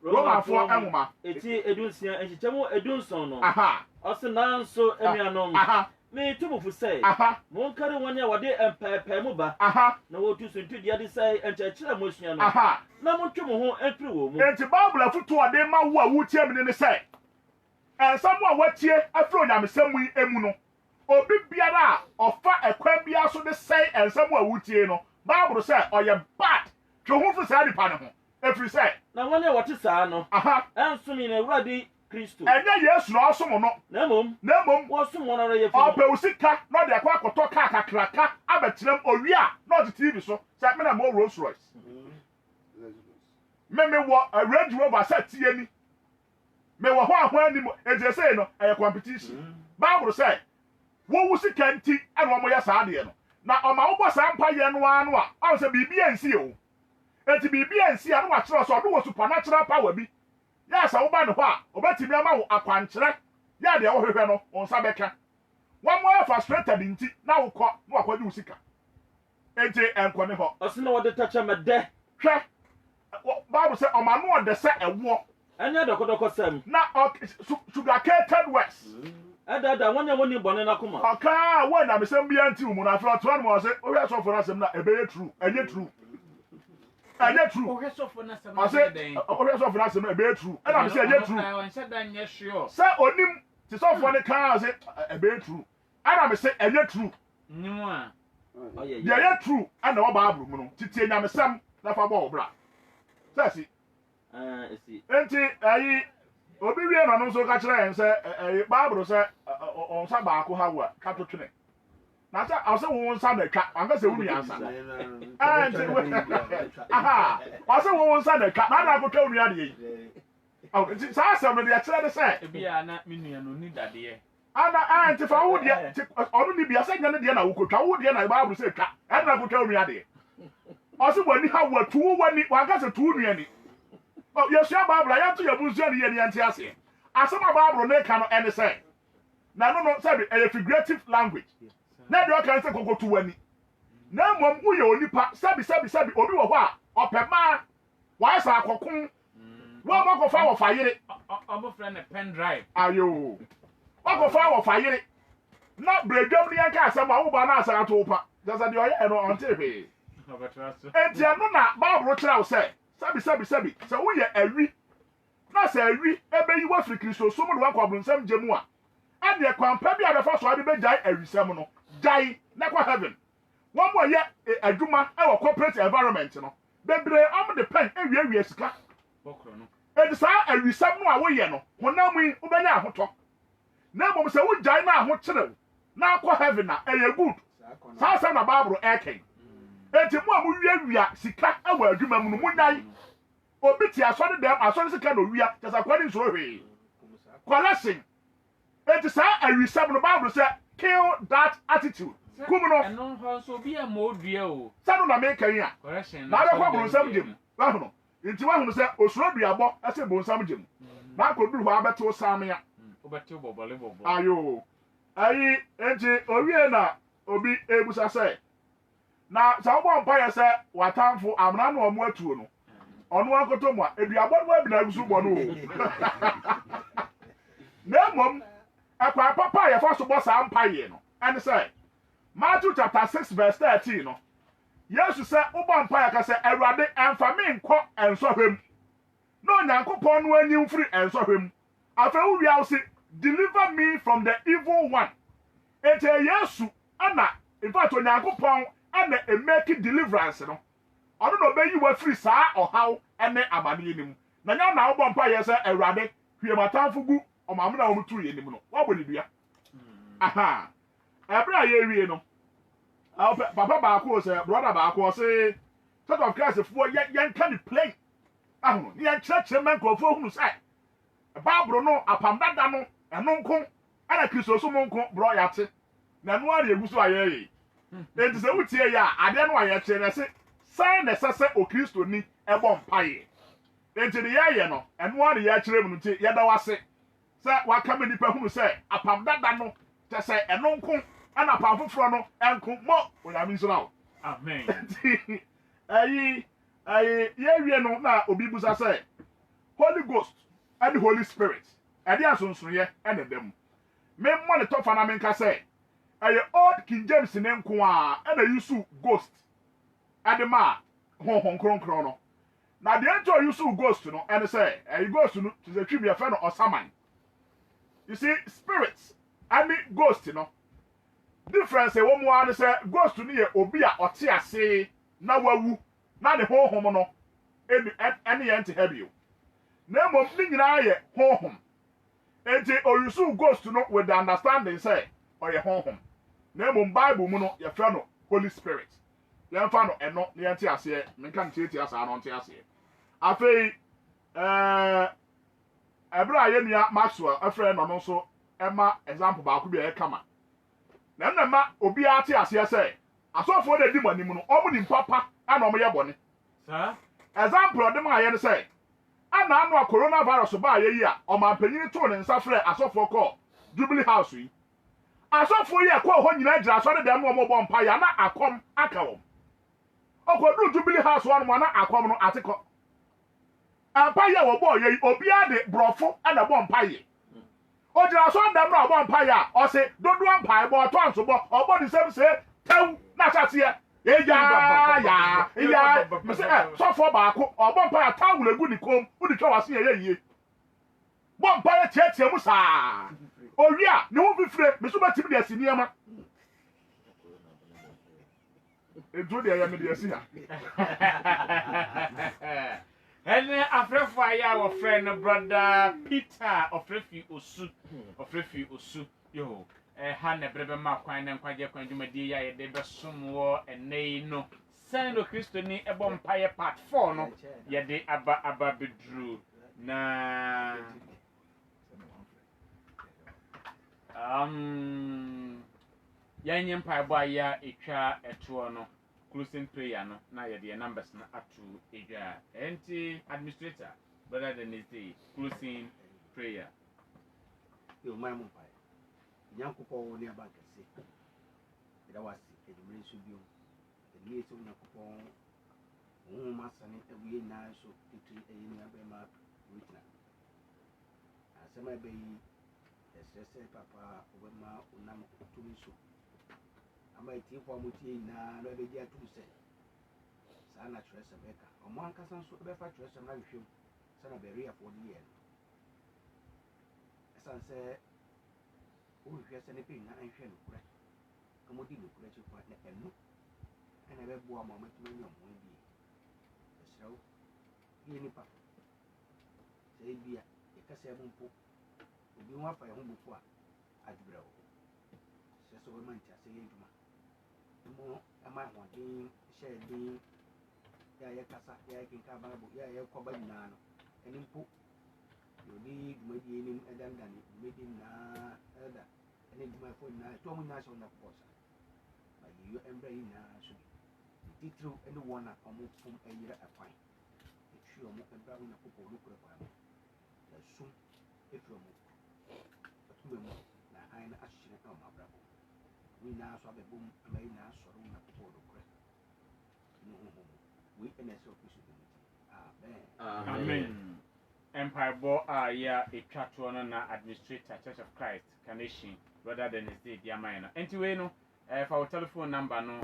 Romafoɔ ɛnwoma eti edunsia ehyikyɛmu edunson no aha ɔse nanso enuanom aha me tumufo sɛ aha monkare wɔn a wɔde mpɛpɛ mu ba aha na wɔtu suntudi ade sɛ nkyerɛkyerɛ mo asua no aha na montwe mo ho afiri wɔ mu enti Bible afoto ɔde ma wo a wotie me ne sɛ ensɛm a watie afiri onyamesɛm yi emu no obi biara a ɔfa ɛkwan biara so de sɛe ensɛm a wotie no Bible sɛ ɔyɛ bad twe ho fi saa nipa ne ho efiri sɛ na wɔn a wɔte saa no aha ɛnsom yi na Awurade Kristo ɛnyɛ Yesu na ɔsom no na mmom wɔsom wɔn ara yɛ fi ɔpɛ sika na ɔde akɔ akɔtɔ kaa kakraka abɛkyerɛm owie a na ɔde TV so sɛ me na mo Rolls Royce me wɔ Range Rover sɛ tie ni me wɔ hɔ ahɔ anim ɛgye sɛ no ɛyɛ competition Bible sɛ wɔwu sika nti ɛna ɔmo yɛ saa deɛ no na ɔma wobɔ saa mpa yɛ no ano a ɔn sɛ biribi ansi o enti bibia nsi a no wa kyerɛ so do wo supernatural power bi ya sa wo ba ne ho a obetimi ama wo akwankyerɛ ya de wo hwehwɛ no wo nsa bɛka one more frustrated nti na wo kɔ no akɔdi wo sika enti enko ne ho ɔse na wɔde tacha mɛdɛ hwɛ Bible say ɔma no ɔde sɛ ɛwo ɛnyɛ dɔkɔdɔkɔ sɛm na sugar coated words ɛdada wɔnyɛ wɔni bɔne na koma ɔka wo na mesɛm bia nti wo mu na afra to no mo sɛ ohwɛ sɔfo na sɛm na ɛbɛyɛ true ɛnyɛ true ɛnyɛ true ohwɛ sɔfo na sɛm ɔsɛ ohwɛ sɔfo na sɛm ɛbɛyɛ true ɛna me sɛ ɛnyɛ true ɔnhyɛ da nyɛ sure sɛ onim ti sɔfo ne ka sɛ ɛbɛyɛ true ɛna me sɛ ɛnyɛ true nyimu a ɔyɛ deɛ ɛyɛ true ɛna wɔ Bible mu no titie nyamesɛm na fa bɔ wo bra sɛ si esi enti ayi obi wie no nso ka kyerɛ yɛn sɛ Bible sɛ ɔnsa baako ha wa ka to twene na sɛ ɔsɛ wo nsa na twa anka sɛ wo nua nsa aha ɔsɛ wo nsa na twa na na akotwa wo nua de yi ɔnti saa asɛm no de kyerɛ de sɛ ebi a na me nua no ni dadeɛ ana anti fa wo de ɔno ni bia sɛ nya ne de na wo kotwa wo de na Bible sɛ twa ɛna akotwa wo nua de ɔsɛ wani ha wa tu wani wanka sɛ tu nua ni yɛsua Bible ya to yɛbu nsua ne yɛ ne yɛnte ase asɛm a Bible ne ka no ɛne sɛ na no sɛ ɛyɛ figurative language na de ɔka sɛ kokotu wani na mmom woyɛ onipa sɛbi obi wɔ hɔ a ɔpɛ maa wɔayɛ sɛ akɔko wɔn akɔfa wɔ fa yere ɔbɛfrɛ ne pen drive ayo wakɔfa wɔ fa yere na bredwam ne yɛnka asɛm a woba na asɛ ato pa sɛ deɛ ɔyɛ no ɔnte hwee enti ɛno na Bible kyerɛ wo sɛ sabi sɛ woyɛ awi na sɛ awi ɛbɛyi wafiri Kristo som de wakɔ abronsam gye mu a ɛdeɛ kwampa bi a bɛfa so ade bɛgyae awisɛm no gyae na kɔ heaven wɔn mo yɛ adwuma ɛwɔ corporate environment no bebree ɔmo de pen awie sika bɔkɔ no edi saa awisɛm no a woyɛ no honam yi wobɛnya ahotɔ na mmom sɛ wogyae na ahokyerɛw na akɔ heaven na ɛyɛ good saa asɛm na Bible ɛkɛn enti mo a mo wia sika ɛwɔ adwuma mu no mo nyae obi ti asɔre dɛm asɔre sika na owia kyesa kwani nsoro hwee collection enti saa awisɛm no Bible sɛ kill that attitude kum no ɛno hɔ nso obi a mo dua o sɛ no na meka yi a correction na abɛkɔ bronsam gye mu wahono nti wahono sɛ osuro duabɔ ɛsɛ bronsam gye mu na akɔduru hɔ abɛtew samea wobɛtew bɔbɔle ayo ayi enti owie na obi ebusa sɛ na sɛ wobɔ mpa yɛ sɛ watamfo amena no ɔmo atuo no ɔno akoto mu a eduabɔ no abi na agusu bɔ no o na mmom akwa papa yɛfa so bɔ saa mpa yɛ no ɛne sɛ Matthew chapter 6 verse 13 no Yesu sɛ wobɔ mpa yɛ ka sɛ Awurade ɛmfa me nkɔ ɛnsɔhwɛm na Onyankopɔn no ani mfiri ɛnsɔhwɛm afei wo wia wo se deliver me from the evil one ete Yesu ana in fact Onyankopɔn ana emeki deliverance no ɔno na obeyi wa free saa ɔhaw ene amane nim na nya na wobɔ mpa yɛ sɛ Awurade hwie matamfo gu ɔmam na wɔn tu yɛ nim no wabɔ ne dua aha ɛbra yɛ wie no papa baako sɛ brother baako sɛ Church of Christ fo yɛn ka ne plain ahu yɛn kyerɛkyerɛ man kɔfo hunu sɛ Bible no apam dada no ɛno nko ana Kristo so mo nko bro yate na no ari eguso ayɛ enti sɛ wutie ya ade no ayɛ kyerɛ ne se sign na sɛ o Kristo ni ɛbɔ mpae enti de yɛ no ɛno ari yɛ kyerɛ mu no nti yɛda wase sɛ waka me nipa hunu sɛ apam dada no tɛ sɛ ɛno nko ana apam foforo no ɛnko mo onyame nsira o amen ayi yɛ wie no na obi busa sɛ Holy Ghost and the Holy Spirit ɛde asonsonoyɛ ɛna dɛm me mo ne tofa na menka sɛ ɛyɛ Old King James ne nko a ɛna yusu ghost ɛde ma honhom kronkron no na de ento yusu ghost no ɛne sɛ ɛyɛ ghost no to the tribute fɛ no osaman you see spirits and ghost no difference e wo mu ane sɛ ghost no yɛ obi a ɔte ase na wawu na ne honhom no ɛne yɛ nte hebio na mom ni nyinaa yɛ honhom enti oyusu ghost no with the understanding say ɔyɛ honhom na mom Bible mu no yɛfrɛ no Holy Spirit yɛmfa no ɛno na yɛnte aseɛ menka no tietia saa no nte aseɛ afei ɛbra yɛnua Maxwell ɛfrɛ no no nso ɛma example baako bi a yɛkama na nnama obi ate aseɛ sɛ asɔfoɔ na di mu anim no ɔmo ni papa ana ɔmo yɛ bɔne saa example of them I say ana anu coronavirus ba ye yi a omampanyin to ne nsa frɛ asɔfo kɔ Jubilee House yi asɔfo yi akɔ hɔ nyina gyina asɔre dem no mo mpa ya na akom aka wɔm okodu Jubilee House one mo na akom no atekɔ ampa ya wo bɔ ye obi ade brofo ana bɔ mpa ye o gyina asɔre dem no bɔ mpa ya o se dodo mpa bɔ to anso bɔ obɔ di sem se tew na chaseɛ ya mese sɔfo baako ɔbɔ mpa ya tawu legu ni kom udi twa wase ye yie bɔ mpa ya tietie mu saa owi a ne ho fifire meso batimi de asi niema edu de ya me de asi ha ene afrefo aya wo friend brother Peter ofrefi osu yo ha na brebe ma kwan na nkwaje kwan dwumadi ya ye de besom wo enei no sendo Kristo ni ebo mpaye part 4 no ye de aba bedru na yanye mpaye bo aya etwa eto no closing prayer no na ye de numbers na atu edwa enti administrator brother Denise closing prayer yo my mum pai nyankopɔ ne abankase ida wasi edumre so bio edumre so nyankopɔ wo masane awie na so titiri eyi na be ma witna asema be yi esese papa obema unam tumi so ama itifo amutie na no be dia tum se sa na trese beka omo ankasa so be fa trese na hwehwem sana be ria for the year esanse o hwehwe se ne pe na anhwe no kure amodi no kure chi kwa na enu ana be bo ama matuma nyom ho bi esrew bi ni pa se bia e ka se mpo obi ho afa ho bufu a adubra wo se so be mantia se ye djuma mo ama ho din share din ya ye kasa ya kinka bible ya ye koba nyina no eni mpo yodi djumadi ni edandani djumadi na eda eni djuma fo na to mu na so na posa ba yi embre na so titru eni wona omo fum eyira afan etwi omo ebra na popo olukure kwa no na sum etru omo atume na aina ashire na omo abrabo we na so abebum amai na so na popo olukure no ho we NSO Kristo amen empire bo ya etwato no na administrator Church of Christ Carnation brother Dennis Diamana enti we no for our telephone number no